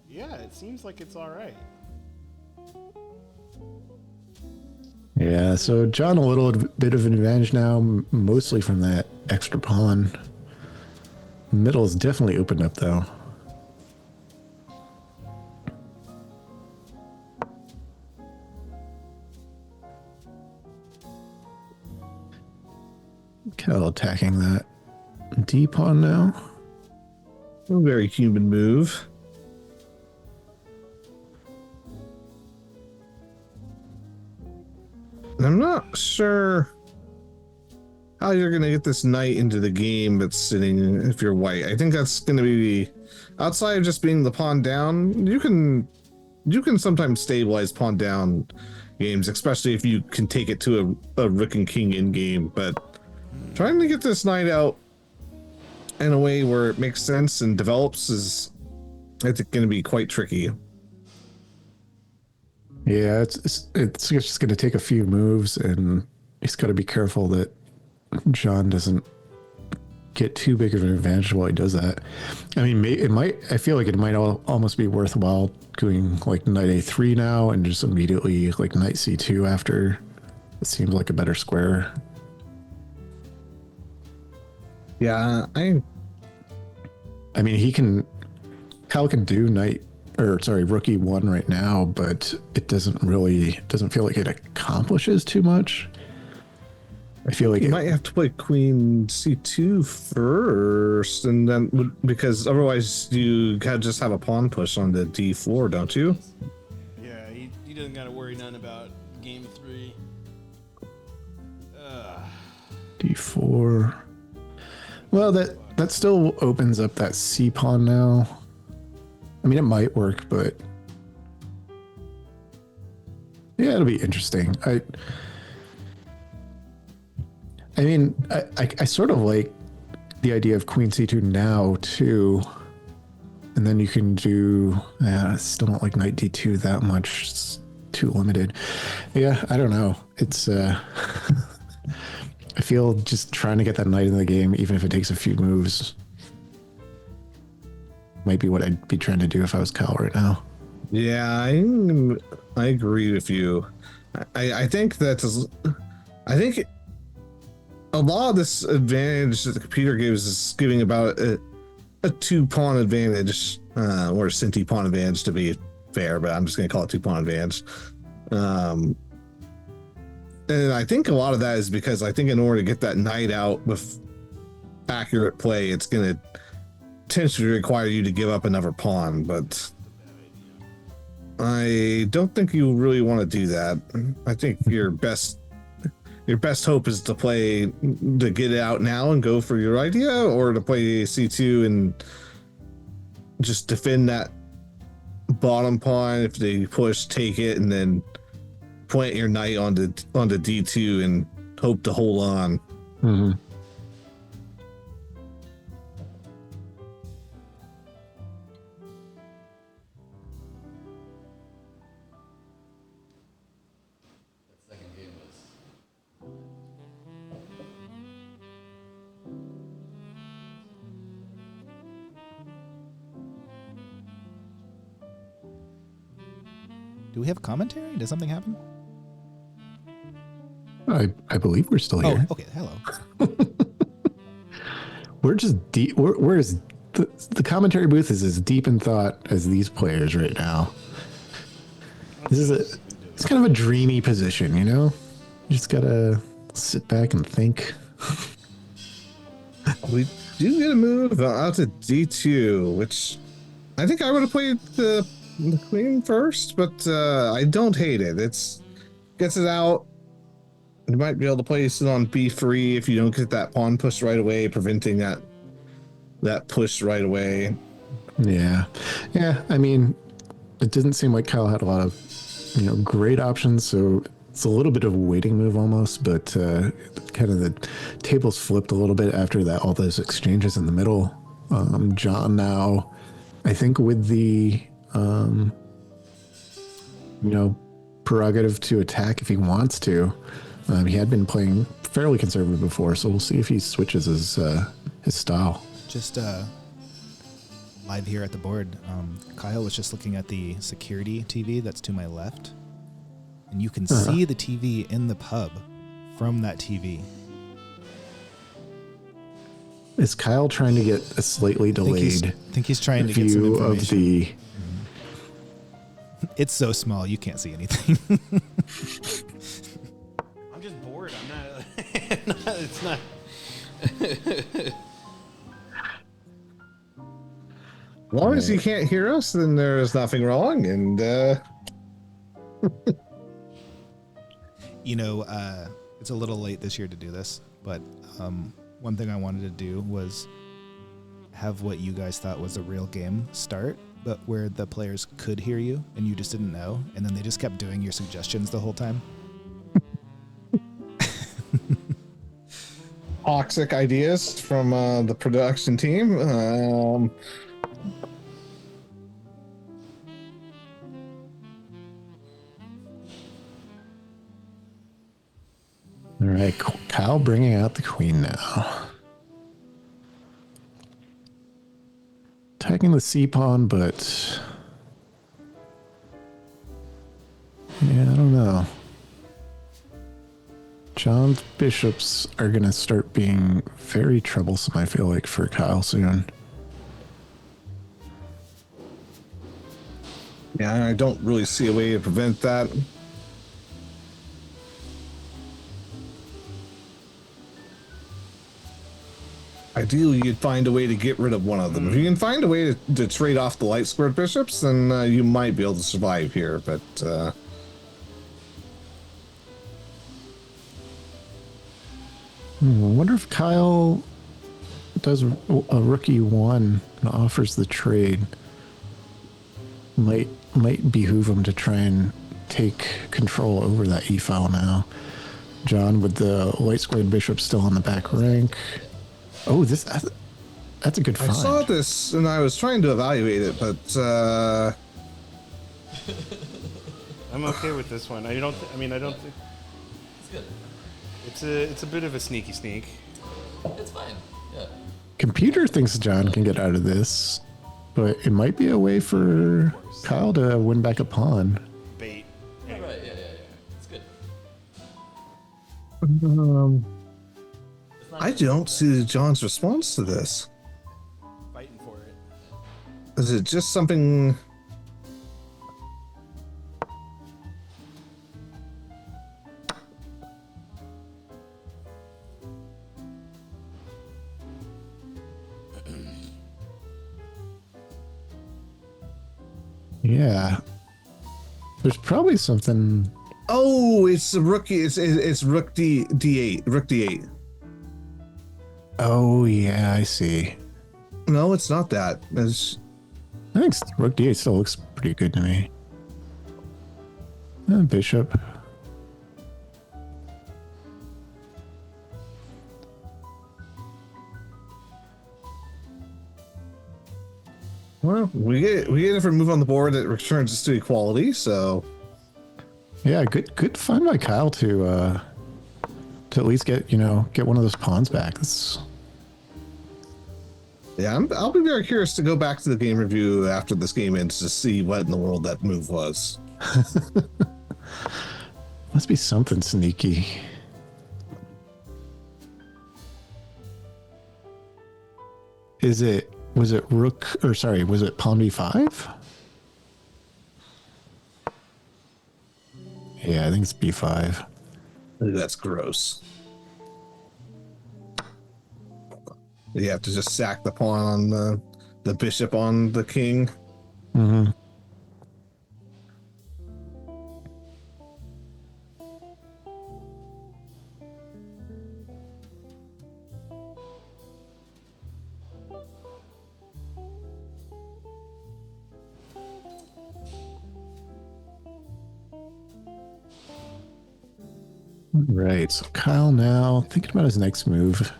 Yeah, it seems like it's all right. Yeah, so John a little bit of an advantage now, mostly from that extra pawn. Middle is definitely opened up, though. Cal attacking that D pawn now. A very human move. I'm not sure how you're going to get this knight into the game that's sitting if you're white. I think that's going to be outside of just being the pawn down. You can sometimes stabilize pawn down, games, especially if you can take it to a Rook and King in game. But trying to get this knight out in a way where it makes sense and develops is, I think, going to be quite tricky. Yeah, it's just going to take a few moves, and he's got to be careful that John doesn't get too big of an advantage while he does that. I mean, I feel like it might almost be worthwhile going like knight a3 now and just immediately like knight c2 after. It seems like a better square. Yeah, I mean, Kyle can do rook e1 right now, but it doesn't feel like it accomplishes too much. I feel like you might have to play queen c2 first, and then, because otherwise you gotta just have a pawn push on the d4, don't you? Yeah, he doesn't gotta worry none about game 3. d4. Well, that still opens up that c pawn now. I mean, it might work, but yeah, it'll be interesting. I mean, I sort of like the idea of queen c2 now too, and then you can do. I still don't like knight d2 that much. It's too limited. Yeah, I don't know. It's. I feel just trying to get that knight in the game, even if it takes a few moves, might be what I'd be trying to do if I was Kyle right now. Yeah, I agree with you. I think a lot of this advantage that the computer gives is giving about a 2-pawn advantage, or a Cinti pawn advantage to be fair, but I'm just going to call it 2-pawn advantage. And I think a lot of that is because I think in order to get that knight out with accurate play, it's going to potentially require you to give up another pawn, but I don't think you really want to do that. I think your best hope is to get it out now and go for your idea, or to play c2 and just defend that bottom pawn. If they push, take it, and then plant your knight onto d2 and hope to hold on. Mm-hmm. Do we have commentary? Did something happen? I believe we're still here. Oh, okay. Hello. We're just deep. We're as the commentary booth is as deep in thought as these players right now. It's kind of a dreamy position, you know. You just gotta sit back and think. We do get a move out to d2, which I think I would have played the queen first, but I don't hate it. Gets it out. You might be able to place it on b3 if you don't get that pawn push right away, preventing that push right away. Yeah. I mean, it didn't seem like Kyle had a lot of great options, so it's a little bit of a waiting move almost, but kind of the tables flipped a little bit after all those exchanges in the middle. John now, I think, with the prerogative to attack if he wants to. He had been playing fairly conservative before, so we'll see if he switches his style. Just live here at the board, Kyle was just looking at the security TV that's to my left, and you can see the TV in the pub from that TV. Is Kyle trying to get a slightly delayed I think he's trying to get some information. It's so small you can't see anything. I'm just bored. I'm not. It's not. As long as you can't hear us, then there is nothing wrong. And it's a little late this year to do this, but one thing I wanted to do was have what you guys thought was a real game start, but where the players could hear you and you just didn't know, and then they just kept doing your suggestions the whole time? Toxic ideas from the production team. All right, Kyle bringing out the queen now. Tagging the C pawn, but yeah, I don't know. John's bishops are going to start being very troublesome, I feel like, for Kyle soon. Yeah, I don't really see a way to prevent that. Ideally, you'd find a way to get rid of one of them. If you can find a way to trade off the light squared bishops, then you might be able to survive here, but... I wonder if Kyle does a rookie 1 and offers the trade. Might behoove him to try and take control over that e-file now. John with the light squared bishop still on the back rank. Oh, that's a good find. I saw this and I was trying to evaluate it, but I'm okay with this one. I don't think It's good. it's a bit of a sneaky sneak. It's fine. Yeah. Computer thinks John can get out of this, but it might be a way for Kyle to win back a pawn. Bait. Yeah. Right. Yeah. It's good. I don't see John's response to this. Fighting for it. Is it just something... Yeah. There's probably something... Oh, it's a rookie. It's rook D8. Rook D8. Oh, yeah, I see. No, it's not that. It's... I think rook D8 still looks pretty good to me. Bishop. Well, we get a different move on the board that returns us to equality, so... Yeah, good find by Kyle to at least get one of those pawns back. That's... Yeah, I'll be very curious to go back to the game review after this game ends to see what in the world that move was. Must be something sneaky. Was it rook, or sorry, was it pawn b5? Yeah, I think it's b5. That's gross. You have to just sack the pawn on the bishop on the king. Mm-hmm. Right, so Kyle now thinking about his next move.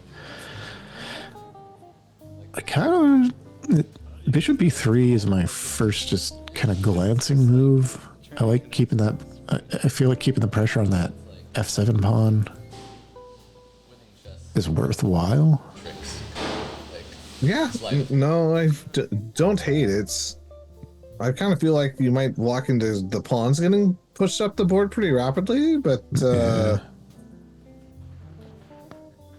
Bishop b3 is my first just kind of glancing move. I like keeping that. I feel like keeping the pressure on that f7 pawn is worthwhile. Yeah, no, I don't hate it. I kind of feel like you might walk into the pawns getting pushed up the board pretty rapidly, but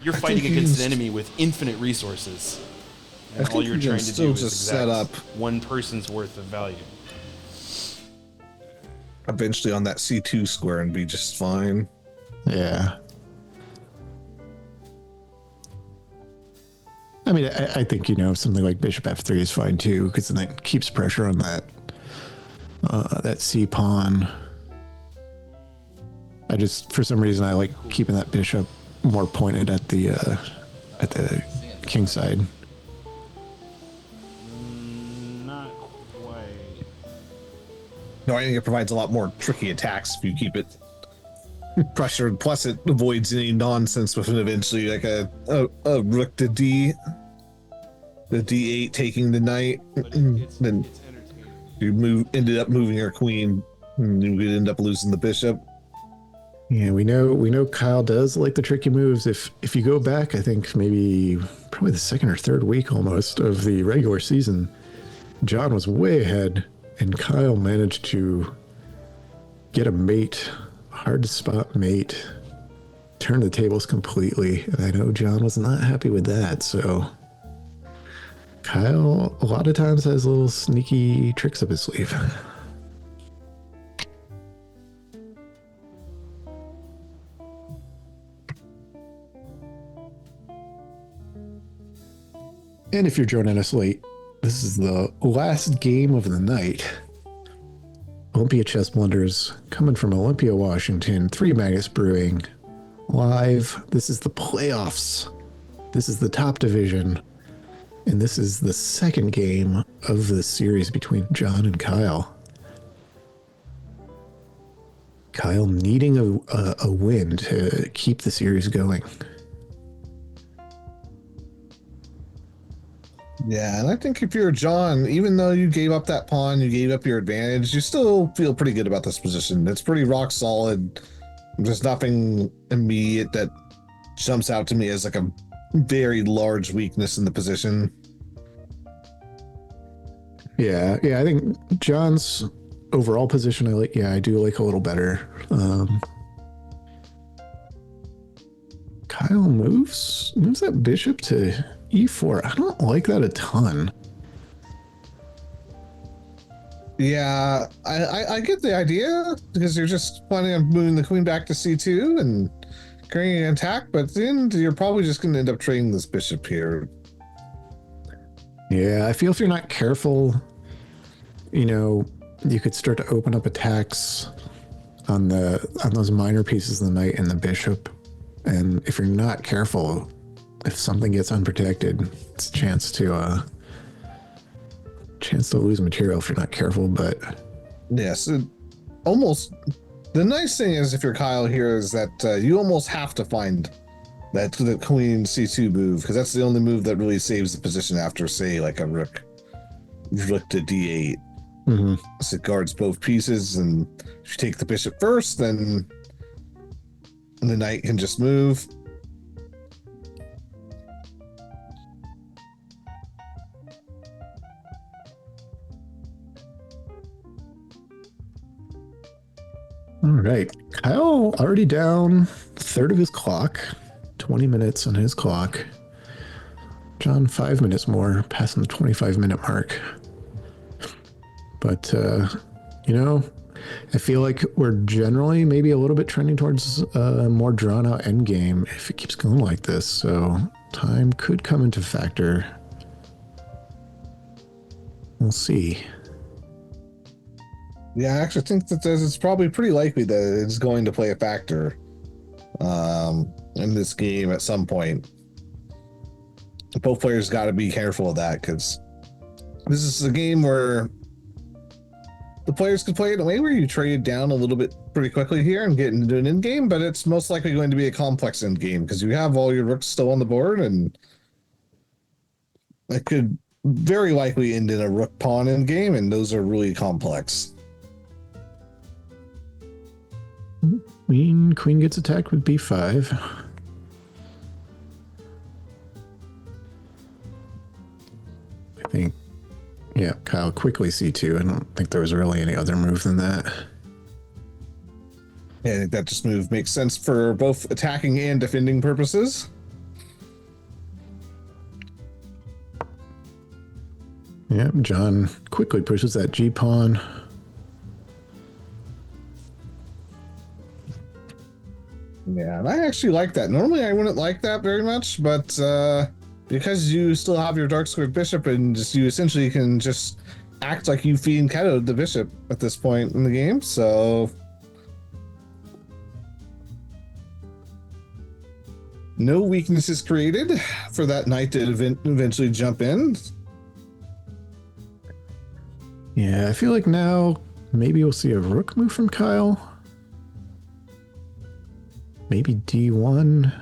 you're fighting against an enemy with infinite resources, and all you're trying to do is just set up one person's worth of value. Eventually on that C2 square and be just fine. Yeah. I mean, I think, something like bishop f3 is fine too, because then it keeps pressure on that C pawn. For some reason, I like keeping that bishop more pointed at the king side. Not quite. No, I think it provides a lot more tricky attacks if you keep it pressured. Plus, it avoids any nonsense with eventually like a rook to D, the D8 taking the knight. Then you ended up moving your queen, and you would end up losing the bishop. Yeah, we know Kyle does like the tricky moves. If you go back, I think probably the second or third week almost of the regular season, John was way ahead, and Kyle managed to get a mate, hard to spot mate, turn the tables completely. And I know John was not happy with that, so Kyle a lot of times has little sneaky tricks up his sleeve. And if you're joining us late, this is the last game of the night. Olympia Chess Blunders coming from Olympia, Washington, 3 Magus Brewing, live. This is the playoffs. This is the top division. And this is the second game of the series between John and Kyle. Kyle needing a win to keep the series going. Yeah, and I think if you're John, even though you gave up that pawn, you gave up your advantage, you still feel pretty good about this position. It's pretty rock solid. There's nothing immediate that jumps out to me as like a very large weakness in the position. Yeah, I think John's overall position, I do like a little better. Kyle moves that bishop to E4. I don't like that a ton. Yeah, I get the idea because you're just planning on moving the queen back to C2 and carrying an attack, but then you're probably just going to end up trading this bishop here. Yeah, I feel if you're not careful, you could start to open up attacks on those minor pieces of the knight and the bishop. And if you're not careful, if something gets unprotected, it's a chance to lose material if you're not careful. But yes, almost. The nice thing is, if you're Kyle here, is that you almost have to find the queen C2 move, because that's the only move that really saves the position after, say, like a rook to D8. Mm-hmm. So it guards both pieces, and if you take the bishop first, then the knight can just move. all right, Kyle already down a third of his clock, 20 minutes on his clock. John 5 minutes more, passing the 25-minute mark. But I feel like we're generally maybe a little bit trending towards a more drawn out end game if it keeps going like this. So time could come into factor. We'll see. Yeah, I actually think that it's probably pretty likely that it's going to play a factor in this game at some point. Both players got to be careful of that, because this is a game where the players could play it in a way where you trade down a little bit pretty quickly here and get into an end game, but it's most likely going to be a complex end game because you have all your rooks still on the board, and it could very likely end in a rook pawn end game, and those are really complex. Queen gets attacked with b5. I think, yeah, Kyle quickly c2. I don't think there was really any other move than that. Yeah, I think that just move makes sense for both attacking and defending purposes. Yeah, John quickly pushes that G pawn. Yeah, and I actually like that. Normally I wouldn't like that very much, but because you still have your dark squared bishop, and you essentially can just act like you fiend Keto the bishop at this point in the game, so no weaknesses created for that knight to eventually jump in. Yeah, I feel like now Maybe we'll see a rook move from Kyle. Maybe D1.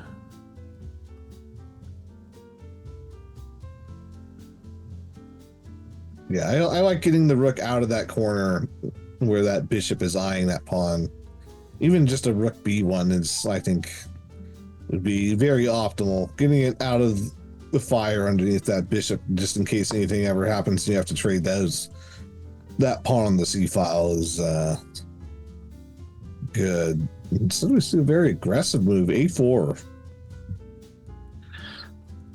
Yeah, I like getting the rook out of that corner where that bishop is eyeing that pawn. Even just a rook B1 is, I think, would be very optimal. Getting it out of the fire underneath that bishop, just in case anything ever happens, you have to trade those. That pawn on the C file is good. So we see a very aggressive move, A4.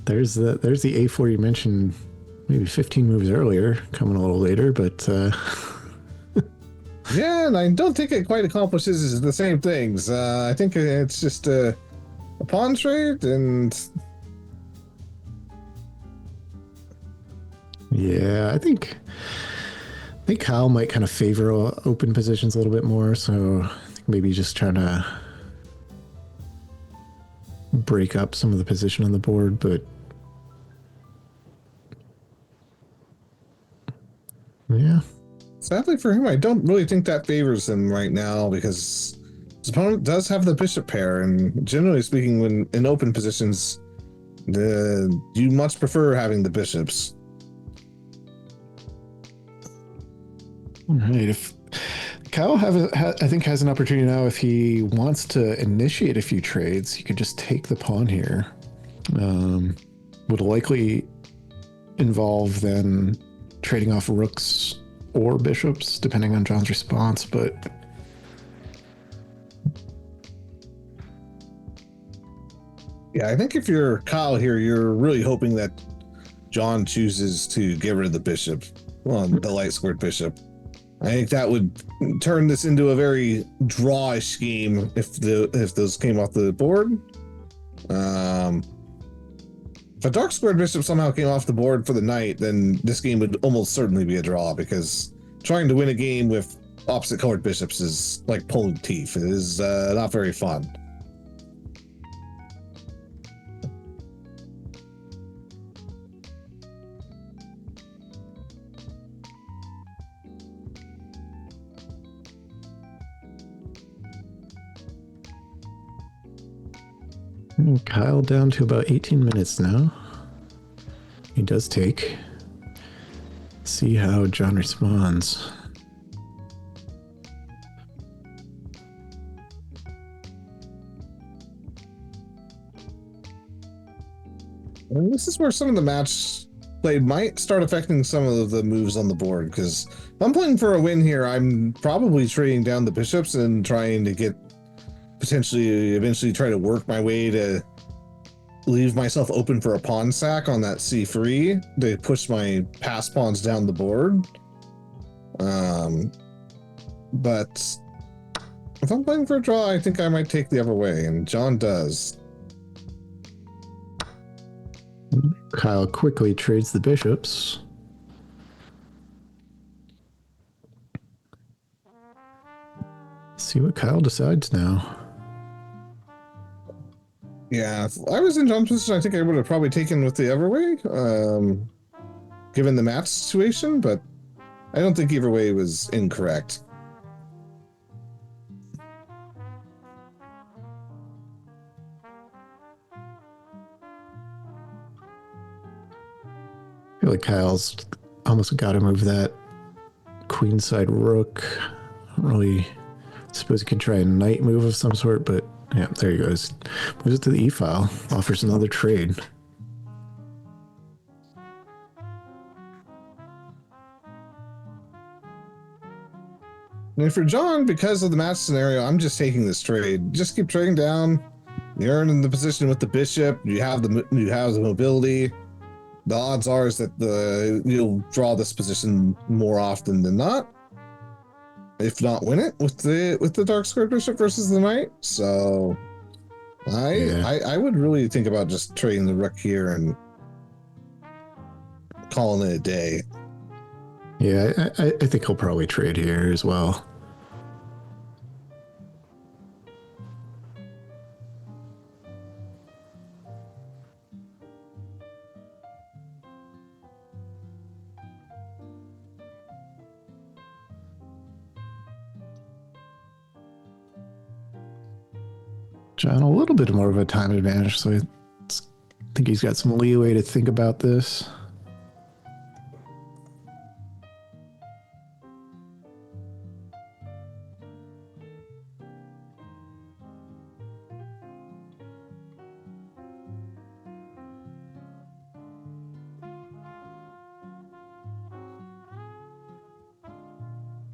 There's the A4 you mentioned maybe 15 moves earlier, coming a little later, but yeah, and I don't think it quite accomplishes the same things. I think it's just a pawn trade, and yeah, I think Kyle might kind of favor open positions a little bit more, so I think maybe just trying to break up some of the position on the board, but yeah. Sadly for him, I don't really think that favors him right now because his opponent does have the bishop pair, and generally speaking, when in open positions, you much prefer having the bishops. All right, if Kyle I think has an opportunity now, if he wants to initiate a few trades, he could just take the pawn here. Would likely involve then trading off rooks or bishops, depending on John's response, but yeah, I think if you're Kyle here, you're really hoping that John chooses to get rid of the bishop, well, the light squared bishop. I think that would turn this into a very drawish game if those came off the board. If a dark squared bishop somehow came off the board for the knight, then this game would almost certainly be a draw, because trying to win a game with opposite colored bishops is like pulling teeth. It is not very fun. Kyle down to about 18 minutes now. He does take. See how John responds. And this is where some of the match play might start affecting some of the moves on the board, because if I'm playing for a win here, I'm probably trading down the bishops and trying to get potentially eventually try to work my way to leave myself open for a pawn sack on that c3 to push my pass pawns down the board. But if I'm playing for a draw, I think I might take the other way, and John does. Kyle quickly trades the bishops. See what Kyle decides now. Yeah, if I was in John's position, I think I would have probably taken with the Everway, given the match situation, but I don't think either way was incorrect. I feel like Kyle's almost got to move that queenside rook. I don't really suppose he could try a knight move of some sort, but yeah, there he goes. Moves it to the E file. Offers another trade. And for John, because of the match scenario, I'm just taking this trade. Just keep trading down. You're in the position with the bishop. You have the mobility. The odds are is that you'll draw this position more often than not, if not win it with the dark squared bishop versus the knight. So I would really think about just trading the rook here and calling it a day. Yeah, I think he'll probably trade here as well. John a little bit more of a time advantage, so I think he's got some leeway to think about this.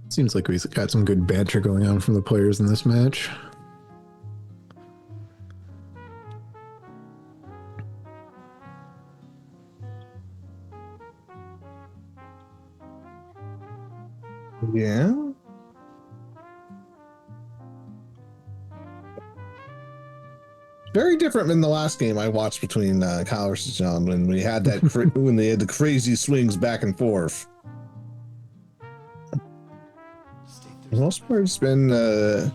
Seems like we've got some good banter going on from the players in this match. Yeah. Very different than the last game I watched between Kyle versus John when we had that when they had the crazy swings back and forth. For the most part, it's been a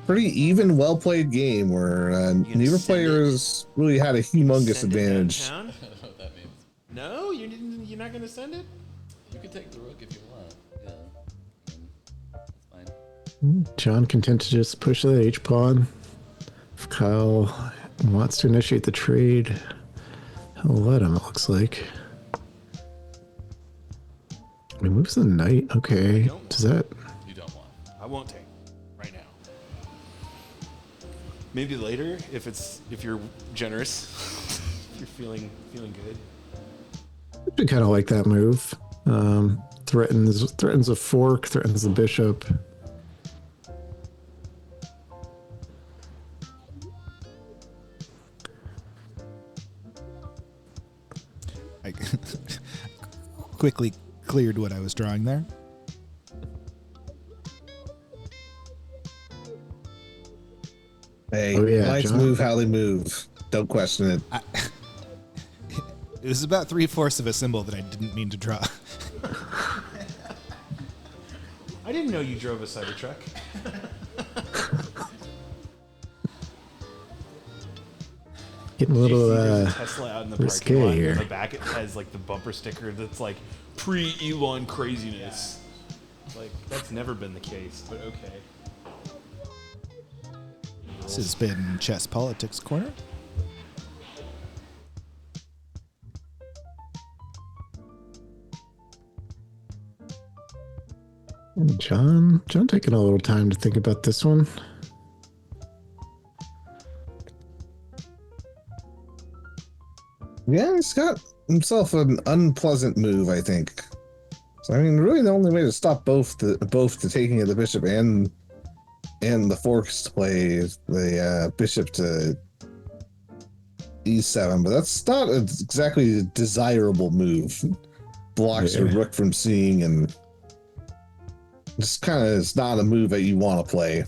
pretty even, well played game where neither players really had a humongous advantage. I don't know what that means. No, you're not gonna send it. You can take the rook if you want. Yeah, that's fine. John content to just push the H pawn. If Kyle wants to initiate the trade, he'll let him, it looks like. He moves the knight. Okay. Does that... I won't take right now. Maybe later if you're generous. If you're feeling good. I kind of like that move. Threatens a fork, threatens the bishop. I quickly cleared what I was drawing there. Hey, oh, yeah, lights John. move how they move. Don't question it. It was about 3/4 of a symbol that I didn't mean to draw. I didn't know you drove a Cybertruck. Getting a little There's a Tesla out in the risque parking lot. here. On the back it has like the bumper sticker that's like pre-Elon craziness. Like that's never been the case, but okay. This has been Chess Politics Corner. John taking a little time to think about this one. Yeah, he's got himself an unpleasant move, I think. So I mean, really, the only way to stop both the taking of the bishop and the forks to play the bishop to e7, but that's not exactly a desirable move. Blocks your rook from seeing, and just kind of is not a move that you want to play.